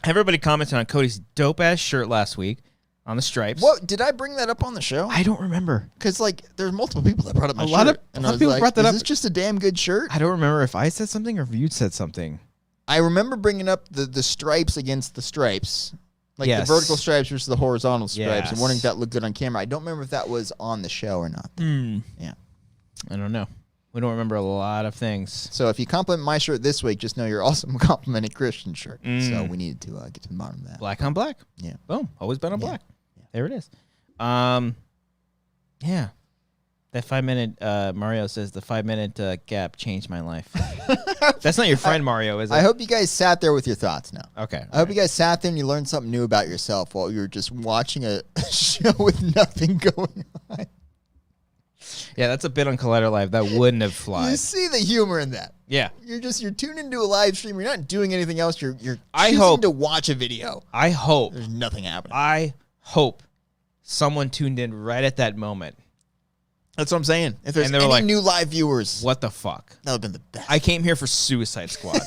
Everybody commented on Cody's dope-ass shirt last week on the stripes. What did I bring that up on the show? I don't remember. Because like there's multiple people that brought up my shirt. lot of and I was people like, brought that is up. this just a damn good shirt? I don't remember if I said something or if you said something. I remember bringing up the stripes against the stripes. Like Yes. the vertical stripes versus the horizontal stripes. Yes. And wondering if that looked good on camera. I don't remember if that was on the show or not. Yeah. I don't know. We don't remember a lot of things. So if you compliment my shirt this week, just know you're also complimenting Christian's shirt. So we needed to get to the bottom of that. Black on black. Yeah. Boom. Always been on black. Yeah. There it is. Yeah. That 5-minute, Mario says the 5-minute gap changed my life. That's not your friend Mario, is it? I hope you guys sat there with your thoughts now. Okay. I hope you guys sat there and you learned something new about yourself while you were just watching a show with nothing going on. Yeah, that's a bit on Collider Live. That wouldn't have You flied. see the humor in that. Yeah. You're tuned into a live stream. You're not doing anything else. You're I choosing hope- to watch a video. I hope There's nothing happening. I hope someone tuned in right at that moment. That's what I'm saying. If there's And they were any like, new live viewers, What the fuck? that would have been the best. I came here for Suicide Squad.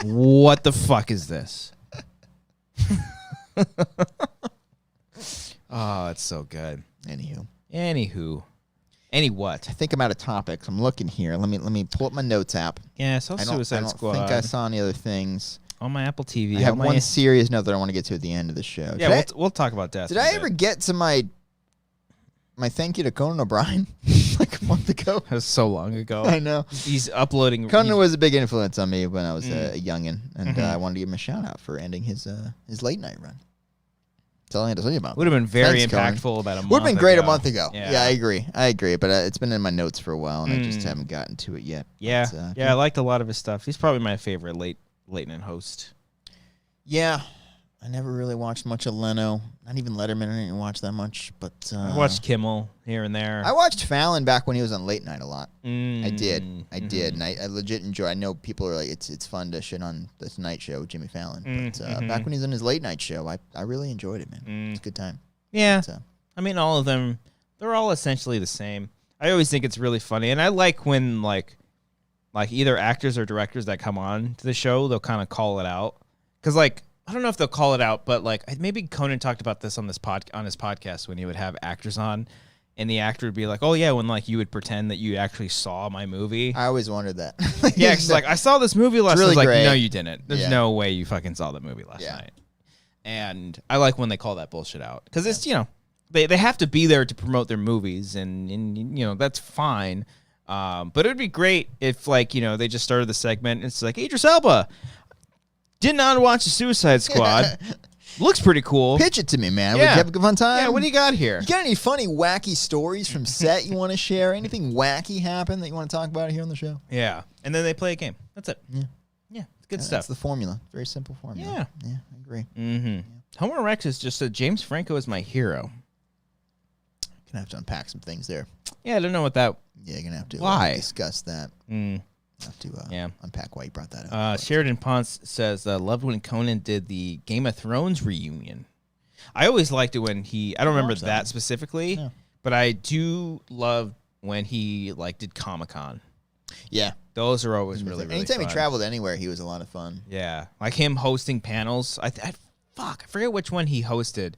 What the fuck is this? Oh, it's so good. Anywho. Any what? I think I'm out of topics. I'm looking here. Let me pull up my notes app. Yeah, I saw Suicide Squad. I don't think I saw any other things. On my Apple TV. I have one serious note that I want to get to at the end of the show. Yeah, we'll talk about death. Did I ever get to my thank you to Conan O'Brien like a month ago? That was so long ago. I know. He's uploading. Conan was a big influence on me when I was a youngin', and I wanted to give him a shout out for ending his late night run. That's all I had to say about it. Would have been very impactful about a month ago. Would have been great a month ago. Yeah, I agree. But it's been in my notes for a while, and I just haven't gotten to it yet. Yeah, but, I liked a lot of his stuff. He's probably my favorite late night host. Yeah, I never really watched much of Leno. Not even Letterman. I didn't watch that much. But I watched Kimmel here and there. I watched Fallon back when he was on Late Night a lot. I did, and I legit enjoy. I know people are like, it's fun to shit on the Tonight Show with Jimmy Fallon, but back when he was on his Late Night show, I really enjoyed it, man. It's a good time. Yeah, I mean, all of them, they're all essentially the same. I always think it's really funny, and I like when like either actors or directors that come on to the show, they'll kind of call it out. Because, like, I don't know if they'll call it out, but, like, maybe Conan talked about this on his podcast when he would have actors on, and the actor would be like, oh, yeah, when, like, you would pretend that you actually saw my movie. I always wondered that. Yeah, because, like, I saw this movie last night. Really Like, great. no, you didn't. There's no way you fucking saw the movie last night. And I like when they call that bullshit out. Because it's, you know, they have to be there to promote their movies, and you know, that's fine. But it would be great if, like, you know, they just started the segment, and it's like, Idris Elba did not watch the Suicide Squad. Looks pretty cool. Pitch it to me, man. Yeah. Would you have a good fun time? Yeah, what do you got here? You got any funny, wacky stories from set you want to share? Anything wacky happen that you want to talk about here on the show? Yeah. And then they play a game. That's it. Yeah. Yeah, it's good stuff. That's the formula. Very simple formula. Yeah. Yeah, I agree. Mm-hmm. Homer Rex is just said, James Franco is my hero. Gonna have to unpack some things there. Yeah, I don't know what that... Yeah, you're gonna have to discuss that. Have to unpack why you brought that up. Sheridan Ponce says, loved when Conan did the Game of Thrones reunion. I always liked it when he... I don't remember that specifically, but I do love when he, like, did Comic-Con. Yeah. Those are always really, really Anytime fun. he traveled anywhere, he was a lot of fun. Yeah. Like him hosting panels. I forget which one he hosted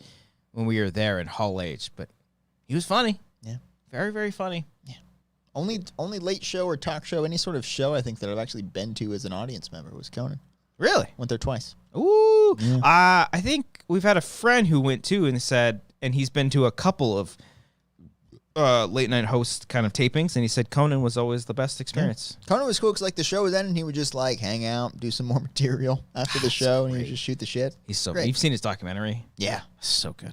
when we were there in Hall H, but he was funny. Yeah. Very, very funny. Yeah. Only late show or talk show, any sort of show I think that I've actually been to as an audience member was Conan. Really? Went there twice. Ooh. Yeah. I think we've had a friend who went too and said, and he's been to a couple of late night host kind of tapings, and he said Conan was always the best experience. Yeah. Conan was cool because like the show was ending, he would just like hang out, do some more material after the show, and he would just shoot the shit. He's so great. You've seen his documentary? Yeah. So good.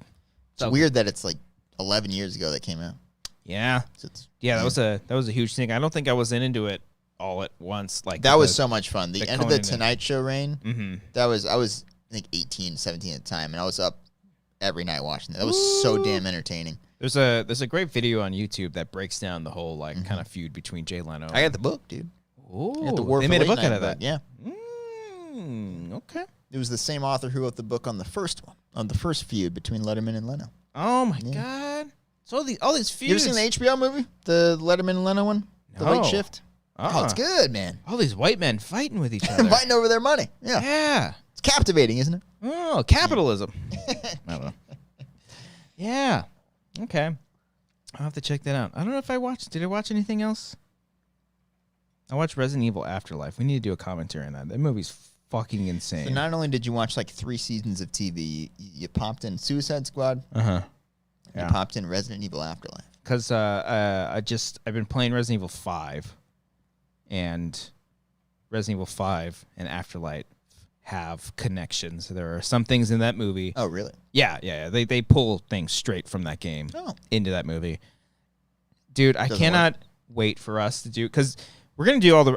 It's weird that it's like 11 years ago that came out. Yeah. So that was a huge thing. I don't think I was into it all at once. Like that was so much fun. The end of the Conan Tonight Show reign. Mm-hmm. I was I think 18, 17 at the time, and I was up every night watching it. That was so damn entertaining. There's a great video on YouTube that breaks down the whole like kind of feud between Jay Leno. I got the book, dude. Oh, they made a book out of that. Yeah. Okay. It was the same author who wrote the book on the first one, on the first feud between Letterman and Leno. Oh my god! So all these feuds. You ever seen the HBO movie, the Letterman and Leno one, the Late Shift? Oh, it's good, man. All these white men fighting with each other, fighting over their money. Yeah. Yeah. It's captivating, isn't it? Oh, capitalism. I don't know. Yeah. Okay. I'll have to check that out. I don't know if I watched. Did I watch anything else? I watched Resident Evil Afterlife. We need to do a commentary on that. That movie's fucking insane. So not only did you watch like 3 seasons of TV, you popped in Suicide Squad. Yeah. You popped in Resident Evil Afterlife. Because I've been playing Resident Evil 5, and Resident Evil 5 and Afterlife have connections. There are some things in that movie. Oh, really? Yeah. They pull things straight from that game into that movie. Dude, I cannot wait for us to do, because we're gonna do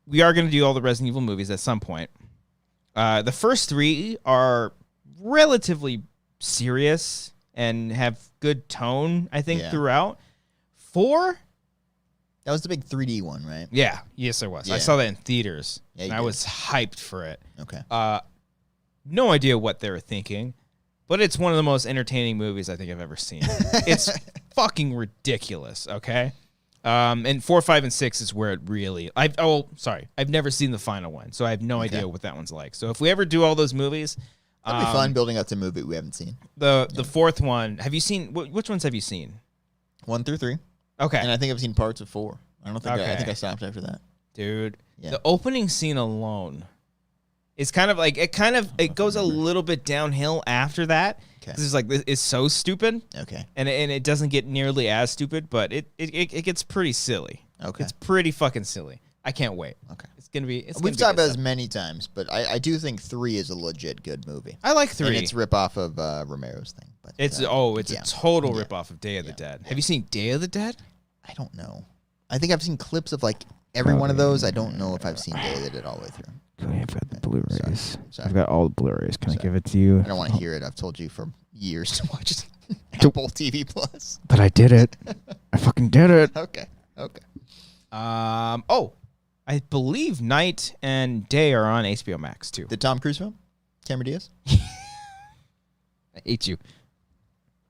we are gonna do all the Resident Evil movies at some point. The first 3 are relatively serious and have good tone, I think, throughout. 4. That was the big 3D one, right? Yeah. Yes, there was. Yeah. I saw that in theaters. Yeah, and I was hyped for it. Okay. No idea what they were thinking, but it's one of the most entertaining movies I think I've ever seen. It's fucking ridiculous, okay? And 4, 5, and 6 is where it really... I've never seen the final one, so I have no idea what that one's like. So if we ever do all those movies, That'd be fun building up to a movie we haven't seen. The fourth one. Have you seen? Which ones have you seen? 1 through 3. Okay. And I think I've seen parts of 4. I don't think Okay. I think I stopped after that. Dude, Yeah. the opening scene alone is kind of like it goes a little bit downhill after that. Okay. It's like it's so stupid, Okay. and it doesn't get nearly as stupid, but it gets pretty silly. Okay. It's pretty fucking silly. I can't wait. Okay. It's gonna be. It's We've gonna be talked good about this stuff. many times, but I do think 3 is a legit good movie. I like 3. And it's rip off of Romero's thing. But It's yeah. a total rip off of Day of the Yeah. Dead. Have you seen Day of the Dead? I don't know. I think I've seen clips of like every one of those. I don't know if I've seen Day of the Dead all the way through. I've got the Blu-rays. Sorry. I've got all the Blu-rays. Can I Sorry. give it to you? I don't want to hear it. I've told you for years to watch it. Apple TV Plus. But I did it. I fucking did it. Okay. Okay. Oh, I believe Night and Day are on HBO Max too. The Tom Cruise film? Cameron Diaz? I hate you.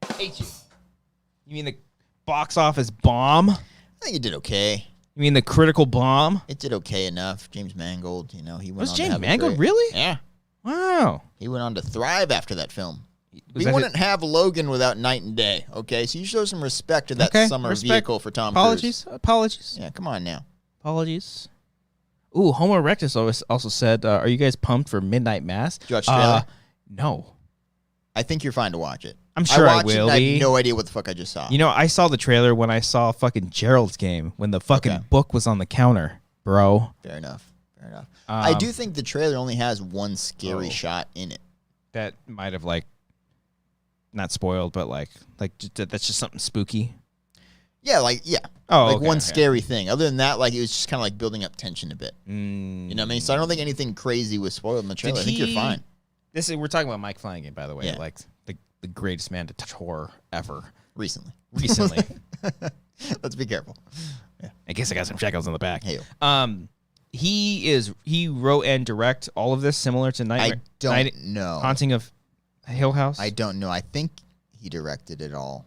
I hate you. You mean the box office bomb? I think it did okay. You mean the critical bomb? It did okay enough. James Mangold, he went Was on to James have a Mangold great- really? Yeah. Wow. He went on to thrive after that film. Was We that wouldn't have Logan without Night and Day, okay? So you show some respect to that Okay, summer respect. vehicle for Tom Apologies. Cruise. Apologies. Yeah, come on now. Apologies. Ooh, Homo Erectus also said, "Are you guys pumped for Midnight Mass?" Did you watch the trailer? No. I think you're fine to watch it. I'm sure I watched it will and I be. have no idea what the fuck I just saw. You know, I saw the trailer when I saw fucking Gerald's game when the fucking Okay. book was on the counter, bro. Fair enough. Fair enough. I Um, do think the trailer only has one scary Oh. shot in it. That might have not spoiled, but that's just something spooky. Yeah. Oh, Like okay, one okay. scary thing. Other than that, it was just kind of like building up tension a bit. Mm. You know what I mean? So I don't think anything crazy was spoiled in the trailer. I think you're fine. We're talking about Mike Flanagan, by the way, Yeah. like the greatest man to touch horror ever. Recently. Let's be careful. I guess I got some shekels on the back. Hey, He wrote and direct all of this similar to I Nightmare. don't know. Haunting of Hill House. I don't know. I think he directed it all.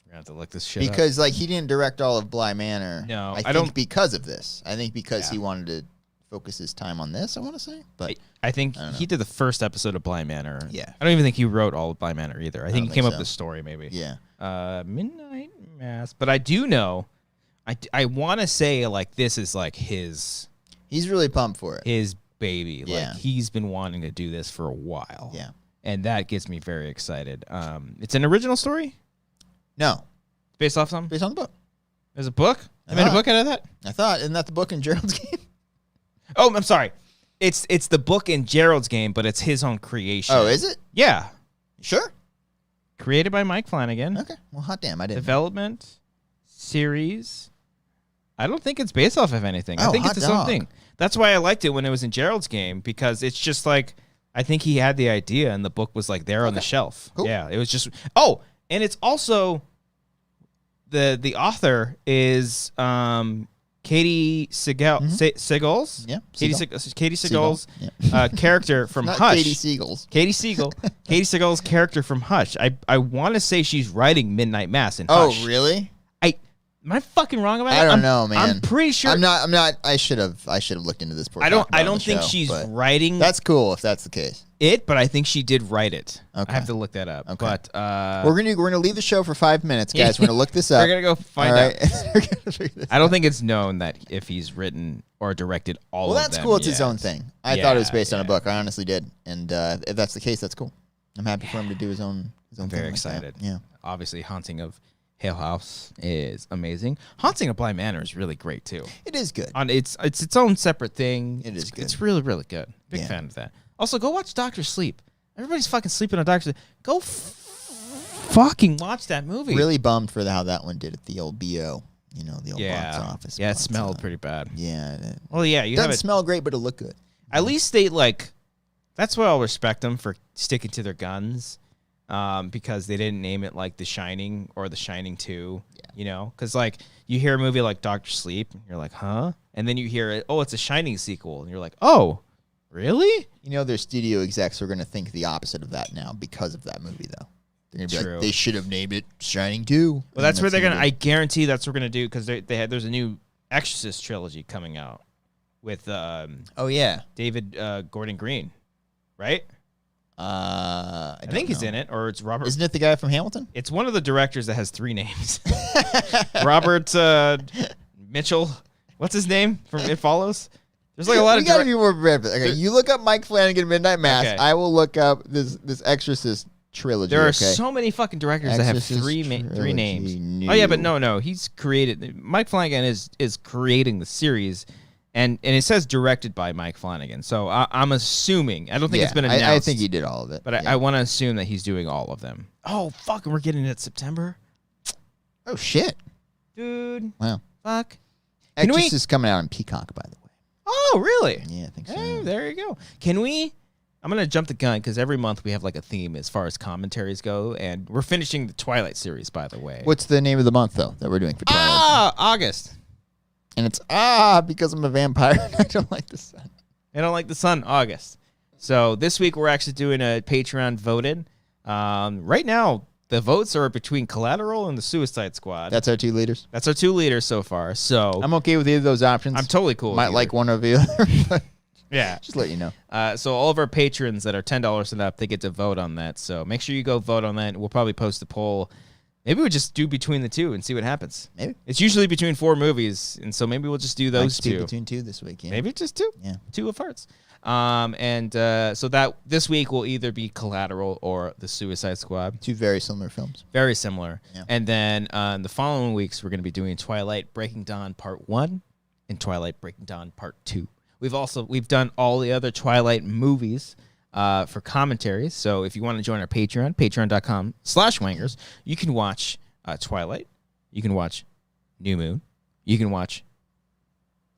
We're gonna have to look this shit up. Because he didn't direct all of Bly Manor. No, I I think don't- because of this. I think because Yeah. he wanted to focus his time on this, I want to say. But I think I don't know. he did the first episode of Bly Manor. Yeah. I don't even think he wrote all of Bly Manor either. I think he don't came think up with so. the story maybe. yeah. Midnight Mass. But I do know, I want to say this is his He's really pumped for it. his baby. Yeah. He's been wanting to do this for a while. Yeah. And that gets me very excited. It's an original story No. based off something. Based on the book. There's a book. I made a book out of that. I thought, isn't that the book in Gerald's game? Oh, I'm sorry. It's the book in Gerald's game, but it's his own creation. Oh, is it? Yeah. Sure. Created by Mike Flanagan. Okay. Well, hot damn, I didn't. Development series. I don't think it's based off of anything. I Oh, think hot it's its own dog. thing. That's why I liked it when it was in Gerald's game, because it's just I think he had the idea and the book was there on the shelf. Cool. Yeah, it was just and it's also the author is Katie Seagal's. Yeah, Katie Seagal. Katie Seagal, Seagal's character from Not Hush. Katie Seagulls. Katie Siegel. Katie Siegel's character from Hush. I want to say she's writing Midnight Mass in Oh, Hush. really? Am I fucking wrong about that? I don't know, man. I'm pretty sure. I'm not. I should have looked into this. before I talking about it on don't the think show, she's but writing That's cool if that's the case. it, but I think she did write it. Okay. I have to look that up. Okay. But we're gonna leave the show for 5 minutes, guys. We're gonna look this up. we're gonna go find All out. right? We're gonna figure this I don't think it's known that if he's written or directed all Well, of that's them cool. It's his yet. own thing. I thought it was Yeah, based on a yeah. book. I honestly did. And if that's the case, that's cool. I'm happy for him to do his own. I'm thing very like that. excited. Yeah. Obviously, Haunting of Hill House is amazing. Haunting of Bly Manor is really great too. It is good. It's its own separate thing. It is good. It's really, really good. Big Yeah. fan of that. Also, go watch Doctor Sleep. Everybody's fucking sleeping on Doctor Sleep. Go fucking watch that movie. Really bummed for how that one did at the old BO. The old box Yeah. office. Yeah, it but, smelled pretty bad. Yeah. It Well, yeah, you doesn't have it. smell great, but it looked good. At least they that's why I'll respect them for sticking to their guns. Because they didn't name it The Shining or The Shining 2, because you hear a movie like Doctor Sleep, and you're like, huh? And then you hear it, it's a Shining sequel, and you're like, oh, really? Their studio execs are going to think the opposite of that now because of that movie, though. They're going to be True. like, they should have named it Shining 2. Well, that's where they're gonna gonna. I guarantee that's what we're gonna do because there's a new Exorcist trilogy coming out with Oh, yeah. David Gordon Green, right? I think he's know. in it, or it's Robert. Isn't it the guy from Hamilton? It's one of the directors that has 3 names. Robert Mitchell. What's his name from It Follows? There's like a lot we of. gotta be more prepared. Okay, you look up Mike Flanagan Midnight Mass. Okay. I will look up this Exorcist trilogy. There are okay? so many fucking directors that have Exorcist 3 trilogy, names. Oh yeah, but no. He's created. Mike Flanagan is creating the series, and it says directed by Mike Flanagan. So I'm assuming. I don't think it's been announced. I think he did all of it. But I want to assume that he's doing all of them. Oh fuck! We're getting it September. Oh shit! Dude. Wow. Fuck. Exorcist is coming out on Peacock, by the way. Oh really? Yeah, I think so. Hey, there you go. Can we? I'm going to jump the gun because every month we have like a theme as far as commentaries go. And we're finishing the Twilight series, by the way. What's the name of the month, though, that we're doing for Twilight? August. And it's because I'm a vampire and I don't like the sun. I don't like the sun, August. So this week we're actually doing a Patreon voted. Right now, the votes are between Collateral and the Suicide Squad. That's our 2 leaders. That's our 2 leaders so far. So I'm okay with either of those options. I'm totally cool. Might with like either. one or the other. But Yeah. just let you know. So all of our patrons that are $10 and up, they get to vote on that. So make sure you go vote on that. We'll probably post a poll. Maybe we'll just do between the 2 and see what happens. Maybe. It's usually between 4 movies, and so maybe we'll just do those 2. Between 2 this week. Yeah. Maybe just 2. Yeah. 2 of Hearts. So that this week will either be Collateral or the Suicide Squad. 2 very similar films. Very similar. Yeah. And then the following weeks, we're going to be doing Twilight Breaking Dawn Part 1 and Twilight Breaking Dawn Part 2. We've done all the other Twilight movies for commentaries. So if you want to join our Patreon, patreon.com/wangers, you can watch Twilight. You can watch New Moon. You can watch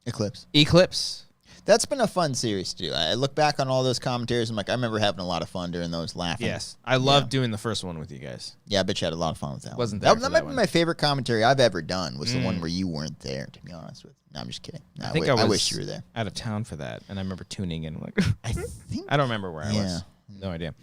Eclipse. That's been a fun series, too. I look back on all those commentaries. I'm like, I remember having a lot of fun during those, laughing. Yes. I loved doing the first one with you guys. Yeah, I bet you had a lot of fun with that. Wasn't one. there That for might that be one. my favorite commentary I've ever done. Was the one where you weren't there. To be honest with you, no, I'm just kidding. No, I wish you were there. Out of town for that, and I remember tuning in. Like, I think. I don't remember where I Yeah. was. No idea.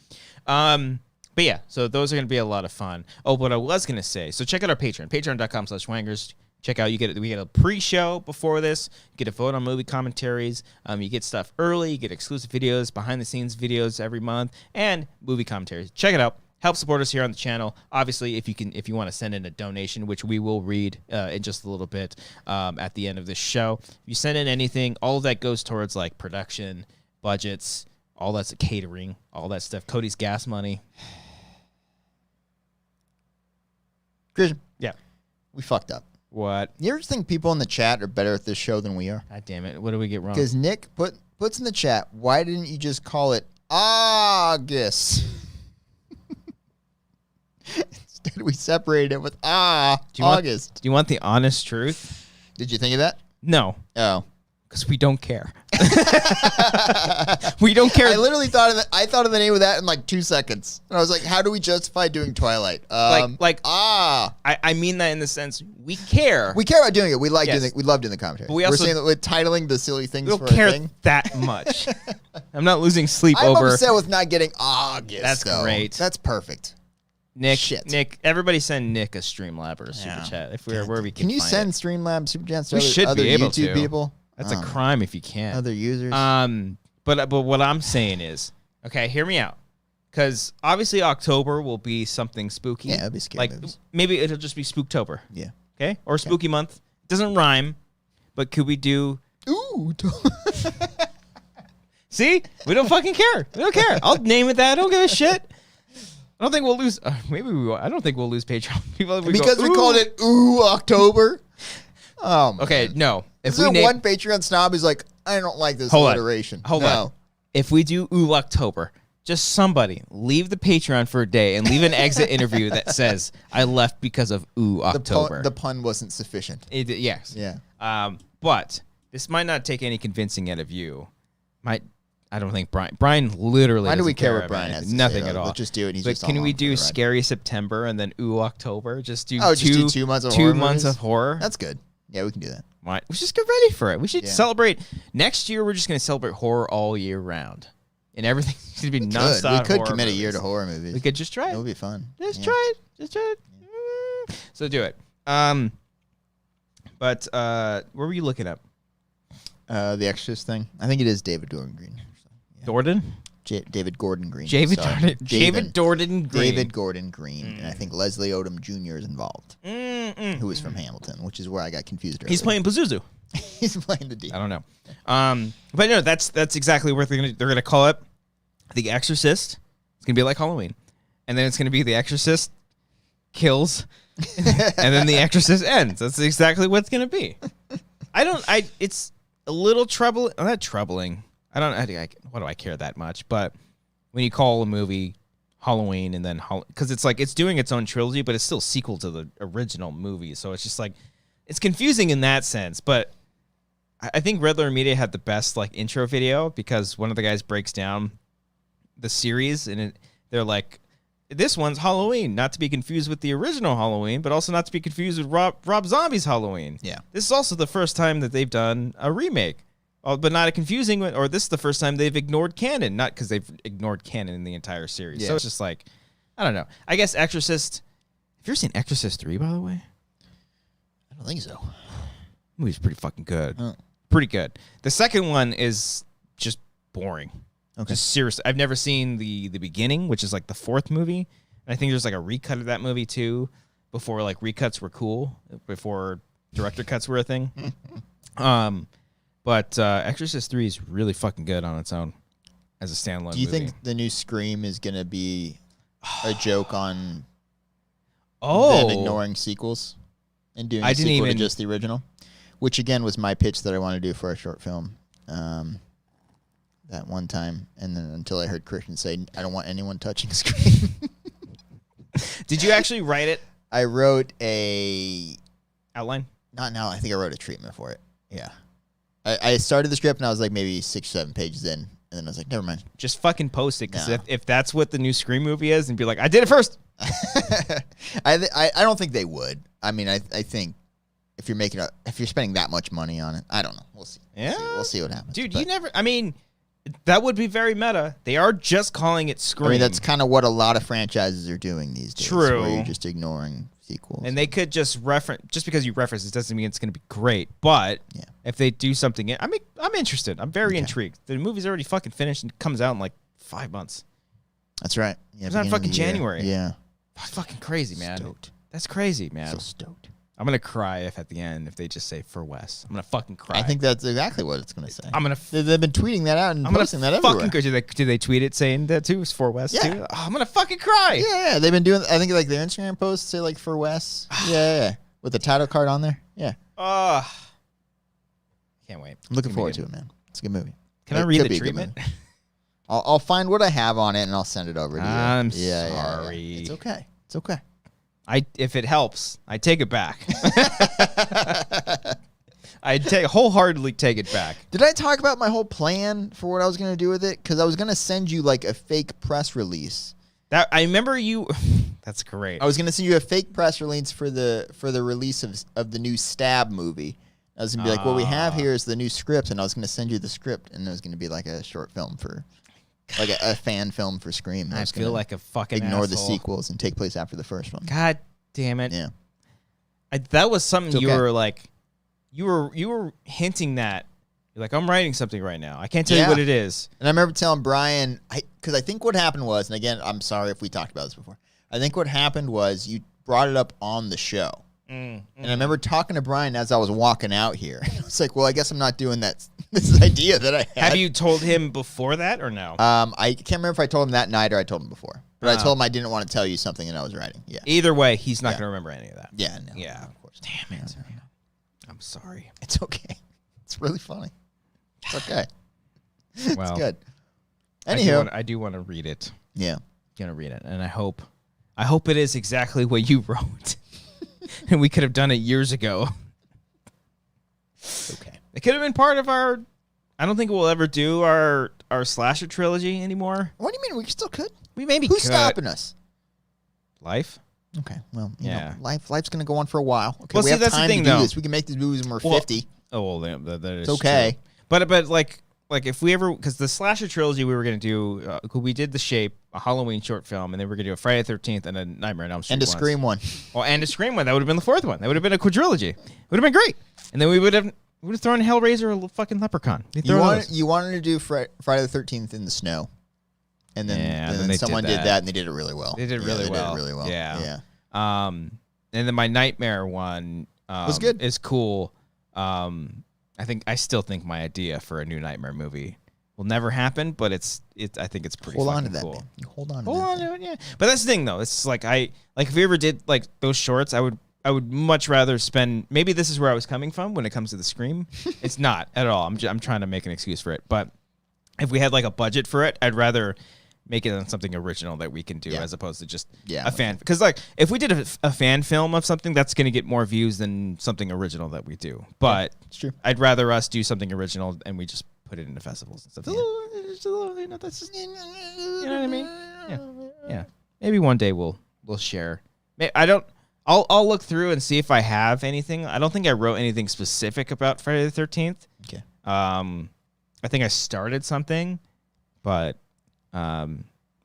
But yeah, so those are going to be a lot of fun. Oh, what I was going to say. So check out our Patreon, patreon.com/wangers. Check out, we get a pre-show before this. You get a vote on movie commentaries. You get stuff early. You get exclusive videos, behind-the-scenes videos every month, and movie commentaries. Check it out. Help support us here on the channel. Obviously, if you want to send in a donation, which we will read in just a little bit at the end of this show. If you send in anything, all of that goes towards like production, budgets, all that's catering, all that stuff. Cody's gas money. Christian, Yeah. we fucked up. What? You ever think people in the chat are better at this show than we are? God damn it. What do we get wrong? Because Nick puts in the chat, why didn't you just call it August? Instead, we separated it with August. Do you want the honest truth? Did you think of that? No. Oh. Because we don't care. We don't care. I literally thought of it. I thought of the name of that in like 2 seconds. And I was like, how do we justify doing Twilight? I mean that in the sense we care. We care about doing it. We like Yes. doing it. We love doing the commentary. But we We're also- saying that we're titling the silly things we for don't care a thing. that much. I'm not losing sleep I'm over. upset with not getting August. That's though. great. That's perfect. Nick, everybody send Nick a Streamlab or a super Yeah. chat if we're where we can. Can you find send it. Streamlabs Super Chats to We other, should other be able YouTube to. people? That's a crime if you can't. Other users? But what I'm saying is, okay, hear me out, because obviously October will be something spooky. Yeah, it'll be scary Like movies. maybe it'll just be Spooktober. Yeah. Okay, or Spooky Month. Doesn't rhyme, but could we do? Ooh. See, we don't fucking care. We don't care. I'll name it that. I don't give a shit. I don't think we'll lose. Maybe we will. I don't think we'll lose Patreon people if we Because go, we "Ooh." called it Ooh October. Oh, man. Okay, no. If Is we there name, one Patreon snob who's like, I don't like this Hold on. alliteration? Hold no. on. If we do Ooh October, just somebody leave the Patreon for a day and leave an exit interview that says I left because of Ooh October. The pun wasn't sufficient. Yes. Yeah. But this might not take any convincing out of you. I don't think Brian literally. Why do we doesn't care what about Brian it. has to say, Nothing though? at all. Let's just do it. He's But just can along we for do the ride. Scary September and then Ooh October? Just do Oh, just do 2 months of 2 horror months movies? of horror. That's good. Yeah, we can do that. Why? We should just get ready for it. We should Yeah. celebrate. Next year, we're just going to celebrate horror all year round. And everything's going to be nonstop. We could horror commit a movies. year to horror movies. We could just try It it. would be fun. Just Yeah. try it. Just try it. So do it. But what were you looking up? The Exorcist thing. I think it is David Gordon Green. So, yeah. Gordon? David Gordon Green. David sorry. Gordon Green. David Gordon Green, and I think Leslie Odom Jr. is involved, who is from Hamilton, which is where I got confused earlier. He's playing Pazuzu. He's playing the D. I don't know. But no, that's exactly what they're gonna call it. The Exorcist. It's gonna be like Halloween, and then it's gonna be The Exorcist kills, and then The Exorcist ends. That's exactly what it's gonna be. It's a little troubling. Not troubling. Why do I care that much? But when you call a movie Halloween and then because it's like it's doing its own trilogy, but it's still a sequel to the original movie, so it's just like it's confusing in that sense. But I think Red Letter Media had the best like intro video because one of the guys breaks down the series and they're like, this one's Halloween, not to be confused with the original Halloween, but also not to be confused with Rob Zombie's Halloween. Yeah. This is also the first time that they've done a remake, but not a confusing one, or this is the first time they've ignored canon, not because they've ignored canon in the entire series. Yeah. So it's just like, I don't know. I guess Exorcist, have you ever seen Exorcist 3, by the way? I don't think so. The movie's pretty fucking good. Pretty good. The second one is just boring. Okay. Just seriously. I've never seen the beginning, which is like the fourth movie. And I think there's like a recut of that movie too, before like recuts were cool, before director cuts were a thing. But Exorcist 3 is really fucking good on its own as a standalone movie. Do you think the new Scream is going to be a joke on them ignoring sequels and doing a sequel to just the original? Which, again, was my pitch that I want to do for our short film that one time. And then until I heard Christian say, I don't want anyone touching Scream. Did you actually write it? I wrote a... outline? Not now. I think I wrote a treatment for it. Yeah. I started the script, and I was like maybe 6 or 7 pages in. And then I was like, never mind. Just fucking post it. Because if that's what the new Scream movie is, and be like, I did it first. I don't think they would. I mean, I think... If you're spending that much money on it, I don't know. We'll see. Yeah, we'll see what happens. Dude, I mean, that would be very meta. They are just calling it Scream. I mean, that's kind of what a lot of franchises are doing these days. True. Where you're just ignoring sequels. And they could just just because you reference it doesn't mean it's going to be great. But if they do something, I'm interested. I'm very intrigued. The movie's already fucking finished and comes out in like 5 months. That's right. Yeah, it's not fucking January. Yeah. That's fucking crazy, man. Stoked. That's crazy, man. So stoked. I'm going to cry if at the end, if they just say for Wes. I'm going to fucking cry. I think that's exactly what it's going to say. They've been tweeting that out and posting that everywhere. Did they tweet it saying that too? It's for Wes too? Oh, I'm going to fucking cry. Yeah, they've been doing, I think like their Instagram posts say like for Wes. yeah. With the title card on there. Yeah. Can't wait. I'm looking forward to it, man. It's a good movie. Can I read the treatment? I'll find what I have on it and I'll send it over to you. I'm sorry. Yeah. It's okay. It's okay. If it helps, I take it back. I wholeheartedly take it back. Did I talk about my whole plan for what I was going to do with it? Because I was going to send you like a fake press release. That I remember you. That's great. I was going to send you a fake press release for the release of the new Stab movie. I was going to be like, what we have here is the new script, and I was going to send you the script, and it was going to be like a short film for, like a fan film for Scream. I feel like a fucking ignore asshole. The sequels and take place after the first one. God damn it! Yeah, that was something you were like, you were hinting that. You're like, I'm writing something right now. I can't tell you what it is. And I remember telling Brian, because I think what happened was, and again, I'm sorry if we talked about this before. I think what happened was you brought it up on the show. And I remember talking to Brian as I was walking out here. I was like, well, I guess I'm not doing this idea that I had. Have you told him before that or no? I can't remember if I told him that night or I told him before. But I told him I didn't want to tell you something that I was writing. Yeah. Either way, he's not going to remember any of that. Yeah, no. Yeah. Of course. Damn it. I'm sorry. It's okay. It's really funny. It's okay. Well, it's good. Anywho. I do want to read it. Yeah. I'm going to read it. And I hope it is exactly what you wrote. And we could have done it years ago. Okay. It could have been part of our... I don't think we'll ever do our slasher trilogy anymore. What do you mean? We still could. We maybe Who's could. stopping us? Life? Okay. Well, you know, life's going to go on for a while. Okay, well, we see, have that's time the thing, to do though. this. We can make these movies when we're 50. Oh, well, that is it's okay. True. But like if we ever... Because the slasher trilogy we were going to do... we did The Shape, a Halloween short film, and then we're going to do a Friday the 13th and a Nightmare on Elm Street And a Scream one. Oh, and a Scream one. That would have been the fourth one. That would have been a quadrilogy. It would have been great. And then we would have thrown Hellraiser or a fucking Leprechaun. You wanted to do Friday the 13th in the snow. and then, Yeah, and then then they someone did did that. that, and they did it really well. They did really well. Did it really well. Yeah. Yeah. And then my nightmare one Was good. is cool. I still think my idea for a new Nightmare movie will never happen, but I think it's pretty Hold on to fucking that, cool. man. You hold on to Hold that. on thing. to it, yeah. But that's the thing, though. It's like if we ever did like those shorts, I would much rather spend. Maybe this is where I was coming from when it comes to the Scream. It's not at all. I'm trying to make an excuse for it. But if we had like a budget for it, I'd rather make it on something original that we can do as opposed to just a fan. Because like if we did a fan film of something, that's going to get more views than something original that we do. But It's true. I'd rather us do something original and we just put it into festivals and stuff. It's a little, you know, that's just, you know what I mean? Yeah. Maybe one day we'll share. I'll look through and see if I have anything. I don't think I wrote anything specific about Friday the 13th. Okay. I think I started something, but I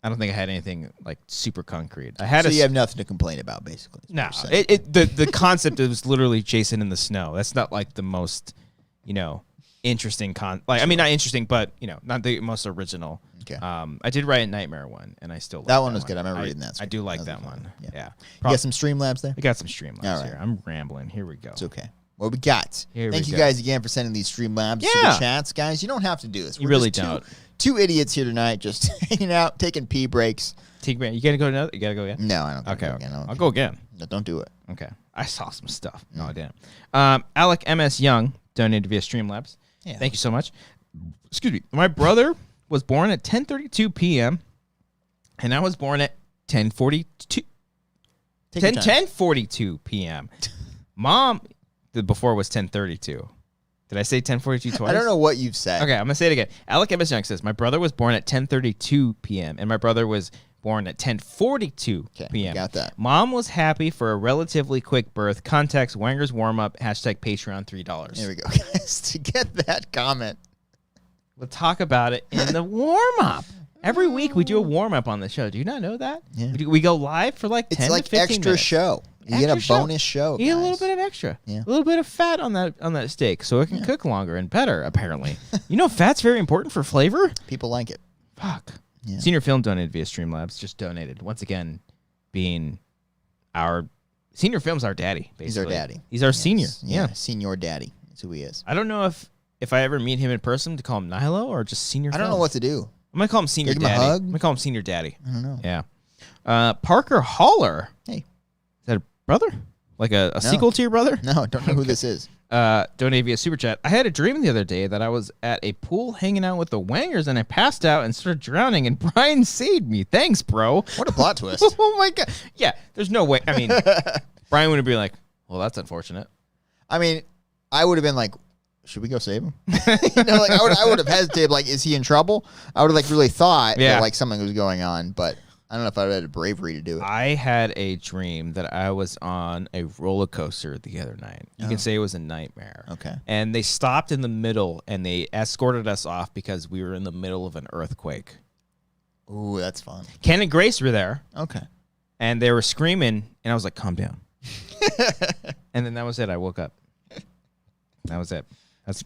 don't think I had anything like super concrete. I had So you have nothing to complain about, basically. is what no. you're saying. The concept was literally Jason in the snow. That's not like the most, interesting I mean, not interesting, but not the most original. Okay. I did write a Nightmare one, and I still like That one was good. I remember reading that. I do like That that was one. fun. Yeah. You got some Streamlabs there? I got some Streamlabs All right. here. I'm rambling. Here we go. It's okay. What we got? Here Thank we you go. guys again for sending these Streamlabs Yeah. super chats, guys. You don't have to do this. You We're really just don't. Two idiots here tonight, just hanging out, taking pee breaks. You gotta go another? You gotta go again? No, I don't. Okay. Go again. I'll go again. No, don't do it. Okay. I saw some stuff. No, I didn't. Alec MS Young donated via Streamlabs. Yeah. Thank you so much. Excuse me. My brother was born at 10:32 p.m. and I was born at 10:42. Take your time. 10:42 p.m. Mom, the before was 10:32. Did I say 10:42 twice? I don't know what you've said. Okay, I'm gonna say it again. Alec MS Young says my brother was born at 10:32 p.m. and my brother was born at 10:42 Okay, p.m. got that. Mom was happy for a relatively quick birth. Context: Wanger's warm up. Hashtag Patreon $3. There we go, guys. To get that comment. We'll talk about it in the warm up. Every week we do a warm up on the show. Do you not know that? Yeah. We go live for like 10 It's like to 15 extra minutes. show. You get a bonus show. You get a little guys. bit of extra. Yeah. A little bit of fat on that steak so it can cook longer and better, apparently. Fat's very important for flavor? People like it. Fuck. Yeah. Senior Film donated via Streamlabs. Just donated. Once again, being our... Senior Film's our daddy, basically. He's our daddy. He's our Yes. senior. Yeah. Senior daddy. That's who he is. I don't know if I ever meet him in person to call him Nihilo or just Senior I don't know Film. what to do. I'm going to call him Senior Give him a Daddy. hug? I'm going to call him Senior Daddy. I don't know. Yeah. Parker Haller. Hey. Is that a brother? Like a sequel to your brother? No, I don't know who this is. Donated via Super Chat. I had a dream the other day that I was at a pool hanging out with the Wangers and I passed out and started drowning and Brian saved me. Thanks, bro. What a plot twist. Oh my God. Yeah, there's no way. I mean, Brian would be like, well, that's unfortunate. I mean, I would have been like, should we go save him? I would have hesitated. Like, is he in trouble? I would have like really thought that like something was going on, but I don't know if I would have had the bravery to do it. I had a dream that I was on a roller coaster the other night. You can say it was a nightmare. Okay. And they stopped in the middle and they escorted us off because we were in the middle of an earthquake. Ooh, that's fun. Ken and Grace were there Okay. and they were screaming and I was like, calm down. And then that was it. I woke up. That was it.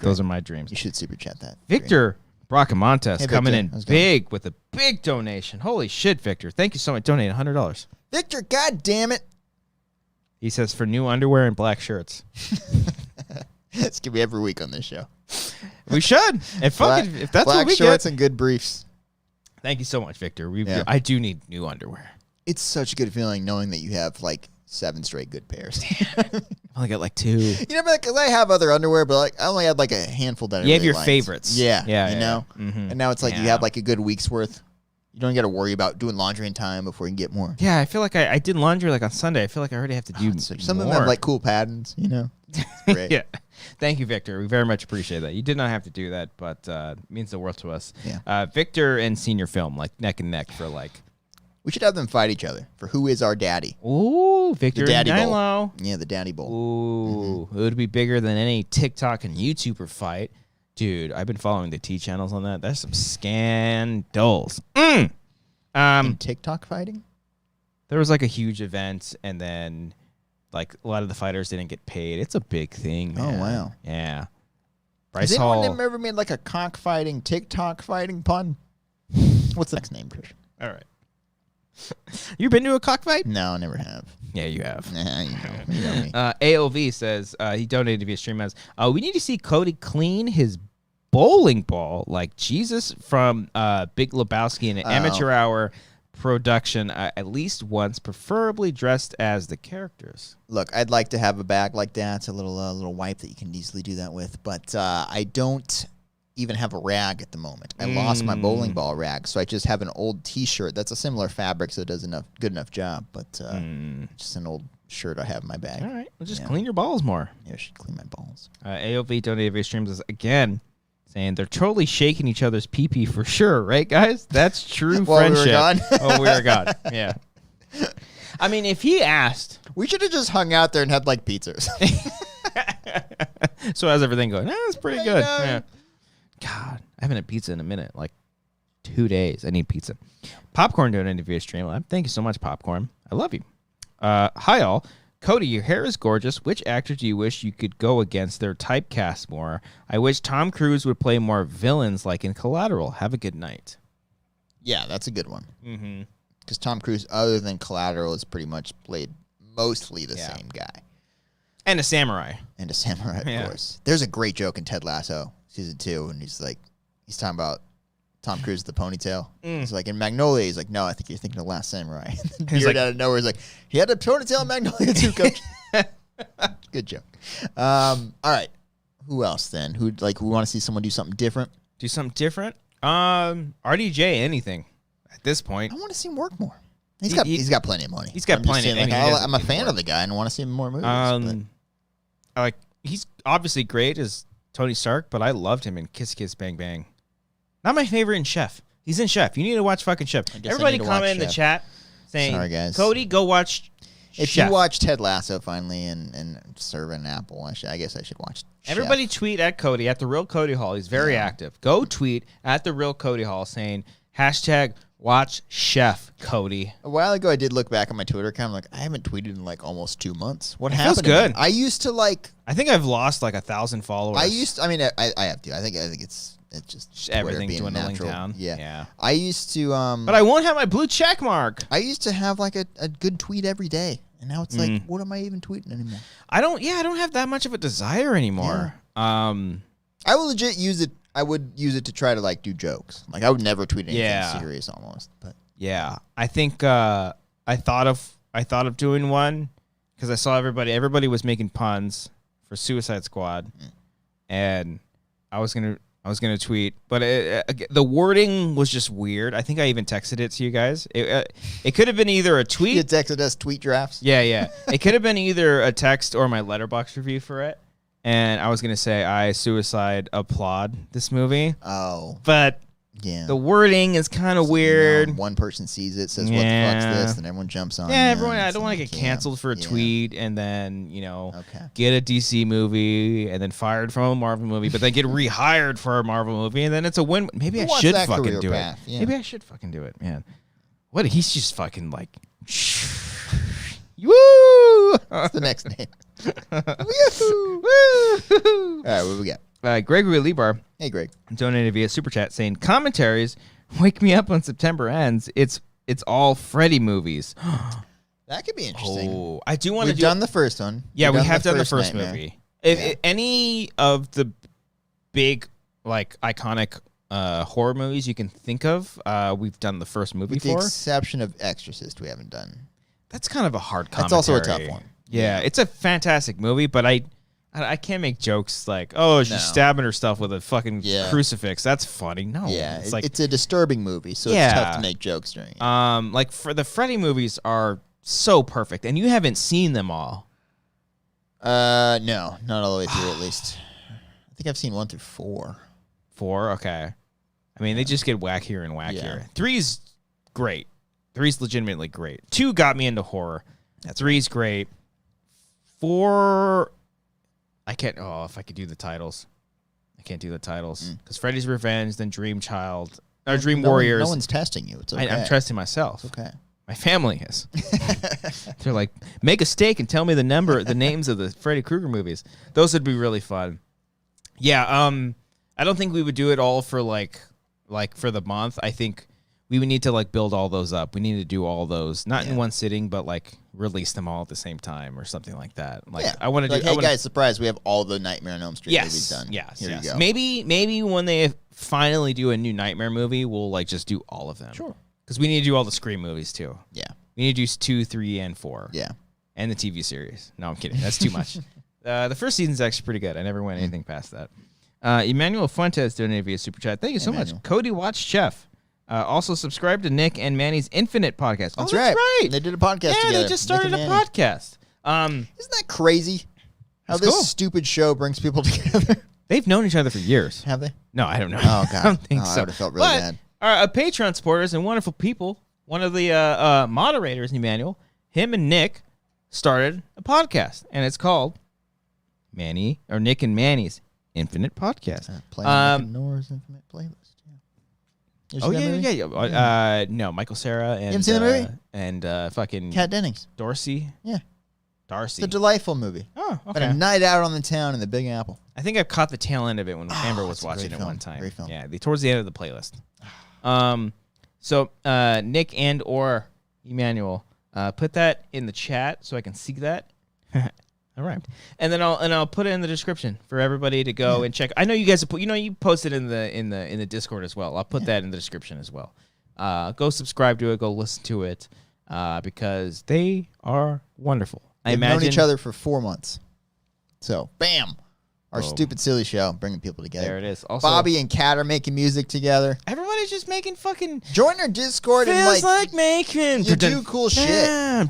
Those are my dreams. You should super chat that. Victor Bracamontes Hey, coming Victor. in How's it going? big with a big donation. Holy shit, Victor. Thank you so much. Donate $100. Victor, god damn it. He says for new underwear and black shirts. It's gonna be every week on this show. We should. If that's black what we shorts get. and good briefs. Thank you so much, Victor. Yeah. I do need new underwear. It's such a good feeling knowing that you have like 7 straight good pairs. I only got like 2. You know, because I have other underwear, but like I only had like a handful that I You have really your liked. favorites. Yeah, Yeah, you yeah, know. yeah. Mhm. And now it's like you Yeah. have like a good week's worth. You don't got to worry about doing laundry in time before you can get more. Yeah, I feel like I did laundry like on Sunday. I feel like I already have to do Some of more. them have like cool patterns, you know. It's great. Yeah. Thank you, Victor. We very much appreciate that. You did not have to do that, but it means the world to us. Yeah. Victor and Senior Film, like neck and neck for like. We should have them fight each other for who is our daddy. Ooh, Victor The daddy and bowl. Nilo. Yeah, the daddy bowl. Ooh, it would be bigger than any TikTok and YouTuber fight. Dude, I've been following the T channels on that. That's some scandals. And TikTok fighting? There was like a huge event, and then like a lot of the fighters didn't get paid. It's a big thing, man. Oh, wow. Yeah. Has Bryce anyone Hall. of them ever made like a cockfighting, TikTok fighting pun? What's the next name, Christian? All right. You been to a cockfight? No, never have. Yeah, you have. Nah, you know me. AOV says he donated via stream as we need to see Cody clean his bowling ball like Jesus from Big Lebowski in an amateur hour production at least once, preferably dressed as the characters. Look, I'd like to have a bag like that. It's a little wipe that you can easily do that with, but I don't even have a rag at the moment. I lost my bowling ball rag, so I just have an old T-shirt that's a similar fabric, so it does good enough job. But just an old shirt I have in my bag. All right, well, just clean your balls more. Yeah, I should clean my balls. AOV donated via streams again, saying they're totally shaking each other's pee-pee for sure, right, guys? That's true friendship. We were gone? Oh, we were gone. Yeah. I mean, if he asked, we should have just hung out there and had like pizzas. So how's everything going? That's pretty good. Yeah. God, I haven't had pizza in a minute, like 2 days. I need pizza. Popcorn donated via Streamlab. Thank you so much, Popcorn. I love you. Hi, all. Cody, your hair is gorgeous. Which actor do you wish you could go against their typecast more? I wish Tom Cruise would play more villains like in Collateral. Have a good night. Yeah, that's a good one. Mm-hmm. Because Tom Cruise, other than Collateral, has pretty much played mostly the same guy. And a samurai. And a samurai, of course. There's a great joke in Ted Lasso, season 2, and he's talking about Tom Cruise with the ponytail. He's like, in Magnolia, he's like, no, I think you're thinking of Last Samurai. He's like, out of nowhere, he's like, he had a ponytail in Magnolia too, coach. Good joke. All right. Who else then? Who want to see someone do something different? Do something different? RDJ, anything at this point. I want to see him work more. He's got plenty of money. He's got plenty. I'm a fan of the guy and want to see him in more movies. He's obviously great as Tony Stark, but I loved him in Kiss Kiss Bang Bang. Not my favorite in Chef. He's in Chef. You need to watch fucking Chef. Everybody comment in the chat saying, sorry, guys. Cody, go watch If Chef. you watch Ted Lasso finally and serve an apple, I guess I should watch Chef. Everybody tweet at Cody, at The Real Cody Hall. He's very active. Go tweet at The Real Cody Hall saying, #watch Chef Cody. A while ago, I did look back on my Twitter account. I'm like, I haven't tweeted in like almost 2 months. What happened? Feels good. I used to like. I think I've lost like 1,000 followers. I have to. I think it's just everything being dwindling natural. down. Yeah. I used to. But I won't have my blue check mark. I used to have like a good tweet every day, and now it's like, what am I even tweeting anymore? I don't have that much of a desire anymore. I will legit use it. I would use it to try to like do jokes. Like I would never tweet anything serious almost. But yeah, I think I thought of doing one because I saw everybody was making puns for Suicide Squad, and I was gonna tweet, but the wording was just weird. I think I even texted it to you guys. It could have been either a tweet. You texted us tweet drafts. Yeah. It could have been either a text or my Letterboxd review for it. And I was going to say, I suicide applaud this movie. Oh. But the wording is kind of weird. One person sees it, says, what the fuck's this? And everyone jumps on. Yeah, everyone. I don't want to get canceled for a tweet and then, get a DC movie and then fired from a Marvel movie, but then get rehired for a Marvel movie. And then it's a win. Maybe I should fucking do it. Yeah. Maybe I should fucking do it, man. What? He's just fucking like, woo! What's the next name? Woo! All right, what do we got? Gregory Lebar. Hey, Greg. Donated via Super Chat saying, commentaries, wake me up when September ends. It's all Freddy movies. That could be interesting. Oh, I do want to We've done the first one. Yeah, we have done the first movie. If any of the big, like, iconic horror movies you can think of, we've done the first movie With the exception of Exorcist, we haven't done. That's kind of a hard commentary. That's also a tough one. Yeah, it's a fantastic movie, but I can't make jokes like, oh, she's stabbing herself with a fucking crucifix. That's funny. No. Yeah, it's a disturbing movie, so it's tough to make jokes during it. Like, for the Freddy movies are so perfect, and you haven't seen them all. No, not all the way through, at least. I think I've seen 1 through 4. 4? Okay. I mean, they just get wackier and wackier. Yeah. 3's great. 3's legitimately great. 2 got me into horror. 3's great. 4, I can't. Oh, if I could do the titles, I can't do the titles because Freddy's Revenge, then Dream Child, or Dream Warriors. No one's testing you. It's okay. I'm testing myself. It's okay. My family is. They're like, make a steak and tell me the names of the Freddy Krueger movies. Those would be really fun. Yeah. I don't think we would do it all for like for the month. I think we would need to like build all those up. We need to do all those, not in one sitting, but like release them all at the same time or something like that. Like I want to like, do. hey guys, surprise! We have all the Nightmare on Elm Street movies done. Yes, Here yes. you go. Maybe when they finally do a new Nightmare movie, we'll like just do all of them. Sure. Because we need to do all the Scream movies too. Yeah. We need to do 2, 3, and 4. Yeah. And the TV series. No, I'm kidding. That's too much. The first season's actually pretty good. I never went anything past that. Emmanuel Fuentes donated via Super Chat. Thank you so much. Cody Watch Chef. Also subscribe to Nick and Manny's Infinite podcast. That's right. They did a podcast together. Yeah, they just started a podcast. Isn't that crazy? How this stupid show brings people together. They've known each other for years. Have they? No, I don't know. Oh, God. I don't think so. I would have felt really bad. Our Patreon supporters and wonderful people, one of the moderators, Emmanuel, him and Nick started a podcast, and it's called Nick and Manny's Infinite Podcast. Playing Nick and Nora's Infinite Playlist. Yeah. No, Michael Cera and you haven't seen the movie? And fucking Kat Dennings. Dorsey. Yeah. Darcy. It's a delightful movie. Oh, okay. But a night out on the town in the Big Apple. I think I caught the tail end of it when Amber was watching it one time. Great film. Yeah, towards the end of the playlist. So Nick and or Emmanuel, put that in the chat so I can see that. All right, and then I'll put it in the description for everybody to go and check. I know you guys put, you posted in the Discord as well. I'll put that in the description as well. Go subscribe to it. Go listen to it because they are wonderful. They've known each other for 4 months. So, bam. Our stupid, silly show, bringing people together. There it is. Also, Bobby and Kat are making music together. Everybody's just making fucking... Join our Discord and feels like making... You do cool shit. Feel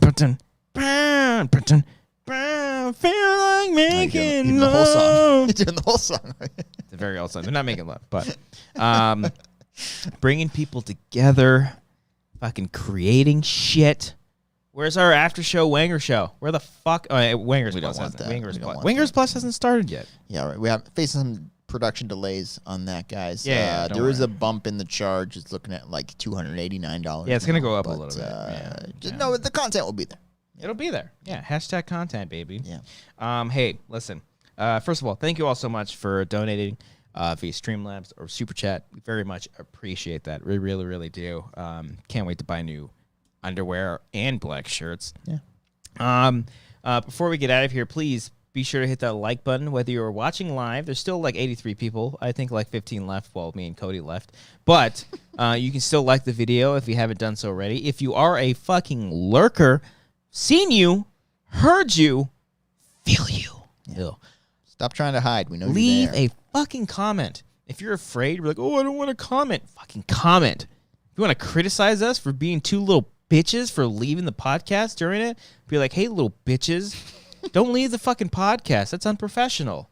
like making love. You're doing the whole song. It's a very old song. They're not making love, but bringing people together, fucking creating shit. Where's our after show Wanger show? Where the fuck? Wanger's we Plus don't want that. Wanger's Plus hasn't started yet. Yeah, right. We have facing some production delays on that, guys. Yeah, there is a bump in the charge. It's looking at like $289. Yeah, it's gonna go up a little bit. No, the content will be there. It'll be there. Yeah, hashtag content, baby. Yeah. Hey, listen. First of all, thank you all so much for donating via Streamlabs or Super Chat. We very much appreciate that. We really, really do. Can't wait to buy new underwear and black shirts. Yeah. Before we get out of here, please be sure to hit that like button. Whether you're watching live, there's still like 83 people. I think like 15 left while me and Cody left. But you can still like the video if you haven't done so already. If you are a fucking lurker, seen you, heard you, feel you. Yeah. Stop trying to hide. We know Leave you're there. a fucking comment. If you're afraid, you're like, oh, I don't want to comment. Fucking comment. If you want to criticize us for being two little bitches for leaving the podcast during it, be like, hey, little bitches, don't leave the fucking podcast. That's unprofessional.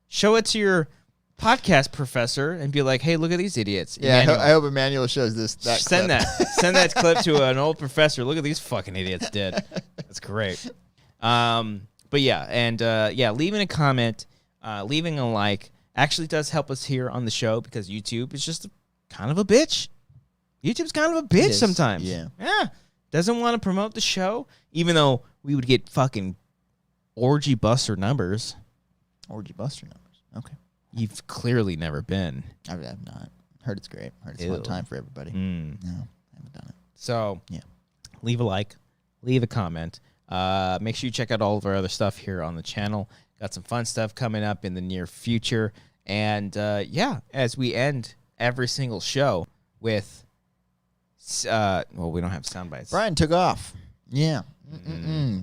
Show it to your podcast professor and be like, hey, look at these idiots. Yeah, I hope Emmanuel shows this. Send that clip to an old professor. Look at these fucking idiots did. That's great. But yeah, and leaving a comment, leaving a like actually does help us here on the show because YouTube is just kind of a bitch. YouTube's kind of a bitch sometimes. Yeah. Doesn't want to promote the show, even though we would get fucking orgy buster numbers. Orgy buster numbers. Okay. You've clearly never been. I have not. Heard it's great. Heard it's a fun time for everybody. No, I haven't done it. So, leave a like, leave a comment. Make sure you check out all of our other stuff here on the channel. Got some fun stuff coming up in the near future. And, as we end every single show with... we don't have sound bites. Brian took off. Yeah.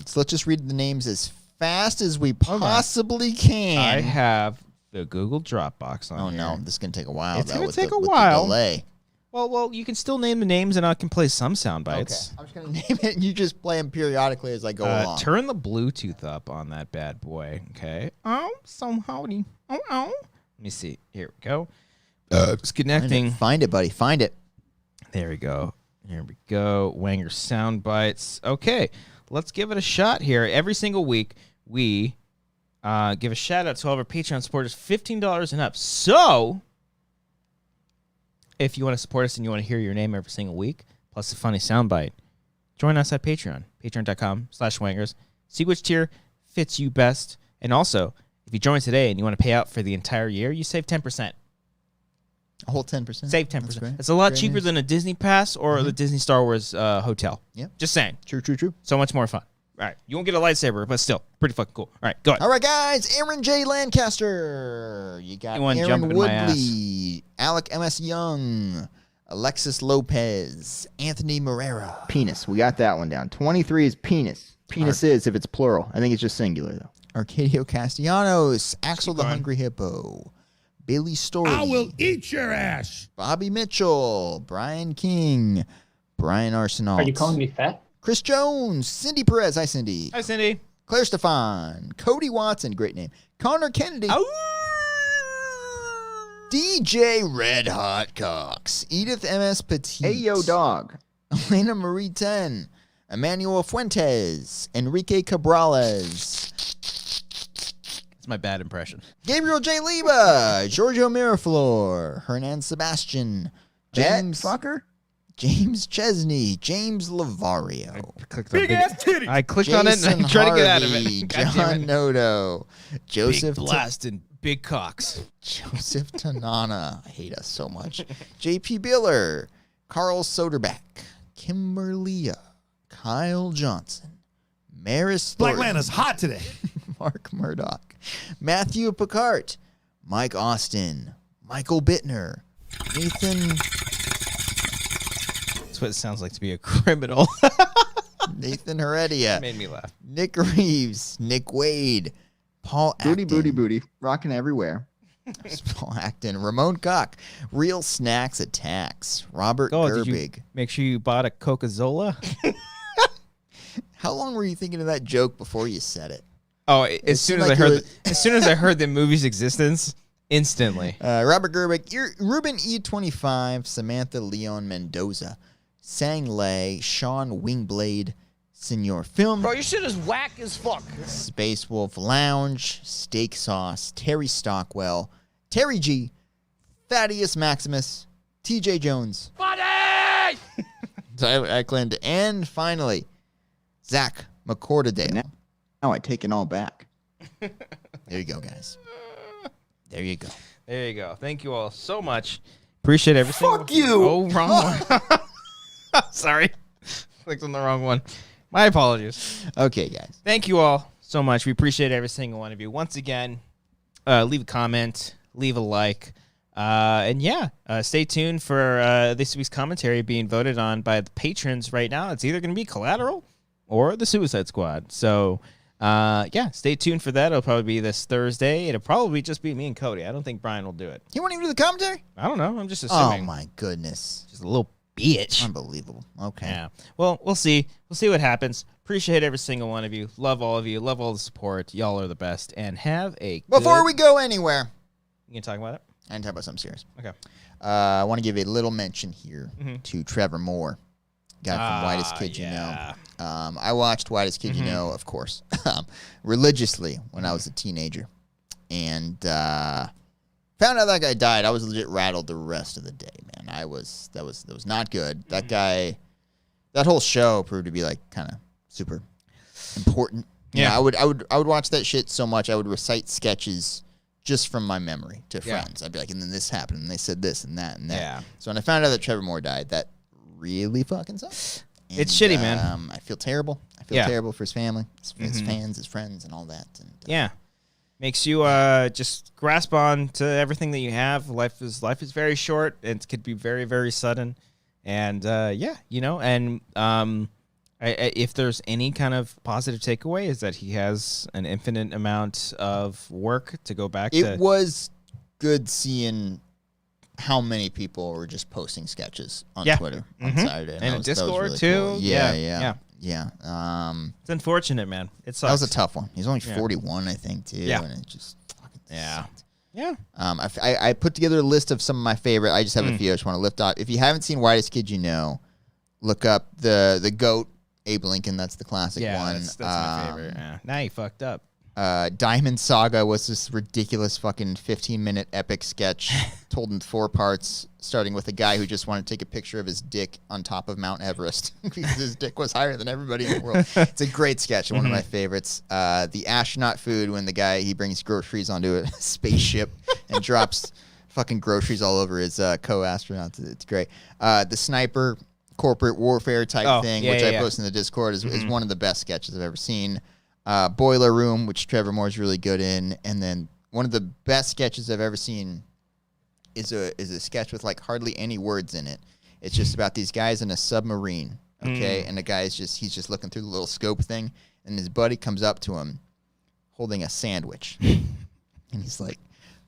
So let's just read the names as fast as we possibly can. I have the Google Dropbox on Oh, here. no. This is going to take a while. It's going to with take a with while. The delay. Well, you can still name the names, and I can play some sound bites. Okay. I'm just going to name it, and you just play them periodically as I go along. Turn the Bluetooth up on that bad boy, okay? Oh, so howdy. Oh. Let me see. Here we go. It's connecting. Find it, buddy. Find it. There we go. Here we go. Wanger sound bites. Okay, let's give it a shot here. Every single week, we give a shout out to all of our Patreon supporters, $15 and up. So, if you want to support us and you want to hear your name every single week, plus a funny sound bite, join us at Patreon, patreon.com/wangers. See which tier fits you best. And also, if you join today and you want to pay out for the entire year, you save 10%. A whole 10%. Save That's 10%. great. It's a lot Great cheaper news. than a Disney Pass or the Disney Star Wars hotel. Yep. Just saying. True. So much more fun. All right. You won't get a lightsaber, but still, pretty fucking cool. All right, go ahead. All right, guys. Aaron J. Lancaster. You got Anyone Aaron jumping in my ass. Woodley, Alec M.S. Young, Alexis Lopez, Anthony Morera. Penis. We got that one down. 23 is penis. Penis is if it's plural. I think it's just singular, though. Arcadio Castellanos, Axel the going. Hungry Hippo, Billy Story. I will eat your ass. Bobby Mitchell, Brian King, Brian Arsenal. Are you calling me fat? Chris Jones, Cindy Perez. Hi, Cindy. Hi, Cindy. Claire Stefan, Cody Watson, great name. Connor Kennedy. DJ Red Hot Cox, Edith M.S. Petit. Hey, yo, dog. Elena Marie 10, Emmanuel Fuentes, Enrique Cabrales, That's my bad impression. Gabriel J. Leba, Giorgio Miraflor, Hernan Sebastian, James fucker. James Chesney, James Lavario, Big ass titty. I clicked on it and Jason I tried to get out of Harvey, it. God damn John it. Noto, Joseph Big blast and big cocks. Joseph Tanana. I hate us so much. JP Biller, Carl Soderback, Kimberlia, Kyle Johnson, Maris Black Thornton, man is hot today. Mark Murdoch, Matthew Picard, Mike Austin, Michael Bittner, Nathan That's what it sounds like to be a criminal. Nathan Heredia, Made me laugh. Nick Reeves, Nick Wade, Paul Booty, Acton, booty, booty. Rocking everywhere. Paul Acton, Ramon Cock, Real Snacks Attacks, Robert Oh, did you Gerbig. make sure you bought a Coca-Cola? How long were you thinking of that joke before you said it? Oh, as soon seemed as like I it heard, as soon as I heard the movie's existence, instantly. Robert Gerbic, Ruben E25, Samantha Leon Mendoza, Sang Lei, Sean Wingblade, Senor Film, Bro, your shit is whack as fuck. Space Wolf Lounge, Steak Sauce, Terry Stockwell, Terry G, Thaddeus Maximus, TJ Jones, Buddy! Tyler Eklund, and finally, Zach McCordadale. Now I take it all back. There you go, guys. There you go. There you go. Thank you all so much. Appreciate everything. Fuck you! Oh, wrong one. Sorry. Clicked on the wrong one. My apologies. Okay, guys. Thank you all so much. We appreciate every single one of you. Once again, leave a comment, leave a like. And yeah, stay tuned for this week's commentary being voted on by the patrons right now. It's either going to be Collateral or the Suicide Squad. So, yeah, stay tuned for that. It'll probably be this Thursday. It'll probably just be me and Cody. I don't think Brian will do it. You want to do the commentary? I don't know. I'm just Oh, assuming. my goodness. Just a little bitch. Unbelievable. Okay. Yeah. Well, we'll see. We'll see what happens. Appreciate every single one of you. Love all of you. Love all the support. Y'all are the best. And have a Before good... we go anywhere, You can talk about it? I can talk about something serious. Okay. I want to give a little mention here to Trevor Moore, guy from Whitest Kid You yeah. Know. I watched Whitest Kid You Know, of course, religiously when I was a teenager, and found out that guy died. I was legit rattled the rest of the day, man. That was not good. That guy, that whole show proved to be like kind of super important. Yeah. I would watch that shit so much. I would recite sketches just from my memory to Yeah. friends. I'd be like, and then this happened, and they said this and that and that. Yeah. So when I found out that Trevor Moore died, that really fucking sucks. It's shitty, man. I feel terrible. I feel Yeah. terrible for his family, his fans, his friends, and all that. And, Yeah. Makes you just grasp on to everything that you have. Life is very short. It could be very, very sudden. And yeah, you know, and if there's any kind of positive takeaway is that he has an infinite amount of work to go back to. It was good seeing how many people were just posting sketches on Yeah. Twitter on Saturday. And that in was- that was Discord, really too. cool. Yeah. Yeah. It's unfortunate, man. It sucks. That was a tough one. He's only Yeah. 41, I think, too. Yeah. And it just fucking Yeah. sucked. Yeah. I put together a list of some of my favorite. I just have a few I just want to lift up. If you haven't seen Whitest Kid You Know, look up the GOAT, Abe Lincoln. That's the classic Yeah, one. that's my favorite. Yeah. Now you fucked up. Diamond Saga was this ridiculous fucking 15-minute epic sketch told in 4 parts, starting with a guy who just wanted to take a picture of his dick on top of Mount Everest because his dick was higher than everybody in the world. It's a great sketch, one of my favorites. The astronaut food when the guy, he brings groceries onto a spaceship and drops fucking groceries all over his co-astronauts. It's great. The sniper corporate warfare type thing, which I posted in the Discord, is one of the best sketches I've ever seen. Boiler Room, which Trevor Moore's really good in, and then one of the best sketches I've ever seen is a sketch with like hardly any words in it. It's just about these guys in a submarine, okay, and the guy's he's just looking through the little scope thing, and his buddy comes up to him holding a sandwich, and he's like,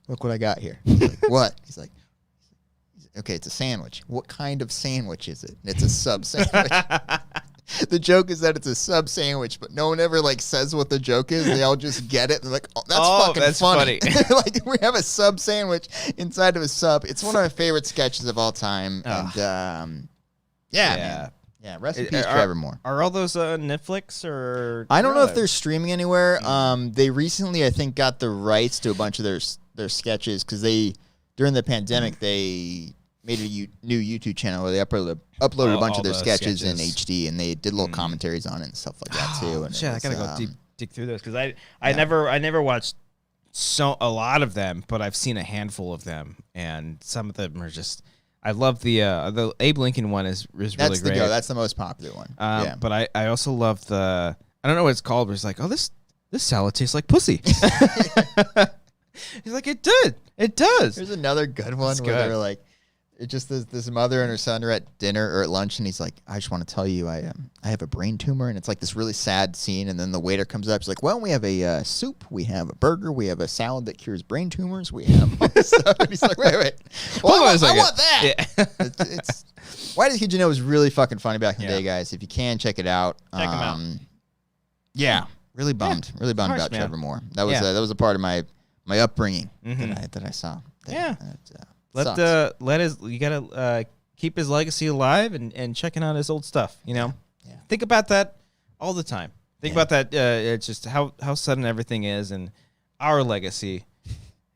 "Look what I got here." He's like, "What?" He's like, "Okay, it's a sandwich. What kind of sandwich is it?" And it's a sub sandwich. The joke is that it's a sub sandwich, but no one ever like says what the joke is. They all just get it. They're like, "Oh, that's fucking funny." Like, we have a sub sandwich inside of a sub. It's one of my favorite sketches of all time. And man. Yeah, rest in peace, Trevor Moore. Are all those Netflix or? I don't know if they're streaming anywhere. They recently, I think, got the rights to a bunch of their sketches because during the pandemic they made a new YouTube channel where they uploaded a bunch of their sketches in HD, and they did little commentaries on it and stuff like that too. And shit, I gotta go dig through those because I never watched a lot of them, but I've seen a handful of them, and some of them are just. I love the Abe Lincoln one is really great. That's the most popular one. But I also love I don't know what it's called, but it's like, oh, this salad tastes like pussy. He's like, it does. There's another good one where they're like, it just this mother and her son are at dinner or at lunch, and he's like, "I just want to tell you, I have a brain tumor," and it's like this really sad scene, and then the waiter comes up, he's like, "Well, we have a soup, we have a burger, we have a salad that cures brain tumors, we have all this stuff," and he's like, "Wait, well, I want that." Yeah. It's Why Did He Know was really fucking funny back in the day, guys. If you can, check it out. Check him out. Yeah, really bummed about Trevor Moore. That was a part of my upbringing that I saw. You gotta keep his legacy alive and checking out his old stuff. You know, think about that all the time. Think about that. It's just how sudden everything is, and our legacy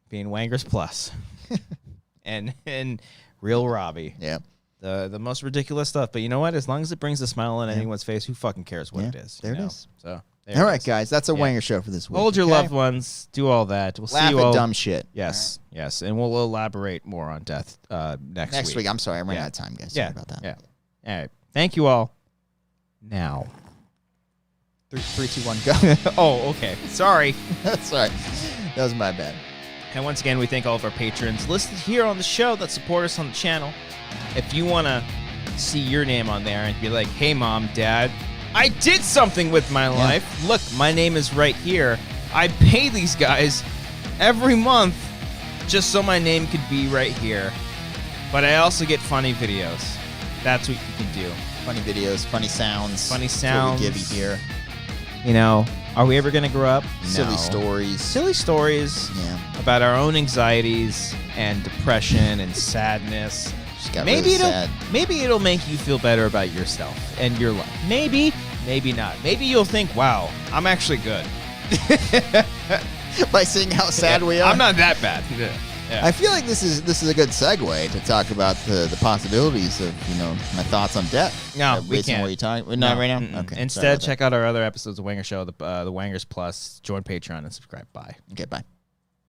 being Wanger's Plus, and Real Robbie. Yeah, the most ridiculous stuff. But you know what? As long as it brings a smile on anyone's face, who fucking cares what it is? There it is. So. All right, guys, that's a Wanger show for this week. Hold your loved ones. Do all that. We'll Laugh see you all. at dumb shit. Yes, yes, and we'll elaborate more on death next week. I'm sorry, I'm running out of time, guys. Sorry about that. Yeah. All right. Thank you all. Now. 3, 2, 1, go. Oh, okay. Sorry. Sorry. That was my bad. And once again, we thank all of our patrons listed here on the show that support us on the channel. If you want to see your name on there and be like, "Hey, Mom, Dad, I did something with my life. Look, my name is right here. I pay these guys every month just so my name could be right here. But I also get funny videos." That's what you can do. Funny videos, funny sounds. Funny That's sounds. what we give you here. You know, are we ever going to grow up? Silly No. stories. Silly stories about our own anxieties and depression and sadness. Just got really sad. Maybe it'll make you feel better about yourself and your life. Maybe not. Maybe you'll think, "Wow, I'm actually good." By seeing how sad we are. I'm not that bad. Yeah. I feel like this is a good segue to talk about the possibilities of my thoughts on death. No, we based on can't. what you're talking. Not right now. Mm-mm. Okay. Instead, check out our other episodes of Wanger Show, the Wangers Plus. Join Patreon and subscribe. Bye. Okay. Bye.